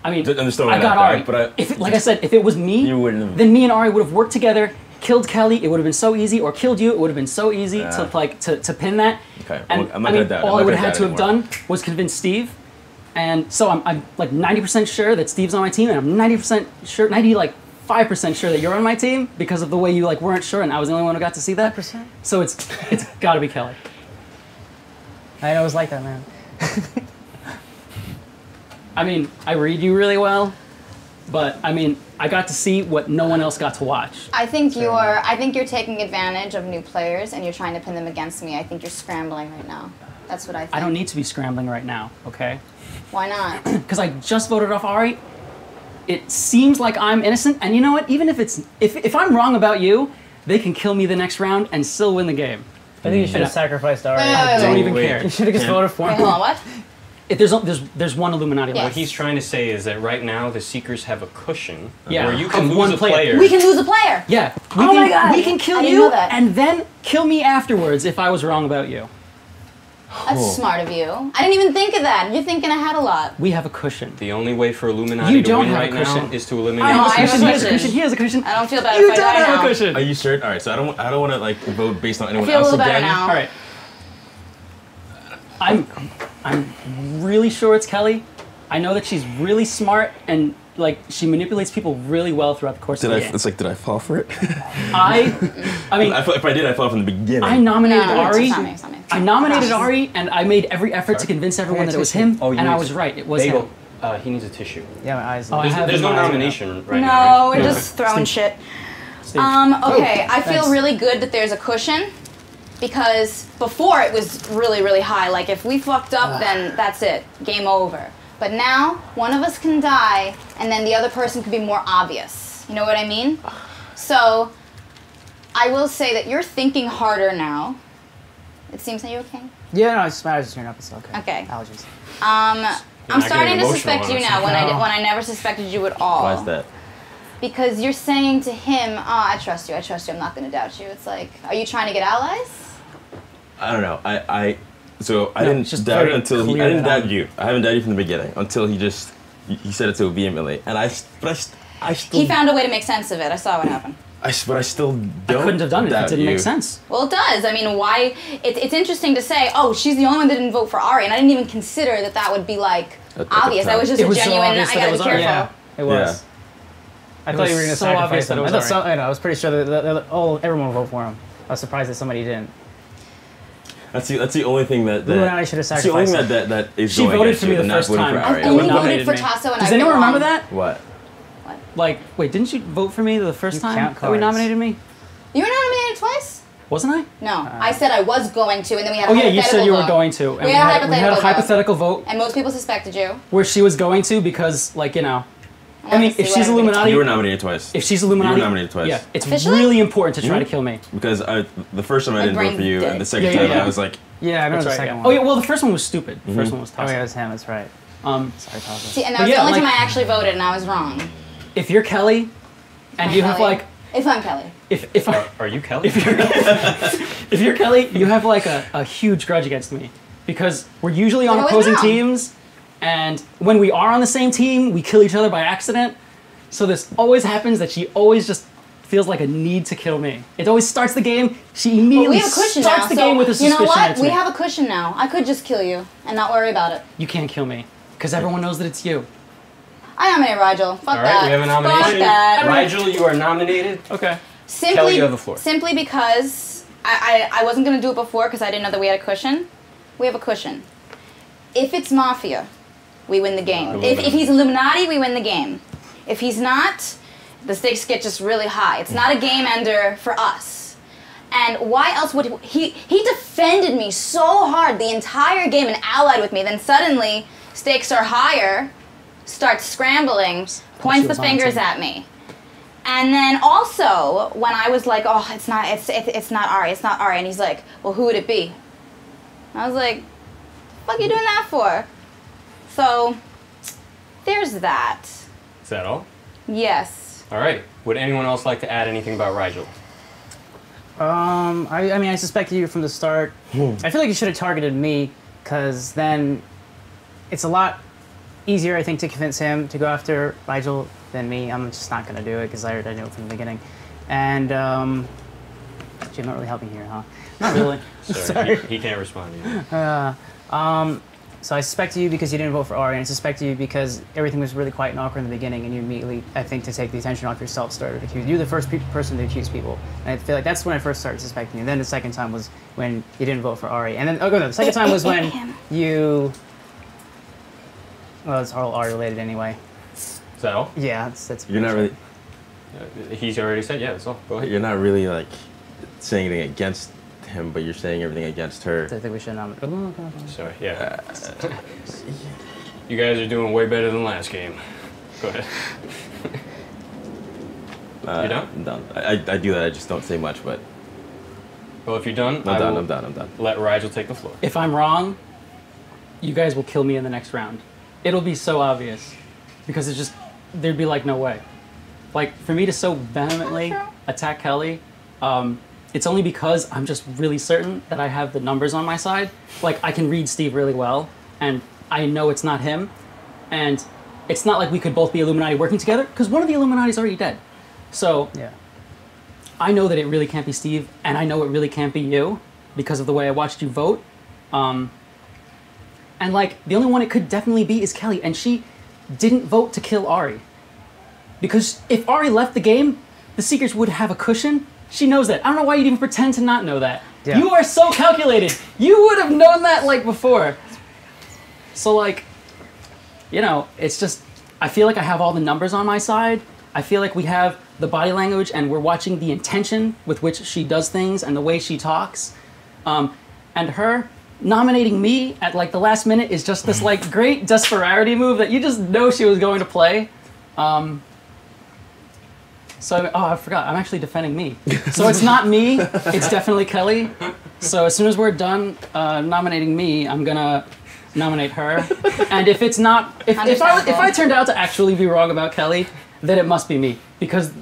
I: I mean,
L: I'm just throwing
I: I
L: it
I: got
L: out there,
I: Ari.
L: but
I: Like I said, if it was me,
L: You wouldn't have-
I: then me and Ari would have worked together, killed Kelly. It would have been so easy, or killed you. It would have been so easy to pin that.
L: Okay,
I: And
L: well, I'm not gonna doubt it.
I: all
L: I'm
I: I would
L: not
I: have had to
L: gonna
I: have
L: doubt it
I: done was convince Steve, and so I'm like 90% sure that Steve's on my team, and I'm 90% sure, 5% sure that you're on my team because of the way you weren't sure, and I was the only one who got to see that.
K: 5%?
I: So it's got to be Kelly.
K: I know it's like that, man.
I: I mean, I read you really well, but I mean, I got to see what no one else got to watch.
A: I think you're taking advantage of new players and you're trying to pin them against me. I think you're scrambling right now. That's what I think.
I: I don't need to be scrambling right now, okay?
A: Why not?
I: Because I just voted off Ari. It seems like I'm innocent, and you know what? Even if I'm wrong about you, they can kill me the next round and still win the game.
K: I think you should have sacrificed Ari.
A: Wait.
I: Don't even
D: Wait.
I: care.
K: You should have just voted for
A: Wait,
K: him.
A: hold on. What?
I: There's one Illuminati
A: Yes.
I: left.
D: What he's trying to say is that right now the Seekers have a cushion
I: Yeah,
D: where you can
I: of
D: lose
I: one
D: a
I: player.
D: player.
A: We can lose a player.
I: Yeah.
A: Oh my God.
I: We can kill
A: I didn't
I: you
A: know that.
I: and then kill me afterwards if I was wrong about you.
A: That's smart of you. I didn't even think of that. You're thinking ahead a lot.
I: We have a cushion.
D: The only way for Illuminati
I: You
D: to
I: don't
D: win
I: have a
D: right now
I: cushion.
D: is to eliminate.
A: I have a
I: He has a
A: cushion.
I: cushion. He has a cushion.
A: I don't feel bad
I: You
A: if I
I: don't
A: die
I: have
A: now.
I: a cushion.
L: Are you certain? All right, so I don't want to like vote based on anyone
A: feel a
L: else
A: little better
L: again.
A: now.
I: All right. I'm really sure it's Kelly. I know that she's really smart and like she manipulates people really well throughout the course of the game.
L: It's like, did I fall for it?
I: I mean,
L: if I did, I fell from the beginning.
I: I nominated
A: No,
I: Ari.
A: it's not me, it's not me.
I: I nominated Ari, and I made every effort to convince everyone that it was him,
D: Oh, you
I: and I
D: need
I: was
D: to-
I: right. It was him.
D: Bagel, he needs a tissue.
K: Yeah, my eyes.
I: Oh, I have
D: There's no
I: my-
D: nomination right
A: No,
D: now.
A: we're just throwing shit. Okay, I feel
K: thanks.
A: really good that there's a cushion because before it was really, really high. Like if we fucked up, then that's it, game over. But now one of us can die, and then the other person could be more obvious. You know what I mean? So I will say that you're thinking harder now. It seems that you're okay.
K: Yeah, no, it's my eyes are turning up. It's okay.
A: Okay.
K: Allergies.
A: I'm
D: not
A: starting
D: getting
A: to
D: emotional
A: suspect
D: on
A: you
D: us.
A: now when
K: No.
A: I never suspected you at all.
L: Why is that?
A: Because you're saying to him, I trust you, I'm not going to doubt you. It's like, are you trying to get allies?
L: I don't know. I
I: No,
L: didn't
I: it's just
L: doubt it
I: very
L: until he.
I: clear
L: I didn't
I: that
L: doubt you. I haven't doubted you from the beginning until he said it so vehemently, and I still.
A: He found a way to make sense of it. I saw what happened.
L: But I still
I: I
L: don't.
I: couldn't have done it if it
L: doubt
I: didn't
L: you.
I: make sense.
A: Well, it does. I mean, why? It's interesting to say, oh, she's the only one that didn't vote for Ari, and I didn't even consider that would be like
L: At the
A: obvious. That
L: time.
A: was just
I: It
A: a
I: was so
A: genuine.
I: obvious
A: I
I: that it
A: gotta be
I: was Ari.
A: careful.
K: Yeah, it was.
L: Yeah.
K: I
I: It
K: thought
I: was
K: you were gonna
I: so
K: sacrifice
I: obvious that
K: him.
I: it was
K: I thought
I: Ari.
K: I was pretty sure that everyone would vote for him. I was surprised that somebody didn't.
L: That's the only thing that.
K: Illuminati should have
L: That's the only thing
K: sacrificed
L: that is
I: She
L: going
I: voted
L: against
I: for
L: you,
I: me the
L: and not
I: first
L: voting
I: time.
L: for
A: I
L: Ari.
A: only voted
I: nominated
A: for
I: me.
A: Tasso, and
I: Does
A: I
I: anyone
A: belong.
I: remember that?
L: What?
I: Like, wait, didn't you vote for me the first
K: You
I: time
K: count
I: that we
K: cards.
I: nominated me?
A: You were nominated twice?
I: Wasn't I?
A: No, I said I was going to, and then we had a
I: Oh yeah, you
A: hypothetical
I: said you were
A: vote.
I: going to. And
A: We had a
I: we had a hypothetical vote
A: And most people suspected you.
I: where she was going to because, like, you know,
A: I
I: I mean,
A: wanted to
I: if
A: see
I: she's
A: what everybody
I: Illuminati,
L: You were nominated twice.
I: if she's Illuminati,
L: You were nominated twice.
I: yeah, it's
A: Officially?
I: really important to try to kill me.
L: Because the first time I
A: My
L: didn't vote
A: brain
L: for you,
A: dead.
L: and the second
I: Yeah,
L: time
I: yeah.
L: I was like,
K: Yeah, I remember
I: That's
K: the
I: right.
K: second
I: Yeah.
K: one.
I: Oh yeah, well the first one was stupid. The first one was
K: Oh yeah,
I: tough.
K: it was him. That's right. Sorry, Tasso.
A: See, and that
I: But
A: was
I: yeah,
A: the only
I: like-
A: time I actually voted, and I was wrong.
I: If you're Kelly, and you have
A: Kelly.
I: like,
A: If I'm Kelly.
I: if I,
D: Are you Kelly?
I: if you're Kelly, you have like a huge grudge against me because we're usually on
A: You're always
I: opposing
A: wrong.
I: teams, and when we are on the same team, we kill each other by accident. So this always happens that she always just feels like a need to kill me. It always starts the game. She
A: Well,
I: immediately
A: we have a cushion
I: starts
A: now,
I: the
A: so
I: game with a
A: you
I: suspicion
A: know what?
I: that it's
A: We
I: me.
A: have a cushion now. I could just kill you and not worry about it.
I: You can't kill me because everyone knows that it's you.
A: I nominate Rigel. Fuck
D: All
A: that.
D: right, we have a nomination.
A: Fuck that.
D: Rigel, you are nominated.
I: Okay.
A: Simply,
D: Kelly, you have the floor.
A: Simply because I wasn't going to do it before because I didn't know that we had a cushion. We have a cushion. If it's Mafia, we win the game. If he's Illuminati, we win the game. If he's not, the stakes get just really high. It's not a game ender for us. And why else would he defended me so hard the entire game and allied with me, then suddenly stakes are higher, starts scrambling, points the
I: was on the
A: fingers
I: team.
A: at me. And then also, when I was like, oh, it's not Ari, and he's like, well, who would it be? I was like, fuck you doing that for? So, there's that.
D: Is that all?
A: Yes.
D: All right. Would anyone else like to add anything about Rigel?
K: I mean, I suspected you from the start. I feel like you should have targeted me, because then it's a lot easier, I think, to convince him to go after Rigel than me. I'm just not going to do it, because I already knew it from the beginning. And, gee, I'm not really helping here, huh? Not really.
D: Sorry. He can't respond to you.
K: So I suspected you because you didn't vote for Ari, and I suspected you because everything was really quiet and awkward in the beginning, and you immediately, I think, to take the attention off yourself, started to accuse. You're the first person to accuse people, and I feel like that's when I first started suspecting you. And then the second time was when you didn't vote for Ari, and then no, the second time was when you. Well, it's all Ari related anyway.
D: Is that all?
K: Yeah, that's.
L: you're not really.
D: He's already said, yeah, that's all. Go ahead.
L: You're not really like saying anything against him, but you're saying everything against her.
K: I think we should nominate.
D: Sorry, yeah. You guys are doing way better than last game. Go ahead. You done?
L: I'm done. I do that. I just don't say much, but
D: Well, if you're done,
L: I'm done.
D: Let Rigel take the floor.
I: If I'm wrong, you guys will kill me in the next round. It'll be so obvious because it's just there'd be like no way. Like for me to so vehemently attack Kelly, it's only because I'm just really certain that I have the numbers on my side. Like, I can read Steve really well, and I know it's not him. And it's not like we could both be Illuminati working together, because one of the Illuminati's already dead. So,
K: Yeah.
I: I know that it really can't be Steve, and I know it really can't be you, because of the way I watched you vote. And, like, the only one it could definitely be is Kelly, and she didn't vote to kill Ari. Because if Ari left the game, the Seekers would have a cushion. She knows that. I don't know why you'd even pretend to not know that.
K: Yeah.
I: You are so calculated. You would have known that, like, before. So, like, you know, it's just, I feel like I have all the numbers on my side. I feel like we have the body language and we're watching the intention with which she does things and the way she talks. And her nominating me at, like, the last minute is just this, like, great desperity move that you just know she was going to play. So, oh, I forgot. I'm actually defending me. So it's not me. It's definitely Kelly. So as soon as we're done nominating me, I'm gonna nominate her. And if it's not, if I turned out to actually be wrong about Kelly, then it must be me. Because,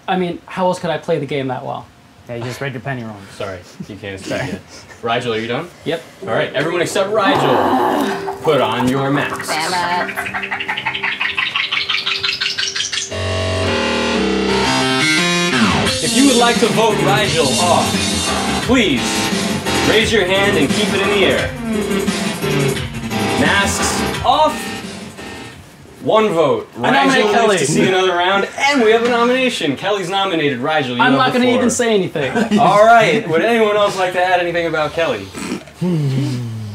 I: I mean, how else could I play the game that well?
K: Yeah, you just read your penny wrong.
D: Sorry, you can't speak yet. Rigel, are you done?
I: Yep.
D: All right, everyone except Rigel, put on your masks.
A: Damn it.
D: If you would like to vote Rigel off, please raise your hand and keep it in the air. Masks off. One vote.
I: I nominate
D: Rigel
I: Kelly.
D: lives to see another round, and we have a nomination. Kelly's nominated. Rigel, you
I: I'm
D: know
I: not going to
D: before.
I: even say anything.
D: All right. Would anyone else like to add anything about Kelly?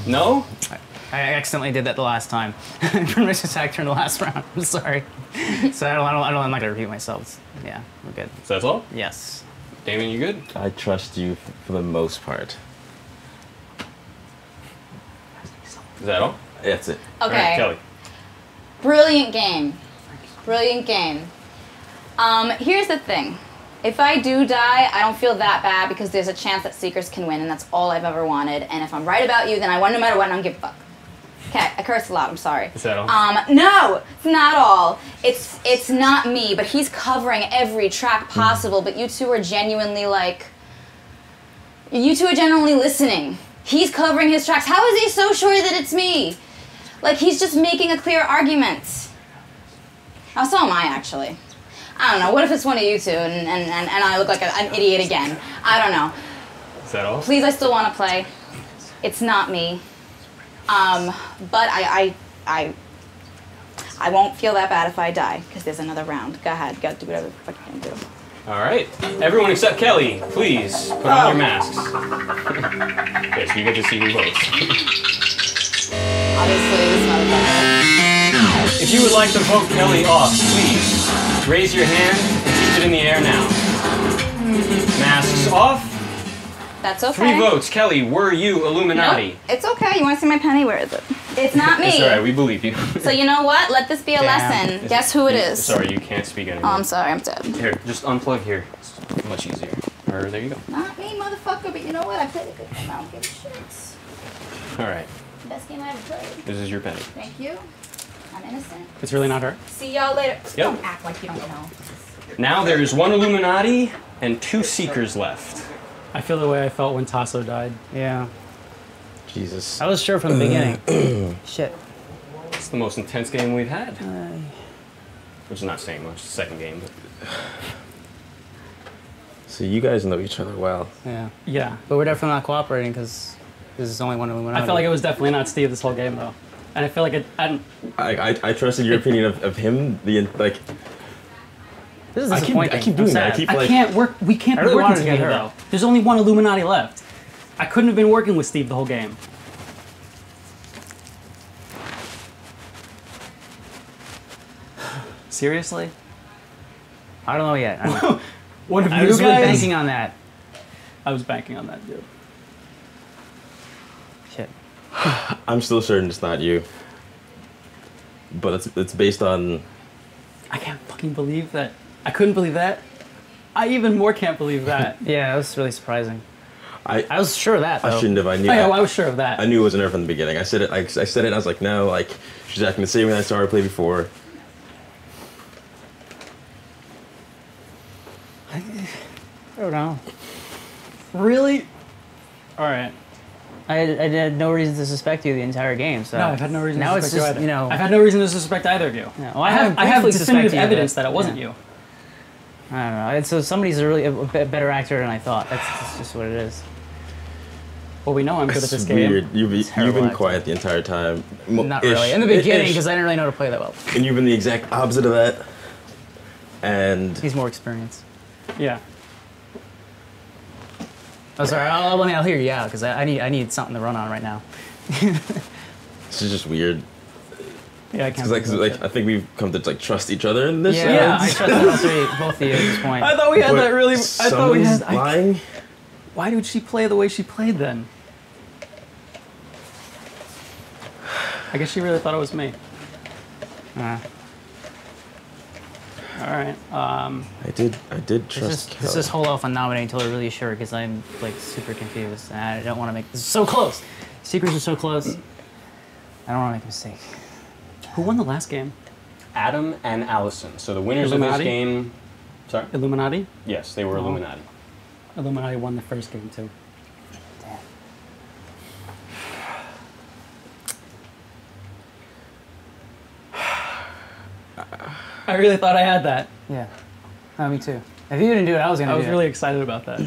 D: No?
K: I accidentally did that the last time. Pretty much attacked her in the last round. I'm sorry. So I'm not gonna repeat myself. Yeah, we're good.
D: So that's all?
K: Yes.
D: Damien, you good?
L: I trust you for the most part.
D: Is that all?
L: That's it.
D: All right,
A: Okay.
D: Kelly.
A: Brilliant game. Brilliant game. Here's the thing. If I do die, I don't feel that bad because there's a chance that Seekers can win, and that's all I've ever wanted. And if I'm right about you, then I won no matter what, and I don't give a fuck. Okay, I cursed a lot, I'm sorry.
D: Is that all?
A: No, it's not all. It's not me, but he's covering every track possible, but you two are genuinely listening. He's covering his tracks. How is he so sure that it's me? Like, he's just making a clear argument. Oh, so am I, actually. I don't know, what if it's one of you two and I look like an idiot again? I don't know.
D: Is that all?
A: Please, I still want to play. It's not me. But I won't feel that bad if I die, because there's another round. Go ahead, go do whatever the fuck you can do.
D: All right. Everyone except Kelly, please put on your masks. Okay, so you get to see who votes.
A: Obviously, this motherfucker.
D: If you would like to vote Kelly off, please raise your hand and keep it in the air now. Masks off.
A: That's okay.
D: 3 votes. Kelly, were you Illuminati?
A: Nope. It's okay. You want to see my penny? Where is it? It's not me.
D: It's all right. We believe you.
A: So you know what? Let this be a lesson. Guess who it is?
D: Sorry, you can't speak anymore.
A: Oh, I'm sorry. I'm dead.
D: Here, just unplug here. It's much easier. Or there you go.
A: Not me, motherfucker. But you know what? I played a good game. I don't give a shit.
D: All right.
A: Best game I ever played.
D: This is your penny.
A: Thank you. I'm innocent.
I: It's really not her.
A: See y'all later.
D: Yep.
A: Don't act like you don't know.
D: Now there is 1 Illuminati and 2 Seekers left.
I: I feel the way I felt when Tasso died.
K: Yeah.
F: Jesus.
K: I was sure from the beginning. Shit.
D: It's the most intense game we've had. Which is not saying much. It's the second game. But
F: So you guys know each other well.
K: Yeah.
I: Yeah.
K: But we're definitely not cooperating because this is only one Illuminati.
I: I felt like it was definitely not Steve this whole game, though. And I feel like
L: I trusted your opinion of him. This
K: is
L: I
K: disappointing.
L: keep doing that. I
K: sad.
L: keep
I: I
L: like.
I: can't work. We can't
K: I
I: be
K: really
I: working
K: wanted to get
I: together
K: her.
I: though. There's only 1 Illuminati left. I couldn't have been working with Steve the whole game. Seriously?
K: I don't know yet.
I: One of
K: I
I: you
K: was really
I: guys?
K: banking on that.
I: I was banking on that, dude.
K: Shit.
L: I'm still certain it's not you. But it's based on.
I: I can't fucking believe that. I couldn't believe that. I even more can't believe that.
K: Yeah, that was really surprising.
L: I
K: was sure of that, though.
L: I shouldn't have. I knew.
I: Oh, yeah, well, I was sure of that.
L: I knew it wasn't her from the beginning. I said it. I said it. I was like, no. Like she's acting the same way I saw her play before.
K: I don't know.
I: Really? All right.
K: I had no reason to suspect you the entire game. So
I: No, I've had no reason
K: now
I: to
K: it's
I: suspect
K: just
I: you either.
K: you know.
I: I've had no reason to suspect either of you.
K: Yeah, well,
I: I have
K: briefly
I: definitive
K: suspected you,
I: evidence
K: but-
I: that it wasn't
K: yeah.
I: you.
K: I don't know. And so somebody's a better actor than I thought. That's just what it is.
I: Well, we know I'm good at
L: It's
I: this
L: weird.
I: game.
L: You've
K: Terrible
L: been
K: acting.
L: quiet the entire time.
K: Not really. In the beginning, because I didn't really know how to play that well.
L: And you've been the exact opposite of that. And
K: He's more experienced.
I: Yeah.
K: Oh, sorry. I'll hear you out because I need something to run on right now.
L: this is just weird.
I: Yeah, I can't.
L: Cause I think we've come to like trust each other in this.
K: Yeah, I
L: sense.
K: trust both of you at this point.
I: I thought we had
L: But
I: that really. I thought we had.
L: someone's lying.
I: Why did she play the way she played then? I guess she really thought it was me. All right.
L: I did trust Kelly.
K: Let's just hold off on nominating until we're really sure because I'm like super confused and I don't want to make this so close. Secrets are so close. I don't want to make a mistake.
I: Who won the last game?
D: Adam and Allison. So the winners of
I: Illuminati?
D: this game. Sorry?
I: Illuminati?
D: Yes, they were Illuminati.
I: Illuminati won the first game too. I really thought I had that.
K: Yeah. Oh, me too. If you didn't do it, I was gonna.
I: I was
K: do
I: really
K: it.
I: excited about that.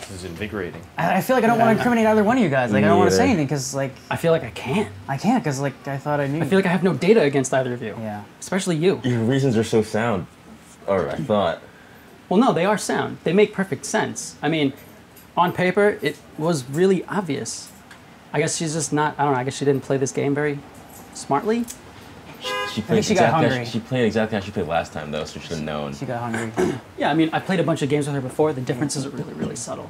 D: This is invigorating.
K: I feel like I don't want to incriminate either one of you guys. Like I don't want to say anything because like
I: I feel like I can't.
K: I can't because like I thought I knew.
I: I feel like I have no data against either of you.
K: Yeah.
I: Especially you.
L: Your reasons are so sound. Or I thought.
I: Well, no, they are sound. They make perfect sense. I mean, on paper, it was really obvious. I guess she's just not. I don't know. I guess she didn't play this game very smartly.
L: She played
K: she got
L: exactly
K: hungry.
L: She played exactly how she played last time, though, so she should have known.
K: She got hungry.
I: Yeah, I mean, I played a bunch of games with her before. The differences are really, really subtle.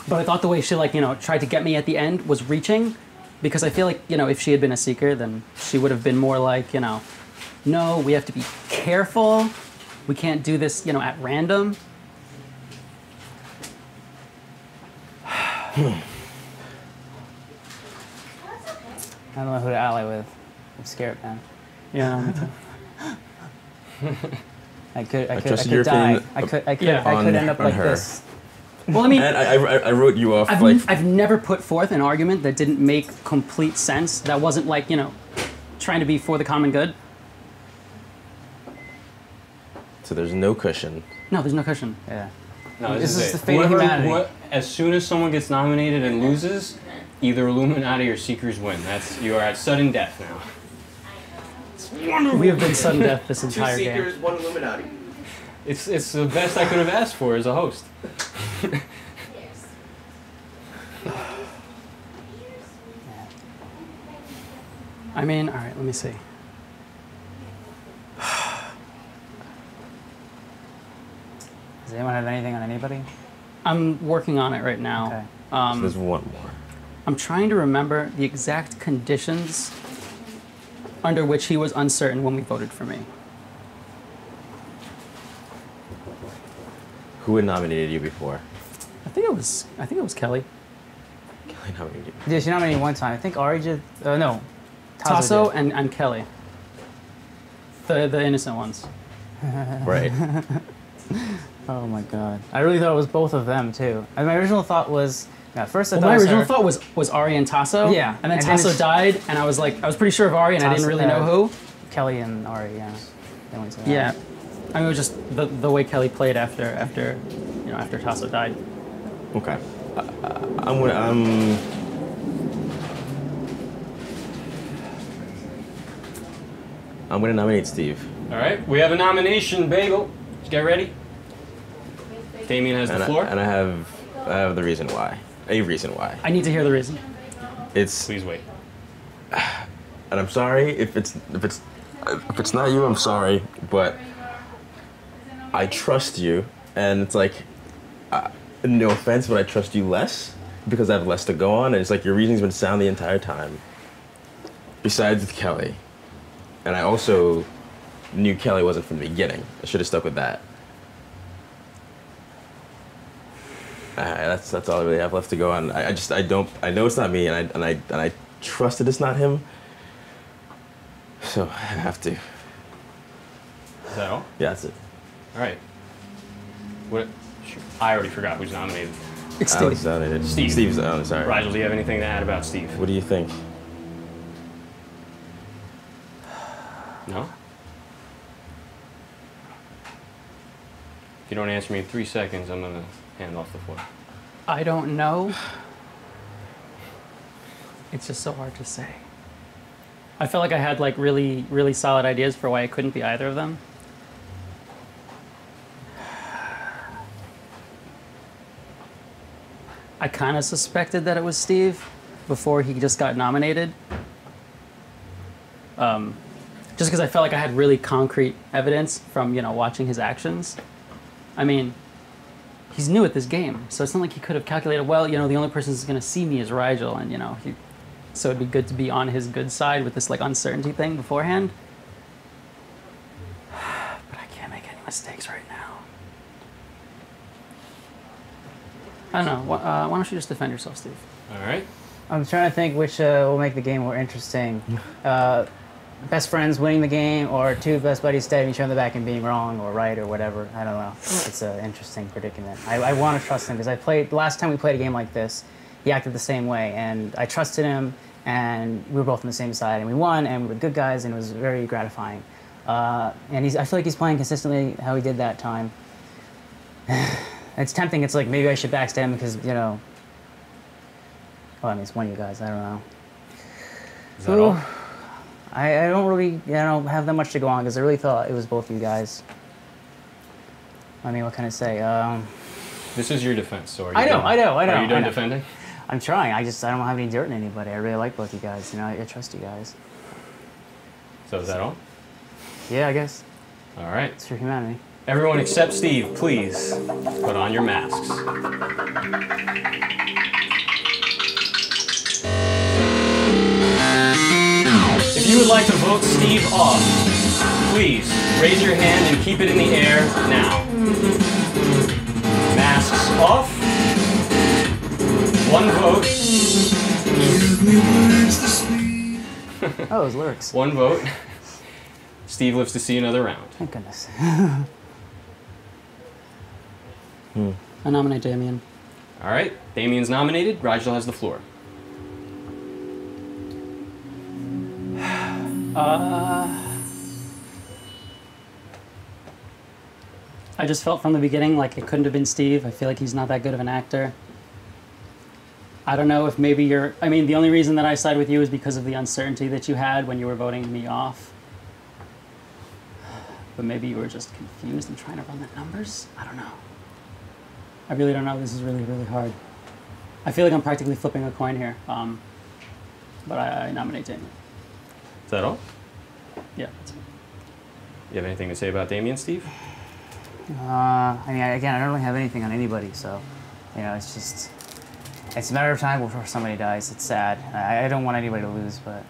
I: But I thought the way she, like, tried to get me at the end was reaching, because I feel like, if she had been a seeker, then she would have been more like, no, we have to be careful. We can't do this, at random.
K: I don't know who to ally with. I'm scared, man.
I: Yeah, me too.
K: I could
L: trusted your
K: die.
L: opinion
K: I could
L: on-
K: end up
L: on
K: like
L: her.
K: this.
I: Well, I mean,
L: And I wrote you off
I: I've never put forth an argument that didn't make complete sense, that wasn't like, trying to be for the common good.
L: So there's no cushion.
I: No, there's no cushion.
K: Yeah.
D: No,
K: This is
D: it.
K: the fate of humanity.
D: As soon as someone gets nominated and loses, either Illuminati or Seekers win. You are at sudden death now.
I: We have been sudden death this entire game.
G: one Illuminati.
D: It's the best I could have asked for as a host.
I: I mean, all right, let me see.
K: Does anyone have anything on anybody?
I: I'm working on it right now.
K: Okay.
L: So there's one more.
I: I'm trying to remember the exact conditions under which he was uncertain when we voted for me.
L: Who had nominated you before?
I: I think it was Kelly.
L: Kelly nominated you.
K: Yeah, she nominated one time. I think Ari did. No.
I: Tasso
K: did.
I: and Kelly. The innocent ones.
L: Right.
K: Oh my god. I really thought it was both of them too. And my original thought was. Yeah, first I
I: Well,
K: thought
I: my
K: it was
I: original
K: her.
I: thought was Ari and Tasso.
K: Yeah,
I: And then
K: and then
I: Tasso
K: it's-
I: died, and I was pretty sure of Ari, and I didn't
K: Tasso-
I: really know who.
K: Kelly and Ari, yeah. They went to that.
I: Yeah. I mean, it was just the way Kelly played after Tasso died.
L: Okay. I'm gonna nominate Steve.
D: All right, we have a nomination, Bagel. Get ready. Damien has the floor.
L: And I have the reason why. A reason why.
I: I need to hear the reason.
L: It's.
D: Please wait.
L: And I'm sorry if it's not you. I'm sorry, but I trust you, and it's like, no offense, but I trust you less because I have less to go on, and it's like your reasoning's been sound the entire time. Besides with Kelly, and I also knew Kelly wasn't from the beginning. I should have stuck with that. That's all I really have left to go on. I know it's not me, and I trust that it's not him. So I have to.
D: Is that all?
L: Yeah, that's it.
D: All right. What? I already forgot who's nominated.
I: It's
L: Alex
I: Steve.
L: nominated.
D: Steve.
L: Steve's sorry.
D: Rigel, do you have anything to add about Steve?
L: What do you think?
D: No? If you don't answer me in 3 seconds, I'm gonna hand off the floor.
I: I don't know. It's just so hard to say. I felt like I had like really, really solid ideas for why it couldn't be either of them. I kind of suspected that it was Steve before he just got nominated. Just because I felt like I had really concrete evidence from, you know, watching his actions. I mean, he's new at this game, so it's not like he could have calculated, well, you know, the only person who's going to see me is Rigel, and, you know, so it'd be good to be on his good side with this, like, uncertainty thing beforehand. But I can't make any mistakes right now. I don't know. Why don't you just defend yourself, Steve?
D: All right.
K: I'm trying to think which will make the game more interesting. Best friends winning the game, or two best buddies stabbing each other in the back and being wrong or right or whatever. I don't know. It's an interesting predicament. I want to trust him because last time we played a game like this, he acted the same way, and I trusted him, and we were both on the same side, and we won, and we were good guys, and it was very gratifying. And I feel like he's playing consistently how he did that time. It's tempting. It's like maybe I should backstab him because, you know. Well, I mean, it's one of you guys. I don't know.
D: Is that all?
K: I don't really, have that much to go on because I really thought it was both you guys. I mean, what can I say?
D: This is your defense, so are you
K: I know.
D: Are you done defending?
K: I'm trying. I don't have any dirt in anybody. I really like both you guys. You know, I trust you guys.
D: So is that all?
K: Yeah, I guess.
D: All right.
K: It's for humanity.
D: Everyone except Steve, please put on your masks. If you would like to vote Steve off, please raise your hand and keep it in the air now. Masks off. One vote.
K: Oh, those lyrics.
D: One vote. Steve lives to see another round.
K: Thank goodness.
I: I nominate Damien.
D: All right, Damien's nominated. Rigel has the floor.
I: I just felt from the beginning like it couldn't have been Steve. I feel like he's not that good of an actor. I don't know if maybe you're... I mean, the only reason that I side with you is because of the uncertainty that you had when you were voting me off. But maybe you were just confused and trying to run the numbers? I don't know. I really don't know. This is really, really hard. I feel like I'm practically flipping a coin here. But I nominate Damien.
D: Is that all?
I: Yeah, that's it.
D: You have anything to say about Damien, Steve?
K: I mean, again, I don't really have anything on anybody, so, you know, it's just... It's a matter of time before somebody dies. It's sad. I don't want anybody to lose, but...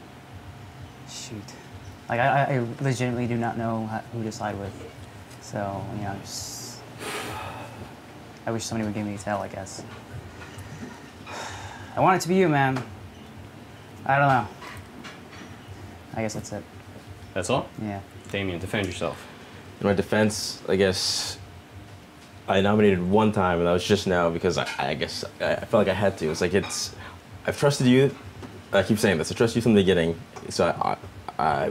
K: Shoot. Like, I legitimately do not know who to side with. So, you know, just... I wish somebody would give me a tell, I guess. I want it to be you, man. I don't know. I guess that's it.
D: That's all?
K: Yeah.
D: Damien, defend yourself.
L: In my defense, I guess I nominated one time, and that was just now because I guess I felt like I had to. It's like I've trusted you. I keep saying this. I trust you from the beginning. So I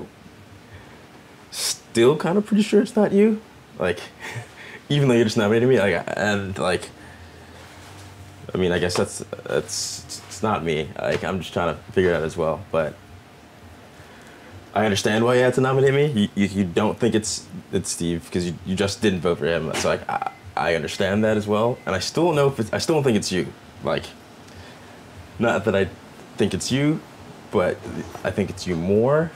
L: still kind of pretty sure it's not you. Like, even though you just nominated me, I mean, I guess it's not me. Like, I'm just trying to figure it out as well, but. I understand why you had to nominate me. You don't think it's Steve because you just didn't vote for him. So like I understand that as well, and I still don't know if I still don't think it's you. Like, not that I think it's you, but I think it's you more.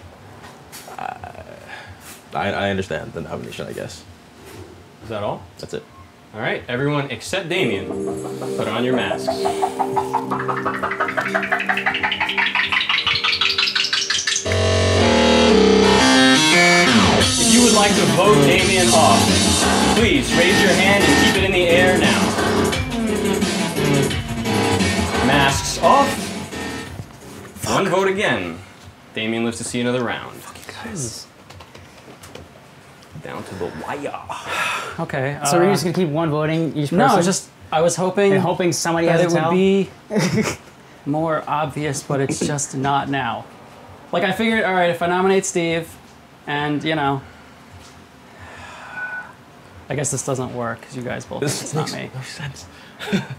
L: I understand the nomination, I guess.
D: Is that all?
L: That's it.
D: All right, everyone except Damien, put on your masks. If you would like to vote Damien off, please raise your hand and keep it in the air now. Masks off. One vote again. Damien lives to see another round.
I: Guys.
D: Down to the wire.
I: Okay.
K: So we're just gonna keep one voting each person?
I: No, it's just I was hoping
K: and hoping somebody
I: that
K: has
I: it
K: a tell?
I: would be more obvious, but it's just not now. Like I figured, all right, if I nominate Steve, and you know, I guess this doesn't work because you guys both think it's not me.
L: No sense.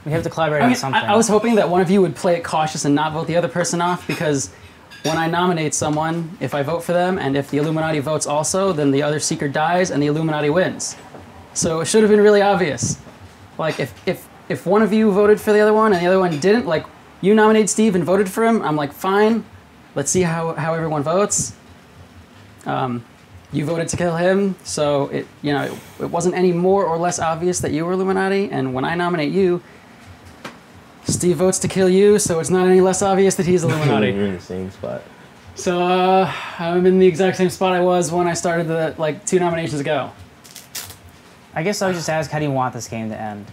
K: We have to collaborate
I: I
K: on
I: mean,
K: something.
I: I was hoping that one of you would play it cautious and not vote the other person off, because when I nominate someone, if I vote for them and if the Illuminati votes also, then the other seeker dies and the Illuminati wins. So it should have been really obvious. Like if one of you voted for the other one and the other one didn't, like you nominated Steve and voted for him, I'm like, fine, let's see how everyone votes. You voted to kill him, so it wasn't any more or less obvious that you were Illuminati, and when I nominate you, Steve votes to kill you, so it's not any less obvious that he's Illuminati.
L: You're in the same spot.
I: So I'm in the exact same spot I was when I started the 2 nominations ago.
K: I guess I would just ask, how do you want this game to end?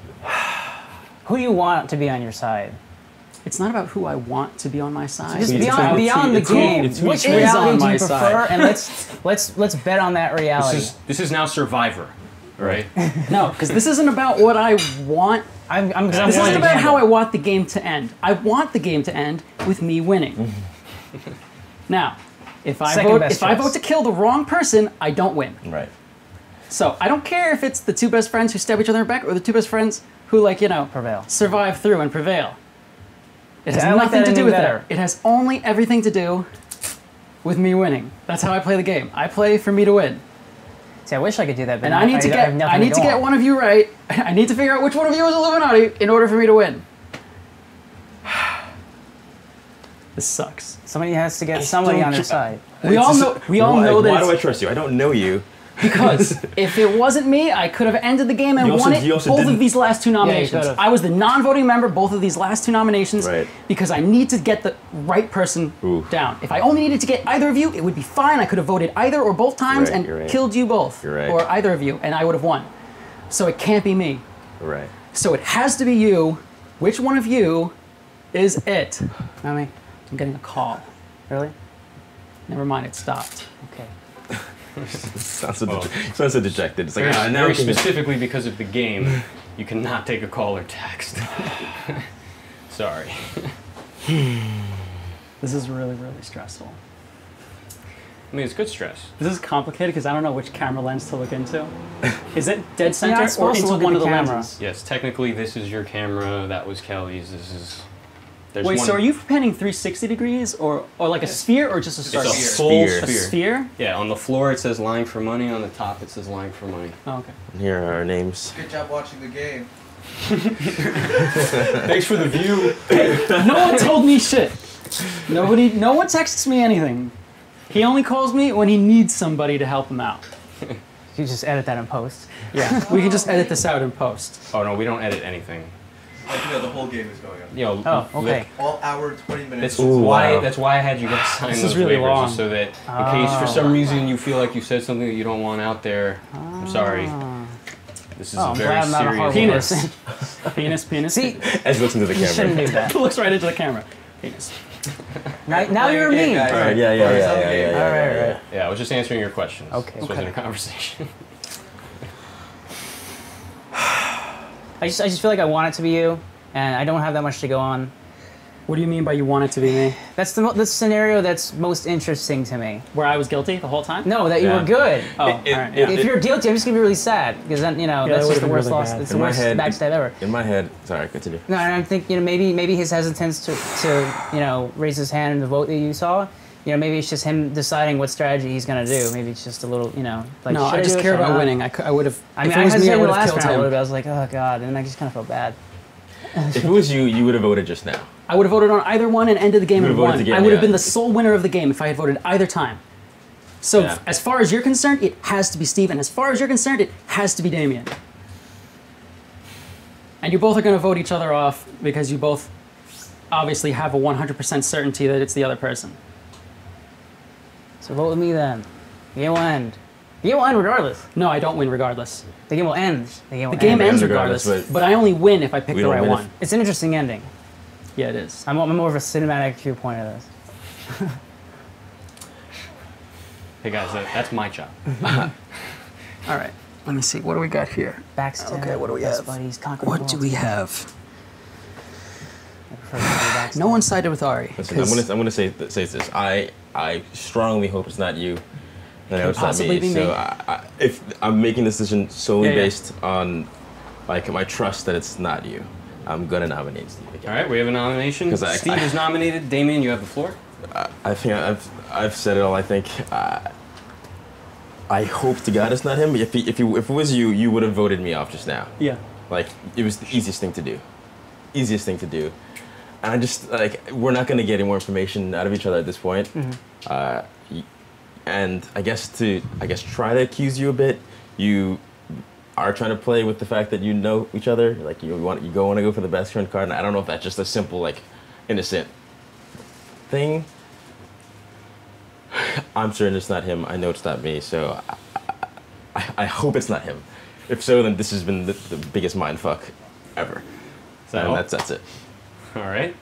K: Who do you want to be on your side?
I: It's not about who I want to be on my side.
K: Just beyond the game, which reality do you prefer? And let's bet on that reality.
D: This is now Survivor, right?
I: No, because this isn't about what I want. This isn't about how I want the game to end. I want the game to end with me winning. Now, if I vote to kill the wrong person, I don't win.
L: Right.
I: So I don't care if it's the 2 best friends who stab each other in the back or the 2 best friends who
K: prevail,
I: survive through and prevail. It has nothing to do with that. It has only everything to do with me winning. That's how I play the game. I play for me to win.
K: See, I wish I could do that, but
I: and I need to get one of you right. I need to figure out which one of you is Illuminati in order for me to win. This sucks.
K: Somebody has to get somebody on their side.
I: We all know that.
L: Why do I trust you? I don't know you.
I: Because if it wasn't me, I could have ended the game and won it both of these last 2 nominations.
K: Yeah,
I: I was the non-voting member both of these last 2 nominations because I need to get the right person down. If I only needed to get either of you, it would be fine. I could have voted either or both times and killed you both. Or either of you, and I would have won. So it can't be me.
L: Right.
I: So it has to be you. Which one of you is it?
K: Nami,
I: I'm getting a call.
K: Really?
I: Never mind, it stopped.
K: Okay.
L: sounds so dejected. It's like,
D: very specifically because of the game, you cannot take a call or text. Sorry.
I: This is really, really stressful.
D: I mean, it's good stress.
I: This is complicated because I don't know which camera lens to look into. Is it dead center or
K: supposed to
I: into
K: look
I: one
K: at
I: of the
K: the camera.
I: lenses?
D: Yes, technically this is your camera, that was Kelly's, this is...
I: Wait, so are you panning 360 degrees or like a sphere or just a circle?
D: It's a full
I: sphere. A sphere?
D: Yeah, on the floor it says Lying for Money, on the top it says Lying for Money.
I: Oh, okay.
L: Here are our names.
N: Good job watching the game.
D: Thanks for the view.
I: No one told me shit. No one texts me anything. He only calls me when he needs somebody to help him out.
K: You just edit that in post.
I: Yeah, we can just edit this out in post.
D: Oh no, we don't edit anything.
N: Like, the whole game is going on.
K: Okay.
N: All hour, 20 minutes.
D: That's why I had you guys sign
I: This
D: those
I: is really
D: waivers,
I: long.
D: just so that in case for some reason you feel like you said something that you don't want out there, I'm sorry. This is a
K: I'm
D: very
K: glad I'm not a
D: serious...
K: horrible
I: Penis.
K: See,
L: As he looks into the
K: you shouldn't
L: camera.
K: do that.
I: Looks right into the camera. Penis.
K: Now you're mean.
L: All right, yeah.
K: All right.
D: Yeah, I was just answering your questions.
K: Okay.
D: This wasn't a conversation.
K: I just feel like I want it to be you, and I don't have that much to go on.
I: What do you mean by you want it to be me?
K: That's the scenario that's most interesting to me.
I: Where I was guilty the whole time?
K: No, that you were good.
I: Oh, all right. Yeah.
K: If you're guilty, I'm just gonna be really sad because then that's just the worst
J: really
K: loss.
J: bad.
K: It's the worst backstab ever.
L: In my head, sorry, continue.
K: No, and I'm thinking maybe his hesitance to raise his hand in the vote that you saw. Maybe it's just him deciding what strategy he's gonna do. Maybe it's just a little, like.
I: No, I just care about winning. I would have.
K: I mean,
I: if it was me, I would have
K: last
I: killed
K: round,
I: him.
K: I was like, oh god, and I just kind of felt bad.
L: If it was you, you would have voted just now.
I: I would have voted on either one and ended the game
L: You
I: and
L: would've
I: won.
L: voted the game,
I: I would have
L: yeah.
I: been the sole winner of the game if I had voted either time. So
L: Yeah.
I: as far as you're concerned, it has to be Steve, and as far as you're concerned, it has to be Damien. And you both are going to vote each other off because you both obviously have a 100% certainty that it's the other person.
K: So vote with me then. The game will end. The game will end regardless.
I: No, I don't win regardless.
K: The game will end. The
I: game ends regardless, but I only win if I pick the right one.
K: It's an interesting ending.
I: Yeah, it is.
K: I'm more of a cinematic viewpoint of this.
D: Hey guys, that's my job.
I: All right. Let me see. What do we got here?
K: Backstab.
I: Okay, what do we
K: best
I: have?
K: Buddies, conquer
I: What
K: the
I: do
K: world.
I: we have?
K: I prefer to play backstab.
I: No one sided with Ari.
L: Listen, I'm gonna say this. I strongly hope it's not you. And I know it's not
I: possibly
L: me.
I: be me.
L: So if I'm making this decision solely
I: Yeah, yeah.
L: based on like my trust that it's not you, I'm gonna nominate Steve again.
D: All right, we have a nomination.
L: 'Cause
D: Steve is nominated. Damien, you have the floor.
L: I think I've said it all. I think I hope to God it's not him. If it was you, you would have voted me off just now.
I: Yeah.
L: Like it was the easiest thing to do. Easiest thing to do. And I just like we're not gonna get any more information out of each other at this point. And I guess try to accuse you a bit. You are trying to play with the fact that you know each other. Like you want to go for the best friend card. And I don't know if that's just a simple like innocent thing. I'm certain it's not him. I know it's not me. So I hope it's not him. If so, then this has been the biggest mindfuck ever. And that's it.
D: All right.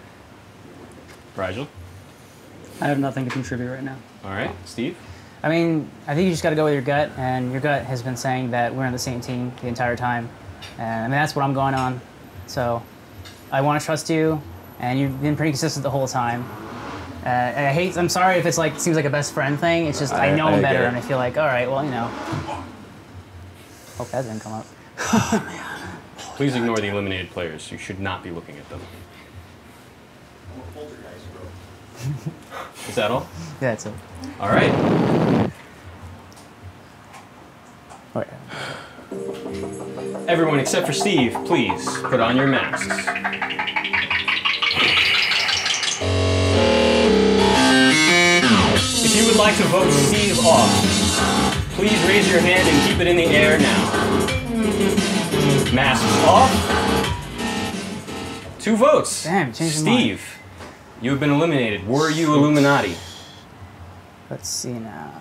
D: Rigel.
I: I have nothing to contribute right now.
D: All right, Steve.
K: I mean, I think you just got to go with your gut, and your gut has been saying that we're on the same team the entire time. And I mean, that's what I'm going on. So I want to trust you, and you've been pretty consistent the whole time. I'm sorry if it's like, seems like a best friend thing. It's just, I know him better, and I feel like, all right, well, you know. Hope that didn't come up.
I: Oh, man.
D: Please ignore the eliminated players. You should not be looking at them. Is that all?
K: Yeah, that's it.
D: All right.
K: Okay.
D: Everyone except for Steve, please put on your masks. If you would like to vote Steve off, please raise your hand and keep it in the air now. Masks off. 2 votes.
K: Damn, changed my mind.
D: Steve, you have been eliminated. Were you Illuminati?
K: Let's see now.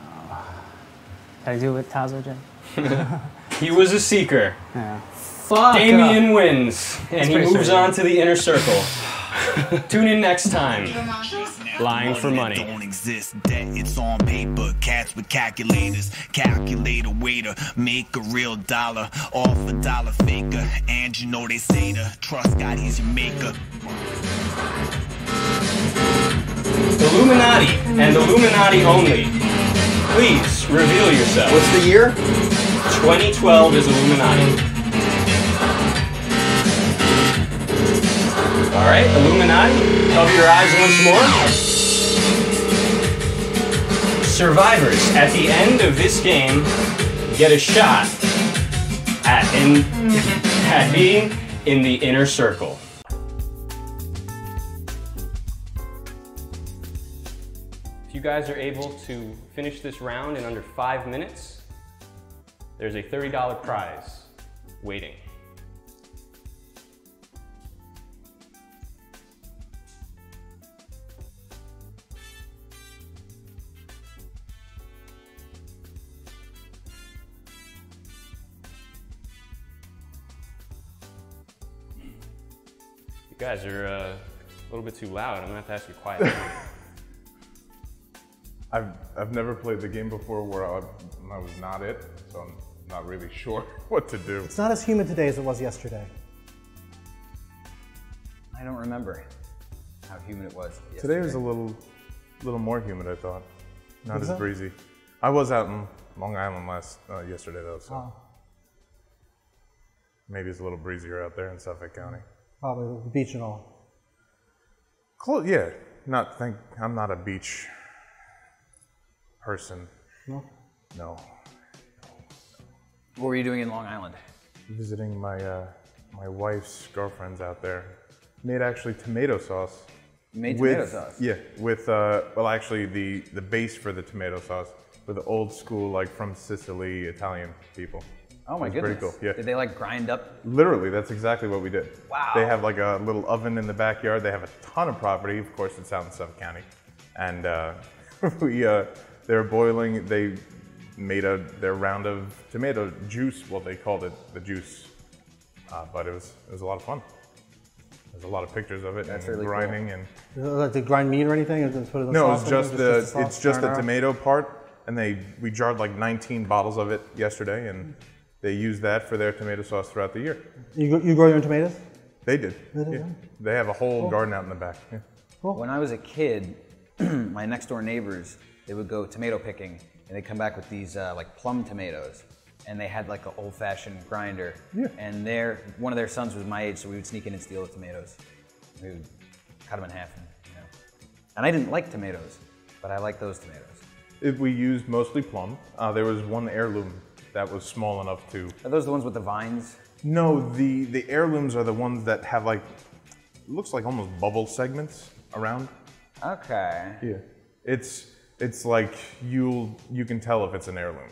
K: Can I do it with Tazo, Jay?
D: He was a seeker.
K: Yeah.
I: Fuck.
D: Damien wins, and he
K: pretty
D: moves
K: certain.
D: on to the inner circle. Tune in next time. Lying for money.
H: Don't exist, that it's on paper. Cats with calculators, calculate a way to make a real dollar off a dollar faker. And you know they say to trust God, he's your maker.
D: Illuminati and Illuminati only. Please reveal yourself.
B: What's the year?
D: 2012 is Illuminati. All right, Illuminati, cover your eyes once more. Survivors, at the end of this game, get a shot at being in the inner circle. If you guys are able to finish this round in under 5 minutes, there's a $30 prize waiting. You guys are a little bit too loud. I'm gonna have to ask you quietly.
O: I've never played the game before where I was not it, so I'm not really sure what to do.
P: It's not as humid today as it was yesterday.
Q: I don't remember how humid it was yesterday.
O: Today was a little more humid, I thought. Not
P: Was
O: as
P: it?
O: breezy. I was out in Long Island yesterday though, so maybe it's a little breezier out there in Suffolk County.
P: Probably the beach and all.
O: Yeah, I'm not a beach person.
P: No?
O: No.
Q: What were you doing in Long Island?
O: Visiting my wife's girlfriends out there. Made actually tomato sauce.
Q: You made tomato sauce?
O: Yeah, with well actually the base for the tomato sauce with the old school like from Sicily Italian people.
Q: Oh my
O: It was
Q: goodness.
O: Pretty cool. Yeah.
Q: Did they like grind up?
O: Literally, that's exactly what we did.
Q: Wow.
O: They have like a little oven in the backyard. They have a ton of property. Of course, it's out in Suffolk County, and they were boiling. They made their round of tomato juice. Well, they called it the juice, but it was a lot of fun. There's a lot of pictures of it.
Q: That's
O: and
Q: really
O: grinding
Q: cool.
O: and.
P: Like to grind meat or anything? And just put it in
O: No,
P: sauce
O: it's just
P: sauce
O: the tomato part, and we jarred like 19 bottles of it yesterday, and they use that for their tomato sauce throughout the year.
P: You grow your own tomatoes?
O: They did. Yeah. They have a whole garden out in the back. Yeah.
Q: When I was a kid, my next door neighbors, they would go tomato picking, and they'd come back with these like plum tomatoes, and they had like an old-fashioned grinder.
O: Yeah.
Q: And one of their sons was my age, so we would sneak in and steal the tomatoes. We would cut them in half, and I didn't like tomatoes, but I like those tomatoes.
O: We used mostly plum. There was one heirloom that was small enough to.
Q: Are those the ones with the vines?
O: No, the heirlooms are the ones that have like, looks like almost bubble segments around.
Q: Okay.
O: Yeah. It's like you can tell if it's an heirloom.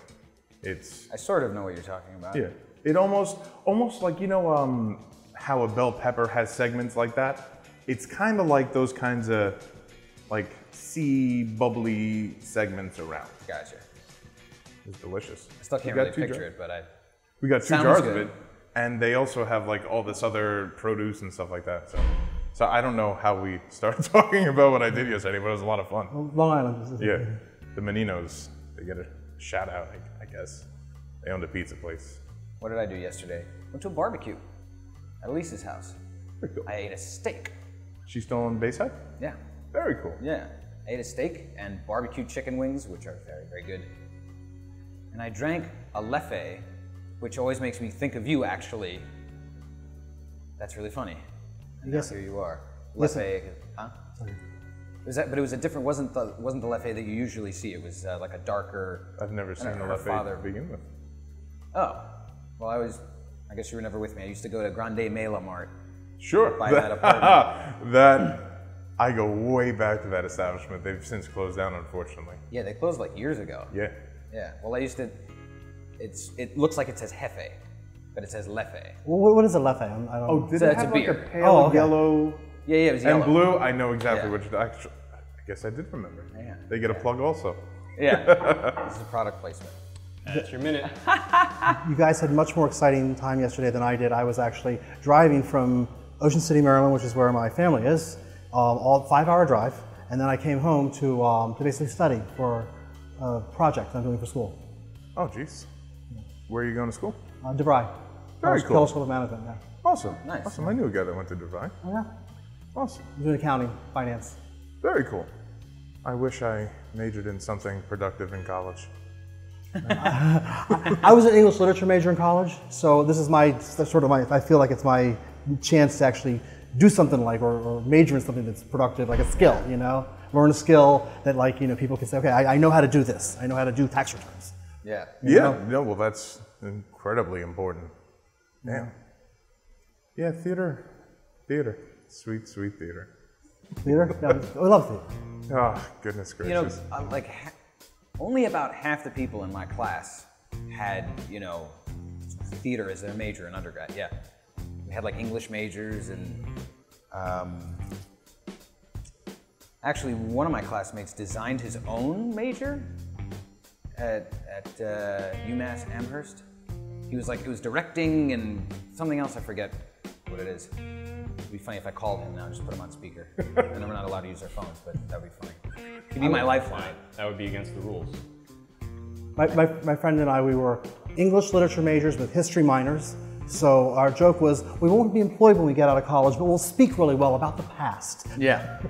Q: I sort of know what you're talking about.
O: Yeah. It almost like, you know how a bell pepper has segments like that? It's kind of like those kinds of like sea bubbly segments around.
Q: Gotcha.
O: It's delicious.
Q: I still can't really picture it, but
O: we got 2
Q: sounds
O: jars
Q: good.
O: of it, and they also have like all this other produce and stuff like that. So I don't know how we started talking about what I did yesterday, but it was a lot of fun.
P: Long Island.
O: Yeah, the Meninos, they get a shout out, I guess. They owned a pizza place.
Q: What did I do yesterday? Went to a barbecue at Elise's house.
O: Very cool.
Q: I ate a steak.
O: She's still on Bayside?
Q: Yeah.
O: Very cool.
Q: Yeah. I ate a steak and barbecued chicken wings, which are very, very good. And I drank a leffe, which always makes me think of you, actually. That's really funny. And
P: Yes.
Q: now here you are.
P: Yes,
Q: Leffe, huh? But it was a different, wasn't the leffe that you usually see. It was like a darker.
O: I've never seen a
Q: her
O: leffe
Q: father
O: to begin with.
Q: Oh, well, I guess you were never with me. I used to go to Grande Mela Mart.
O: Sure.
Q: Buy that apartment.
O: I go way back to that establishment. They've since closed down, unfortunately.
Q: Yeah, they closed like years ago.
O: Yeah.
Q: Yeah. Well, I used to. It looks like it says Jefe, but it says Leffe.
P: Well, what is a leffe? I don't
O: Oh, did
Q: So
O: it
Q: it's
O: have
Q: a
O: like a
Q: beer.
O: pale
P: Oh, okay.
O: yellow
Q: Yeah, it was yellow.
O: and blue? I know exactly
Q: Yeah.
O: which. Actually, I guess I did remember.
Q: Yeah.
O: They get a plug also.
Q: Yeah. This is a product placement.
D: That's your minute.
P: You guys had much more exciting time yesterday than I did. I was actually driving from Ocean City, Maryland, which is where my family is, all 5-hour drive, and then I came home to basically study for a project I'm doing for school.
O: Oh, jeez. Where are you going to school?
P: DeVry.
O: Very cool.
P: College School of Management, yeah.
O: Awesome.
Q: Nice.
O: Awesome. I knew a guy that went to DeVry.
P: Oh, yeah.
O: Awesome.
P: I'm doing accounting, finance.
O: Very cool. I wish I majored in something productive in college.
P: I was an English literature major in college, so this is I feel like it's my chance to actually do something like, or major in something that's productive, like a skill, you know? Learn a skill that, like, you know, people can say, okay, I know how to do this. I know how to do tax returns.
Q: Yeah.
O: Yeah. No, well, that's incredibly important. Yeah. Yeah, theater. Sweet, sweet theater.
P: Theater? Yeah, I love theater.
O: Oh, goodness gracious.
Q: You know, only about half the people in my class had, theater as their major in undergrad. Yeah. We had like English majors and actually one of my classmates designed his own major at UMass Amherst. He was it was directing and something else, I forget what it is. It'd be funny if I called him now and just put him on speaker. And then we're not allowed to use our phones, but that would be funny. He'd be my lifeline.
D: That would be against the rules.
P: My friend and I, we were English literature majors with history minors. So our joke was, we won't be employed when we get out of college, but we'll speak really well about the past.
Q: Yeah.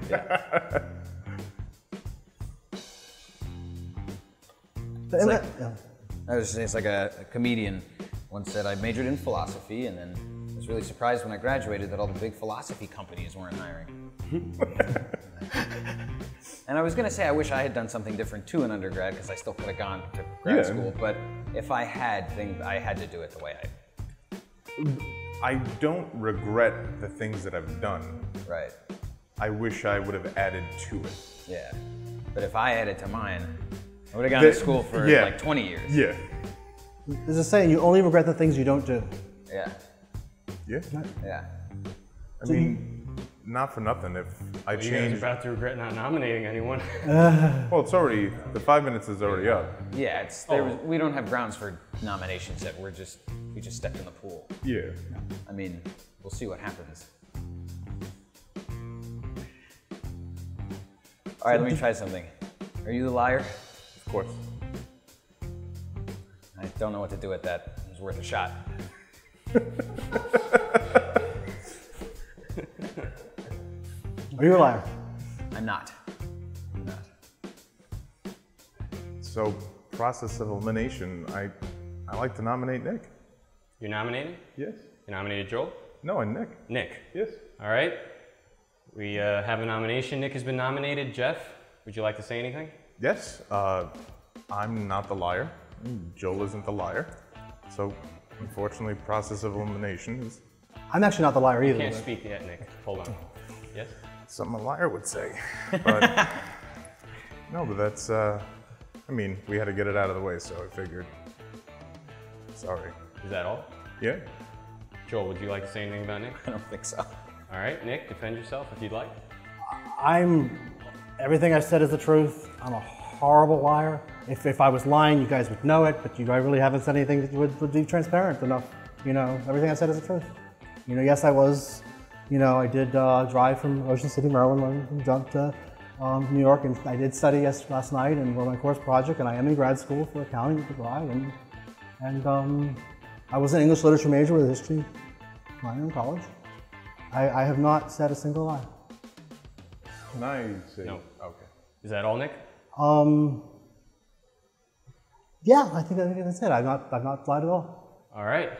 Q: It's like a comedian once said, I majored in philosophy and then was really surprised when I graduated that all the big philosophy companies weren't hiring. And I was going to say I wish I had done something different too in undergrad because I still could have gone to grad school, but if I had, I had to do it the way
O: I don't regret the things that I've done.
Q: Right.
O: I wish I would have added to it.
Q: Yeah. But if I added to mine, I would have gone to school for like 20 years.
O: Yeah.
P: There's a saying, you only regret the things you don't do.
Q: Yeah.
O: Yeah.
Q: Yeah.
O: I mean, not for nothing. If I change,
D: you're about to regret not nominating anyone.
O: Well, it's already, the 5 minutes is already up.
Q: Yeah, we don't have grounds for nominations yet. We just stepped in the pool.
O: Yeah.
Q: I mean, we'll see what happens. All right, let me try something. Are you the liar?
O: Of course.
Q: don't know what to do with that. It was worth a shot.
P: Are you a liar?
Q: I'm not.
O: So, process of elimination, I like to nominate Nick.
D: You're nominated?
O: Yes.
D: You nominated Joel?
O: No, and Nick.
D: Nick.
O: Yes.
D: All right. We have a nomination. Nick has been nominated. Jeff, would you like to say anything?
O: Yes. I'm not the liar. Joel isn't the liar. So, unfortunately, process of elimination is...
P: I'm actually not the liar either.
D: You can't
P: but-
D: speak yet, Nick. Hold on. Yes?
O: Something a liar would say. But, no, but that's, I mean, we had to get it out of the way, so I figured. Sorry.
D: Is that all?
O: Yeah.
D: Joel, would you like to say anything about Nick?
Q: I don't think so.
D: All right, Nick, defend yourself if you'd like.
P: Everything I've said is the truth. I'm a horrible liar. If I was lying, you guys would know it, but I really haven't said anything that would be transparent enough. You know, everything I said is the truth. You know, yes, I was, you know, I did drive from Ocean City, Maryland, and jumped to New York, and I did study last night and wrote my course project, and I am in grad school for accounting at the DeVry, and I was an English literature major with a history minor in college. I have not said a single lie.
O: Can I say?
D: No.
O: Okay.
D: Is that all, Nick?
P: Yeah, I think that's it. I've not lied at all.
D: All right.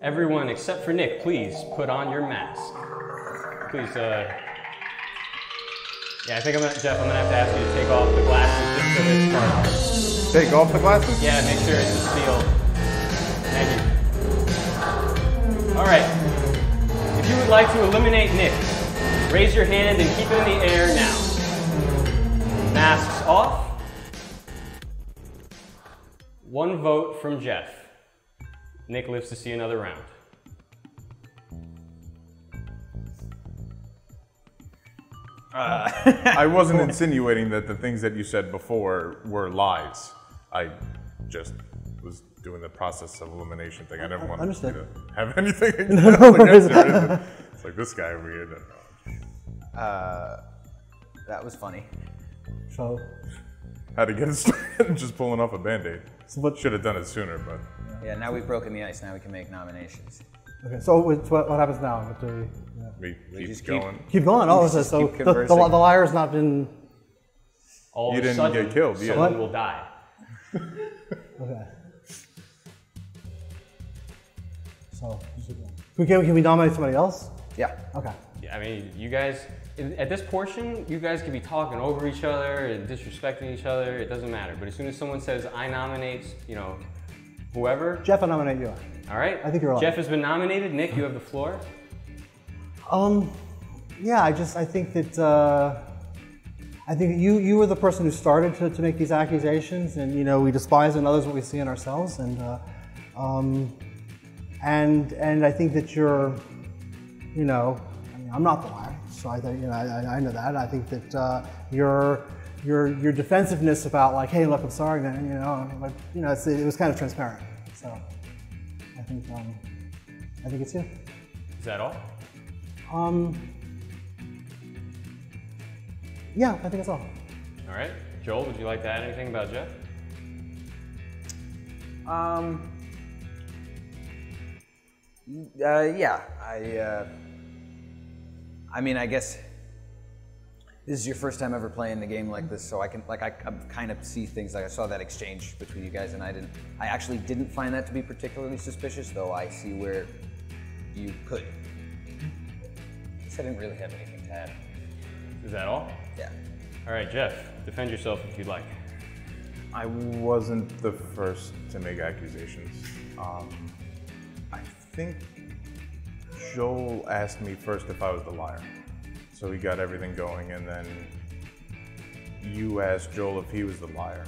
D: Everyone except for Nick, please put on your mask. Please, yeah, I think Jeff, I'm gonna have to ask you to take off the glasses just so it's part.
O: Take off the glasses?
D: Yeah, make sure it's sealed. Thank you. All right. If you would like to eliminate Nick, raise your hand and keep it in the air now. Masks off. One vote from Jeff. Nick lives to see another round.
O: I wasn't insinuating that the things that you said before were lies. I just was doing the process of elimination thing. I never wanted to have anything against it. It's like this guy over here.
Q: That was funny.
P: So,
O: had to get it started just pulling off a Band-Aid.
P: So
O: should have done it sooner, but...
Q: Yeah, now we've broken the ice. Now we can make nominations.
P: Okay, so what happens now? What do we,
O: We
Q: just
O: keep going.
P: Keep going. Oh, so the liar's not been...
D: All
O: You
D: of a
O: didn't
D: sudden,
O: get killed, yeah.
D: someone will die.
P: Okay. So, can we nominate somebody else?
Q: Yeah.
P: Okay.
D: Yeah, I mean, you guys, at this portion, you guys could be talking over each other and disrespecting each other. It doesn't matter. But as soon as someone says, I nominate, you know, whoever.
P: Jeff, I nominate you.
D: All right.
P: I think you're on.
D: Jeff has been nominated. Nick, you have the floor.
P: Yeah, I think that you were the person who started to make these accusations, and you know we despise in others what we see in ourselves, and I think that you're, you know, I mean, I'm not the liar, so I think, you know, I know that. I think that your defensiveness about like, hey, look, I'm sorry, man, you know, but you know, it was kind of transparent. So I think it's you.
D: Is that all?
P: Yeah, I think it's all.
D: All right. Joel, would you like to add anything about Jeff?
Q: Yeah. I mean, I guess this is your first time ever playing a game like this, so I kind of see things. Like I saw that exchange between you guys, and I actually didn't find that to be particularly suspicious, though I see where you could. I guess I didn't really have anything to add.
D: Is that all?
Q: Yeah.
D: All right, Jeff, defend yourself if you'd like.
O: I wasn't the first to make accusations. I think Joel asked me first if I was the liar. So he got everything going, and then you asked Joel if he was the liar.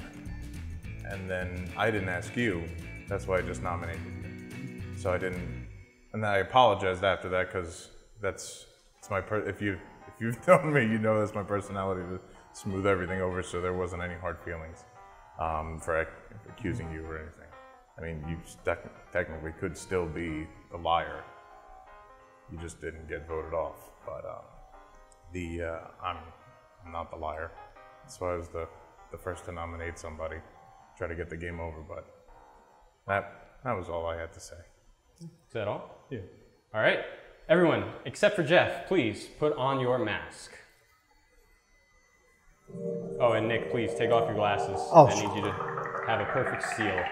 O: And then I didn't ask you. That's why I just nominated you. So I didn't, and then I apologized after that because it's my, if you've known me, you know that's my personality to smooth everything over, so there wasn't any hard feelings for accusing you or anything. I mean, you technically could still be the liar. You just didn't get voted off. But I'm not the liar. So I was the first to nominate somebody, try to get the game over, but That was all I had to say.
D: Is that all?
O: Yeah.
D: All right. Everyone, except for Jeff, please put on your mask. Oh, and Nick, please take off your glasses.
P: Oh,
D: I need you to have a perfect seal.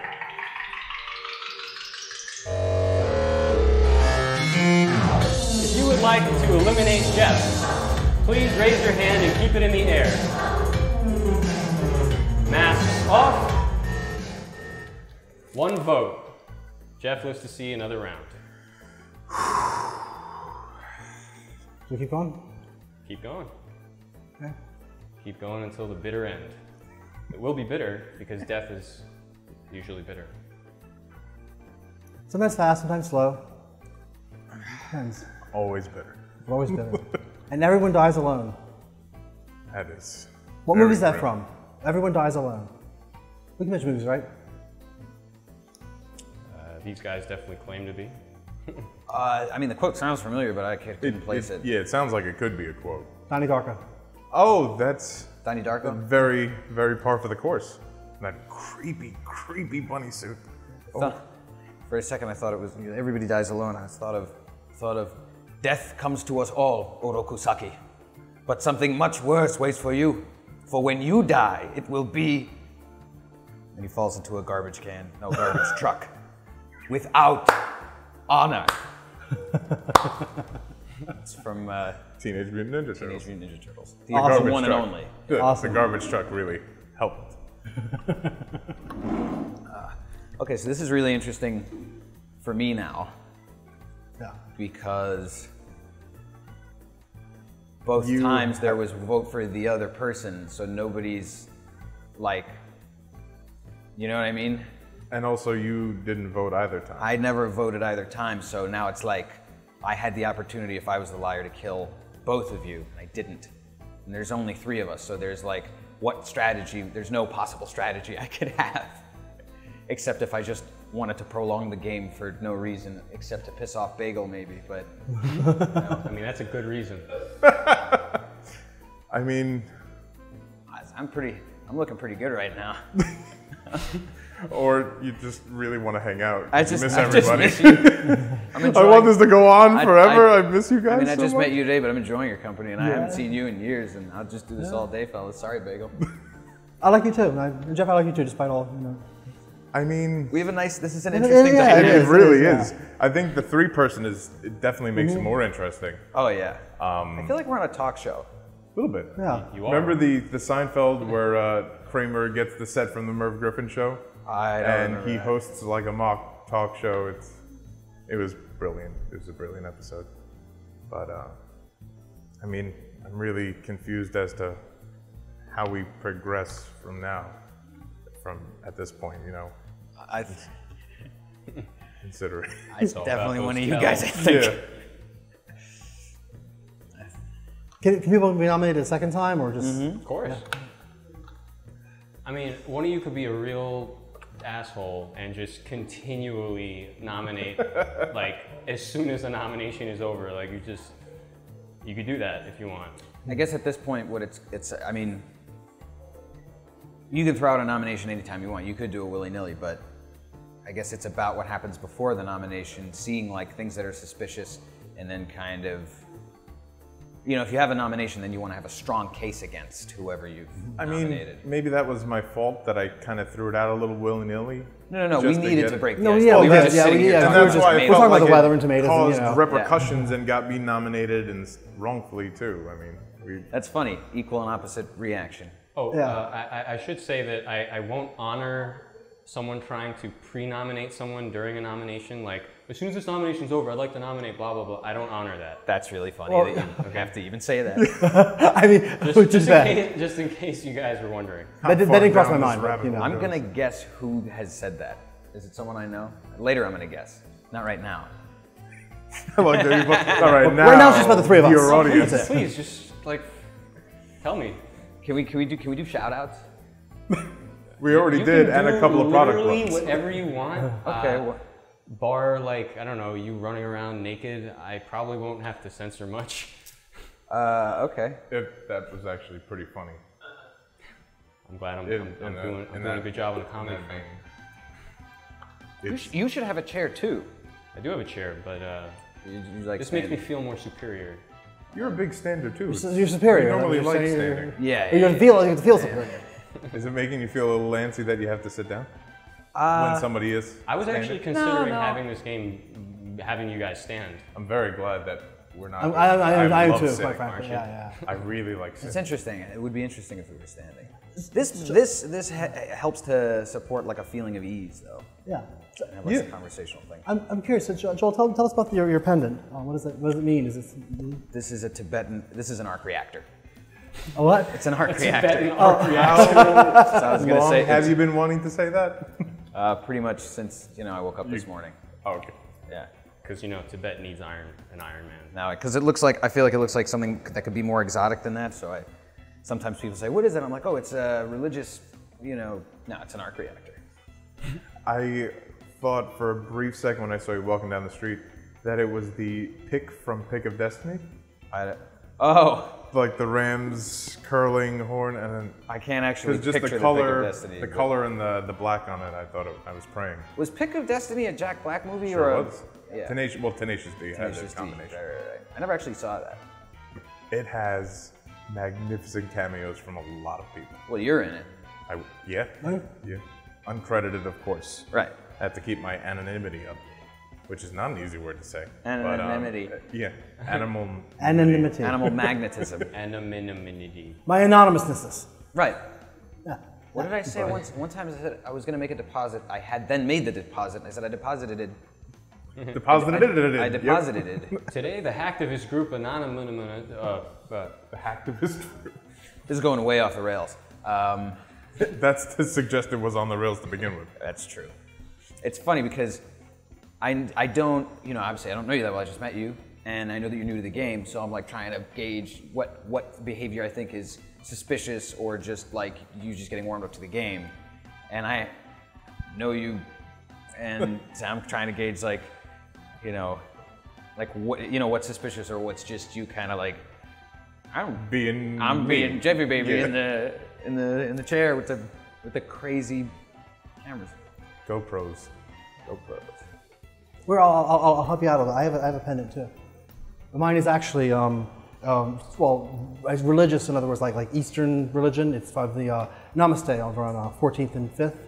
D: If you would like to eliminate Jeff, please raise your hand and keep it in the air. Masks off. One vote. Jeff lives to see another round.
P: Do we keep going?
D: Keep going.
P: Okay.
D: Keep going until the bitter end. It will be bitter because death is usually bitter.
P: Sometimes fast, sometimes slow. Depends.
O: Always bitter.
P: But always bitter. And everyone dies alone.
O: That is.
P: What
O: very
P: movie is that
O: real.
P: from? Everyone dies alone. We can mention movies, right?
D: These guys definitely claim to be.
Q: I mean, the quote sounds familiar, but I couldn't place it.
O: Yeah, it sounds like it could be a quote.
P: Donnie Darko.
O: Oh, that's
Q: Donnie Darko?
O: very, very par for the course. That creepy, creepy bunny suit. Oh.
Q: For a second, I thought it was everybody dies alone. I thought of death comes to us all, Orokusaki. But something much worse waits for you. For when you die, it will be. And he falls into a garbage truck. Without honor. It's from
O: Teenage Mutant Ninja Turtles.
Q: Teenage Mutant Ninja Turtles. The
O: Garbage
Q: one
O: truck.
Q: and only.
O: The,
P: Awesome.
O: the garbage truck really helped.
Q: Okay, so this is really interesting for me now.
P: Yeah.
Q: Because both times there was vote for the other person, so nobody's like, you know what I mean?
O: And also, you didn't vote either time.
Q: I never voted either time, so now it's like I had the opportunity, if I was the liar, to kill both of you, and I didn't. And there's only 3 of us, so there's like, what strategy? There's no possible strategy I could have, except if I just wanted to prolong the game for no reason, except to piss off Bagel, maybe. But
D: I mean, that's a good reason.
O: I mean,
Q: I'm looking pretty good right now.
O: or you just really want to hang out.
Q: I
O: You
Q: just
O: miss
Q: I
O: everybody.
Q: Just miss you.
O: I want this to go on forever. I miss you guys.
Q: I mean, I
O: so
Q: just
O: much.
Q: met you today, but I'm enjoying your company, and I
P: Yeah.
Q: haven't seen you in years, and I'll just do this all day, fellas. Sorry, Bagel.
P: I like you too. Jeff, I like you too, despite all, you know.
O: I mean,
Q: We have a nice. This is an
P: Yeah,
Q: interesting
P: yeah,
Q: dynamic.
O: it really
P: yeah.
O: is. I think the 3-person it definitely makes it more interesting.
Q: Oh yeah. I feel like we're on a talk show.
O: A little bit.
P: Yeah.
D: You are.
O: Remember the Seinfeld where Kramer gets the set from the Merv Griffin show?
Q: I don't
O: And
Q: remember
O: he
Q: that.
O: hosts like a mock talk show. It was brilliant. It was a brilliant episode. But I mean, I'm really confused as to how we progress from now, at this point, you know, considering.
Q: It's definitely one of you guys, I think.
O: Yeah.
P: Can people be nominated a second time or just?
D: Of course. I mean, one of you could be a real asshole and just continually nominate, like, as soon as the nomination is over, like, you could do that if you want.
Q: I guess at this point, I mean, you can throw out a nomination anytime you want. You could do it willy-nilly, but I guess it's about what happens before the nomination, seeing like things that are suspicious, and then kind of, you know, if you have a nomination, then you want to have a strong case against whoever you've nominated.
O: I mean, maybe that was my fault that I kind of threw it out a little willy-nilly.
Q: No, we needed to break the
P: No,
Q: ice.
P: yeah, we
Q: were
P: did.
Q: just
P: Yeah,
Q: sitting
P: we
Q: here
P: did.
O: And
P: we were
O: that's
P: just-
O: why I
P: we're
O: felt
P: talking about
O: like
P: the weather and
O: it
P: tomatoes and,
O: caused
P: you know.
O: repercussions and got me nominated and wrongfully too. I mean,
Q: That's funny. Equal and opposite reaction.
D: Oh,
P: Yeah.
D: I should say that I won't honor someone trying to pre-nominate someone during a nomination. Like, as soon as this nomination's over, I'd like to nominate blah, blah, blah. I don't honor that.
Q: That's really funny
P: Well,
Q: that you have to even say that.
P: I mean, which is bad.
D: Just in case you guys were wondering.
P: That didn't cross my mind, but, you know.
Q: I'm gonna guess who has said that. Is it someone I know? Later, I'm gonna guess. Not right now.
O: like, all right, now.
P: Right now, it's just about the 3 of us.
O: Your audience.
P: That's it.
D: Please, just, like, tell me.
Q: Can we do shout outs?
O: We already
D: You
O: did,
D: can
O: and a
D: do
O: couple of product
D: literally
O: quotes.
D: whatever you want.
Q: Okay.
D: Bar, like, I don't know, you running around naked, I probably won't have to censor much.
Q: Okay.
O: That was actually pretty funny.
D: I'm glad I'm doing a good job on the comedy thing.
F: You should have a chair too.
D: I do have a chair, but
F: you like
D: this makes me feel more superior.
O: You're a big stander too.
P: You're superior.
O: You normally
P: You're
O: like
P: saying
O: standing.
F: Yeah.
P: You have to feel superior.
O: Is it making you feel a little antsy that you have to sit down when somebody is?
D: I was
O: standing?
D: actually considering having this game, having you guys stand.
O: I'm very glad that we're not.
P: I am
O: love
P: too,
O: sitting,
P: quite frankly.
O: aren't you?
P: Yeah.
O: I really like sitting.
F: It's interesting. It would be interesting if we were standing. This helps to support like a feeling of ease, though.
P: Yeah.
F: And have like a conversational thing.
P: I'm curious. So Joel, tell us about your pendant. What does it mean? Is this?
F: This is a Tibetan. This is an arc reactor.
P: A what?
F: It's an arc reactor.
D: Tibetan arc reactor.
F: So I was gonna
O: Long
F: say.
O: have you been wanting to say that?
F: Pretty much since I woke up this morning.
O: Oh, okay.
F: Yeah.
D: Because Tibet needs an Iron Man.
F: Now, because I feel like it looks like something that could be more exotic than that. So sometimes people say, "What is it?" I'm like, "Oh, it's a religious." No, it's an arc reactor.
O: I thought for a brief second when I saw you walking down the street that it was the pick from Pick of Destiny. Like the ram's curling horn, and then
F: I can't actually
O: just
F: picture
O: the color,
F: the Pick of Destiny.
O: the color and the black on it. I thought I was praying.
F: Was Pick of Destiny a Jack Black movie
O: Sure
F: or?
O: was.
F: Yeah.
O: Tenacious D had
F: Tenacious
O: that
F: D,
O: combination.
F: right. I never actually saw that.
O: It has magnificent cameos from a lot of people.
F: Well, you're in it.
O: Yeah. Uncredited, of course.
F: Right.
O: I have to keep my anonymity up, which is not an easy word to say.
F: Anonymity.
O: Yeah. Animal.
P: Anonymity.
F: Animal magnetism.
D: Anonymity.
P: My anonymousness.
F: Right.
P: Yeah.
F: What did I say once? One time I said I was going to make a deposit. I had then made the deposit. And I said I deposited it.
O: I deposited
F: it.
D: Today, the hacktivist group
O: the hacktivist group.
F: This is going way off the rails.
O: That's to suggest it was on the rails to begin with.
F: That's true. It's funny because I don't, obviously I don't know you that well. I just met you, and I know that you're new to the game, so I'm like trying to gauge what behavior I think is suspicious or just like you just getting warmed up to the game. And I know you, and so I'm trying to gauge what's suspicious or what's just you kind of like. I'm being Jeffy Baby in the chair with the crazy cameras.
O: GoPros.
P: I'll help you out a little. I have a pendant too. Mine is actually it's religious. In other words, like Eastern religion. It's of the Namaste over on 14th and 5th.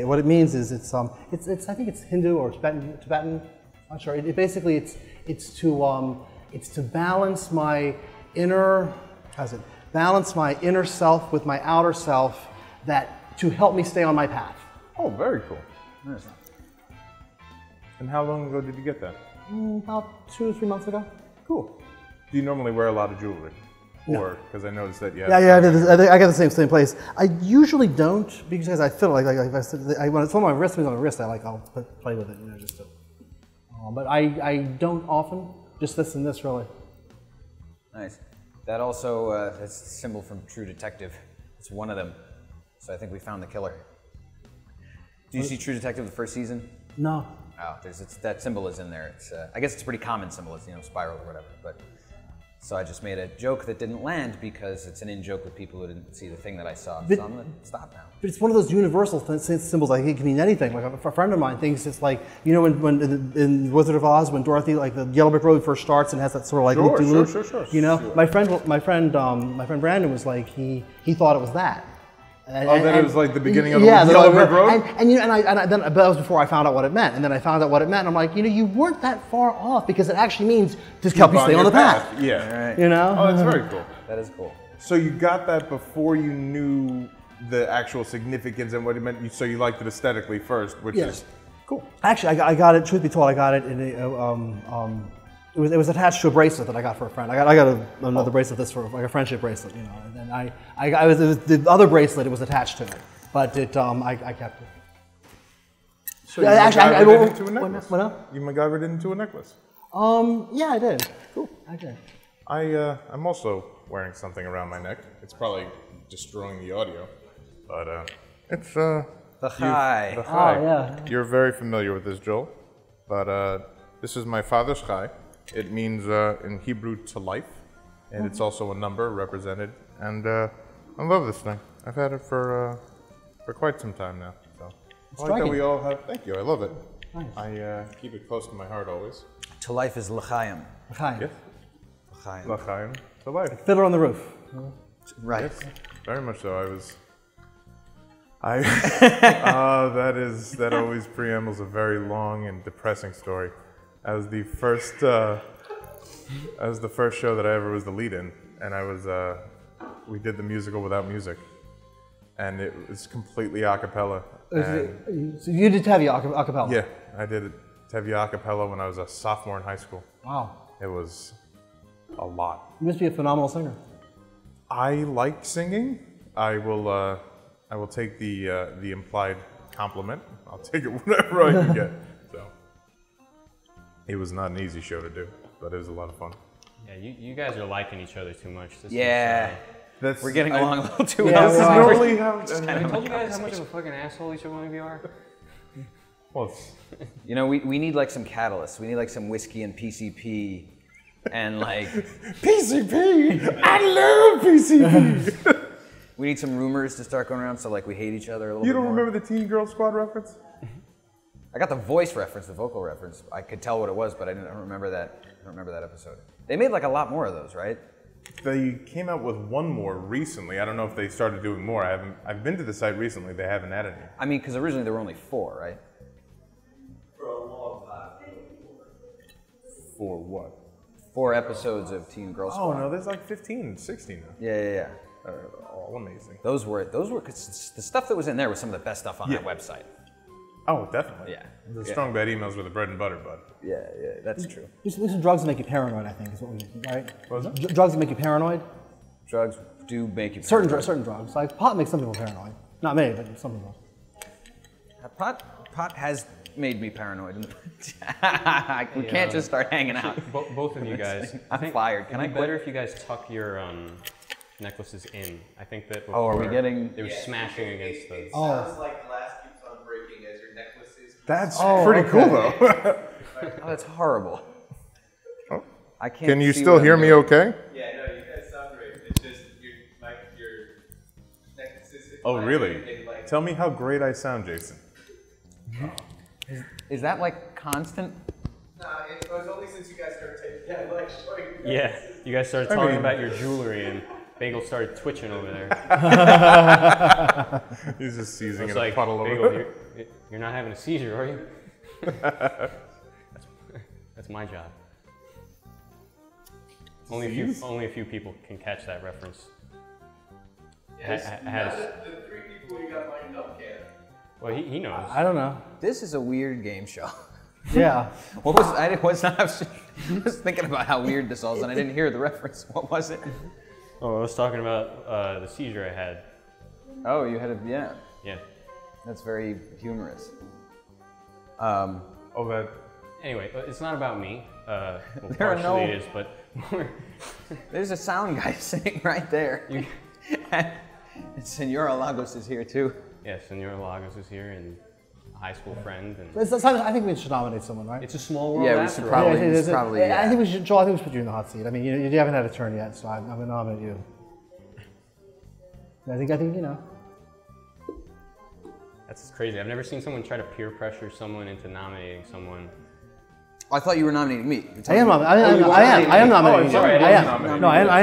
P: What it means is it's I think it's Hindu or Tibetan. I'm not sure. It's to balance my inner self with my outer self, to help me stay on my path.
O: Oh, very cool. Nice. And how long ago did you get that?
P: About 2 or 3 months ago.
O: Cool. Do you normally wear a lot of jewelry?
P: No.
O: Or because I noticed that you have.
P: Yeah, I got the same place. I usually don't because I feel like if when it's on my wrist, I'll play with it, just to. But I don't often. Just this and this, really.
F: Nice. That also that's a symbol from True Detective. It's one of them. So I think we found the killer. Do you see True Detective the first season?
P: No.
F: Oh, that symbol is in there. It's I guess it's a pretty common symbol. It's spiral or whatever. But so I just made a joke that didn't land because it's an in-joke with people who didn't see the thing that I saw. So I'm gonna stop now.
P: But it's one of those universal symbols. Like it can mean anything. Like a friend of mine thinks it's like when in Wizard of Oz when Dorothy the Yellow Brick Road first starts and has that sort of loop-de-loop.
O: Sure.
P: My friend Brandon was like he thought it was that.
O: It was like the beginning of the Yellow Brick Road?
P: But that was before I found out what it meant. And then I found out what it meant. And I'm like, you weren't that far off because it actually means to help you stay on the path.
O: Yeah.
F: Right.
O: Oh, that's very cool.
F: That is cool.
O: So you got that before you knew the actual significance and what it meant. So you liked it aesthetically first, which is cool.
P: Actually, I got it. Truth be told, I got it in it was attached to a bracelet that I got for a friend. I got another bracelet, this for like a friendship bracelet, And then it was the other bracelet. It was attached to it, but I kept it.
O: So you MacGyvered it into a necklace. You MacGyvered it into a necklace.
P: Yeah, I did. Cool. I did.
O: I'm also wearing something around my neck. It's probably destroying the audio, but it's
F: the chai.
O: The chai.
P: Oh, yeah.
O: You're very familiar with this, Joel, but this is my father's chai. It means in Hebrew to life, and it's also a number represented. And I love this thing. I've had it for quite some time now. So I like that we all have. Thank you. I love it.
P: Nice.
O: I keep it close to my heart always.
Q: To life is l'chaim.
P: L'chaim.
O: Yes.
Q: L'chaim.
O: L'chaim. To life.
P: Fiddler on the Roof.
Q: Right.
O: Yes, very much so. That always preambles a very long and depressing story. As the first show that I ever was the lead in, and we did the musical without music, and it was completely a cappella.
P: So you did Tevye a cappella?
O: Yeah, I did Tevye a cappella when I was a sophomore in high school.
P: Wow.
O: It was a lot.
P: You must be a phenomenal singer.
O: I like singing. I will take the implied compliment. I'll take it whenever I can get. So it was not an easy show to do, but it was a lot of fun.
D: Yeah, you guys are liking each other too much. This
Q: we're getting along a little too
O: well.
Q: well.
O: Normally how
D: I told you guys how much of a fucking asshole each one of you are.
O: Well,
Q: you know, we need like some catalysts. We need like some whiskey and PCP, and like
O: PCP. I love PCP.
Q: We need some rumors to start going around, so like we hate each other a little bit.
O: You don't
Q: more.
O: remember the Teen Girl Squad reference?
Q: I got the voice reference, the vocal reference. I could tell what it was, but I don't remember that. I don't remember that episode. They made like a lot more of those, right?
O: They came out with one more recently. I don't know if they started doing more. I've been to the site recently. They haven't added any.
Q: I mean, because originally there were only 4, right?
N: For a long time.
O: For what?
Q: 4 episodes of Teen Girl Squad.
O: Oh no, there's like 15, 16 now.
Q: Yeah.
O: All amazing.
Q: Those were cause the stuff that was in there was some of the best stuff on that website.
O: Oh, definitely.
Q: Yeah.
O: The strong bad emails were the bread and butter, bud.
Q: Yeah, that's true.
P: These are drugs that make you paranoid, I think, is what we right?
O: What was that?
P: Drugs that make you paranoid.
Q: Drugs do make you
P: certain
Q: paranoid.
P: certain drugs. Like pot makes some people paranoid. Not many, but some people.
Q: Pot has made me paranoid. We can't just start hanging out.
D: Both of you guys.
Q: I'm fired. Can I
D: It'd be
Q: quit?
D: better if you guys tuck your necklaces in. I think that.
Q: Oh, are we
D: before,
Q: getting?
D: They were smashing against the.
N: Sounds like glass keeps on breaking as your necklaces.
O: That's pretty cool, though.
Q: Oh, that's horrible.
O: Oh.
Q: I can't.
O: Can you
Q: see
O: still
Q: what I'm
O: hear me
Q: doing.
O: okay?
N: Yeah, no, you guys sound great. It's just your necklaces.
O: Oh, really? Tell me how great I sound, Jason.
Q: Is that like constant?
N: Nah, it was only since you guys started taking. Yeah, like showing.
D: Yeah, you guys started talking about your jewelry and Bagel started twitching over there.
O: He's just seizing in
D: like,
O: a puddle over
D: Bagel,
O: there.
D: you're not having a seizure, are you? That's my job. Only a few people can catch that reference.
N: Yes. The 3 people you got lined up can.
D: Well, he knows.
P: I don't know.
Q: This is a weird game show.
P: Yeah.
Q: I was thinking about how weird this was, and I didn't hear the reference. What was it?
D: Oh, I was talking about the seizure I had.
Q: Oh, you had
D: Yeah.
Q: That's very humorous.
D: Anyway, it's not about me. Well,
Q: There are
D: partially
Q: no-
D: it is, but
Q: There's a sound guy sitting right there. And Senora Lagos is here too.
D: yeah, Senora Lagos is here and a high school friend. And
P: I think we should nominate someone, right?
D: it's a small world.
Q: Yeah, we
D: after
Q: should
D: all.
Q: probably.
P: Yeah,
Q: we should probably.
P: I think we should, Joel. I think we should put you in the hot seat. I mean, you haven't had a turn yet, so I'm going to nominate you. I think you know.
D: That's crazy. I've never seen someone try to peer pressure someone into nominating someone.
Q: I thought you were nominating me.
P: I am nominating you.
D: sorry,
P: I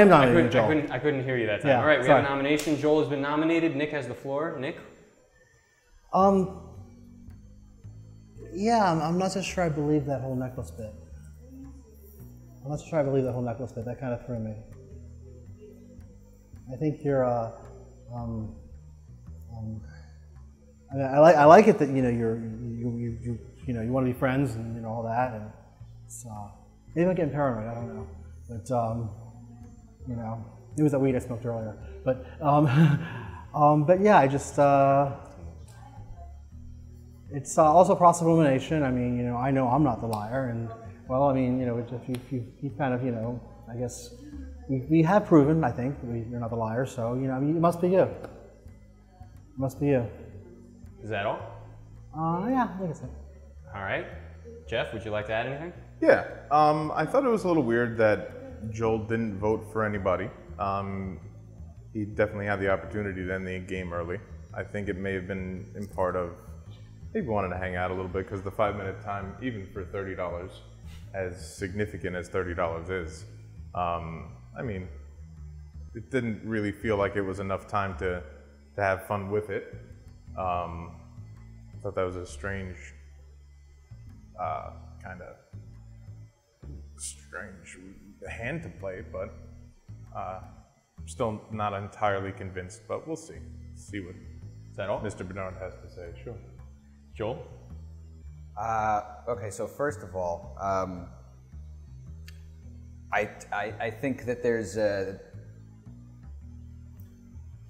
P: am nominating Joel.
D: I couldn't hear you that time.
P: Yeah,
D: All right, we
P: sorry.
D: have a nomination. Joel has been nominated. Nick has the floor. Nick?
P: Yeah, I'm not so sure I believe that whole necklace bit. That kind of threw me. I think you're, I like it that you want to be friends and all that, and it's, maybe I'm getting paranoid. I don't know, but it was that weed I smoked earlier. But yeah, I just it's also cross-elimination. I mean, I know I'm not the liar, and well, I mean, if you kind of, I guess we have proven, I think, that you're not the liar. So it must be you. It must be you.
D: Is that all?
P: Yeah, I think so.
D: All right. Jeff, would you like to add anything?
O: Yeah. I thought it was a little weird that Joel didn't vote for anybody. He definitely had the opportunity to end the game early. I think it may have been in part of maybe wanted to hang out a little bit because the 5-minute time, even for $30, as significant as $30 is, I mean, it didn't really feel like it was enough time to have fun with it. I thought that was a strange, kind of strange hand to play, but still not entirely convinced, but we'll see. See what Mr. Bernard has to say. Sure.
D: Joel?
Q: Okay, so first of all, I think that there's I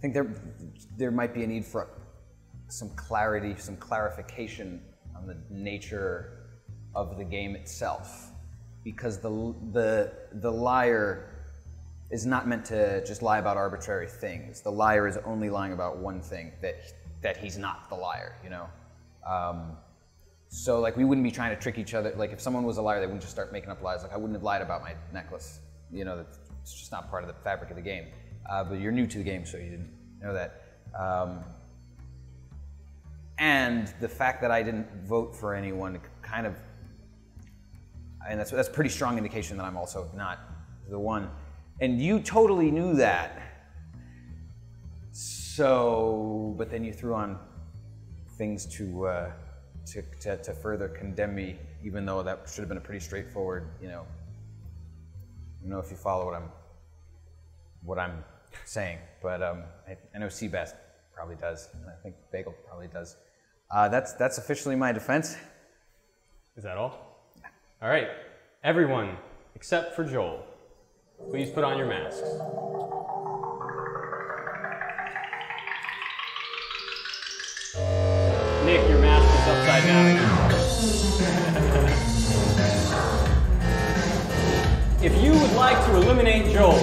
Q: think there might be a need for some clarity, some clarification on the nature of the game itself, because the liar is not meant to just lie about arbitrary things. The liar is only lying about one thing, that he's not the liar, you know? So like we wouldn't be trying to trick each other. Like if someone was a liar, they wouldn't just start making up lies. Like I wouldn't have lied about my necklace. You know, it's just not part of the fabric of the game. But you're new to the game, so you didn't know that. And the fact that I didn't vote for anyone kind of, and that's pretty strong indication that I'm also not the one. And you totally knew that. So, but then you threw on things to further condemn me, even though that should have been a pretty straightforward, you know. I don't know if you follow what I'm saying, but I know Sebastian probably does, and I think Bagel probably does. That's officially my defense.
D: Is that all? All right, everyone except for Joel, please put on your masks. Nick, your mask is upside down. If you would like to eliminate Joel,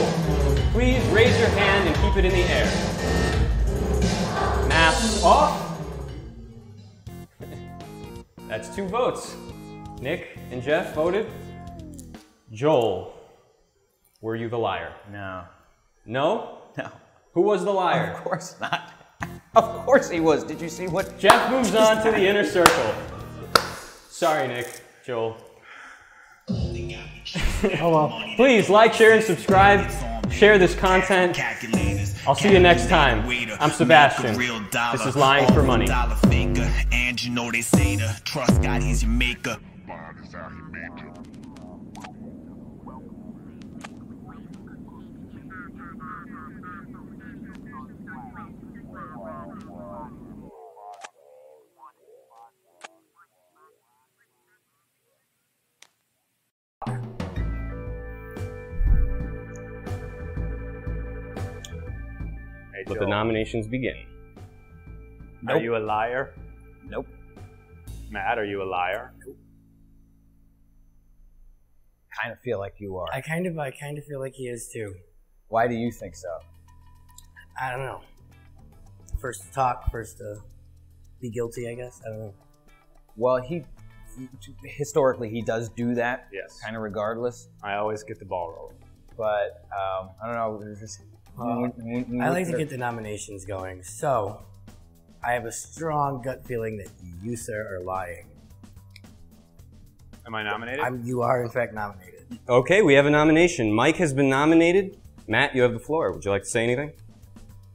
D: please raise your hand and keep it in the air. Masks off. That's 2 votes. Nick and Jeff voted. Joel, were you the liar?
Q: No.
D: No?
Q: No.
D: Who was the liar?
Q: Of course not. Of course he was. Did you see what?
D: Jeff moves on to the inner circle. Sorry, Nick. Joel.
P: Oh well.
D: Please like, share, and subscribe. Share this content. I'll see you next time. I'm Sebastian. This is Lying for Money.
H: And you know they say to trust God, he's your maker.
D: Let the nominations begin.
N: Nope. Are you a liar?
Q: Nope.
N: Matt, are you a liar?
Q: Nope. Kind of feel like you are.
R: I kind of feel like he is too.
Q: Why do you think so?
R: I don't know. First to talk, first to be guilty, I guess. I don't know.
Q: Well, he historically he does do that.
N: Yes.
Q: Kind of regardless.
N: I always get the ball rolling.
Q: But I don't know. There's just.
R: I like to get the nominations going, so I have a strong gut feeling that you, sir, are lying.
N: Am I nominated?
R: You are, in fact, nominated.
D: Okay, we have a nomination. Mike has been nominated. Matt, you have the floor. Would you like to say anything?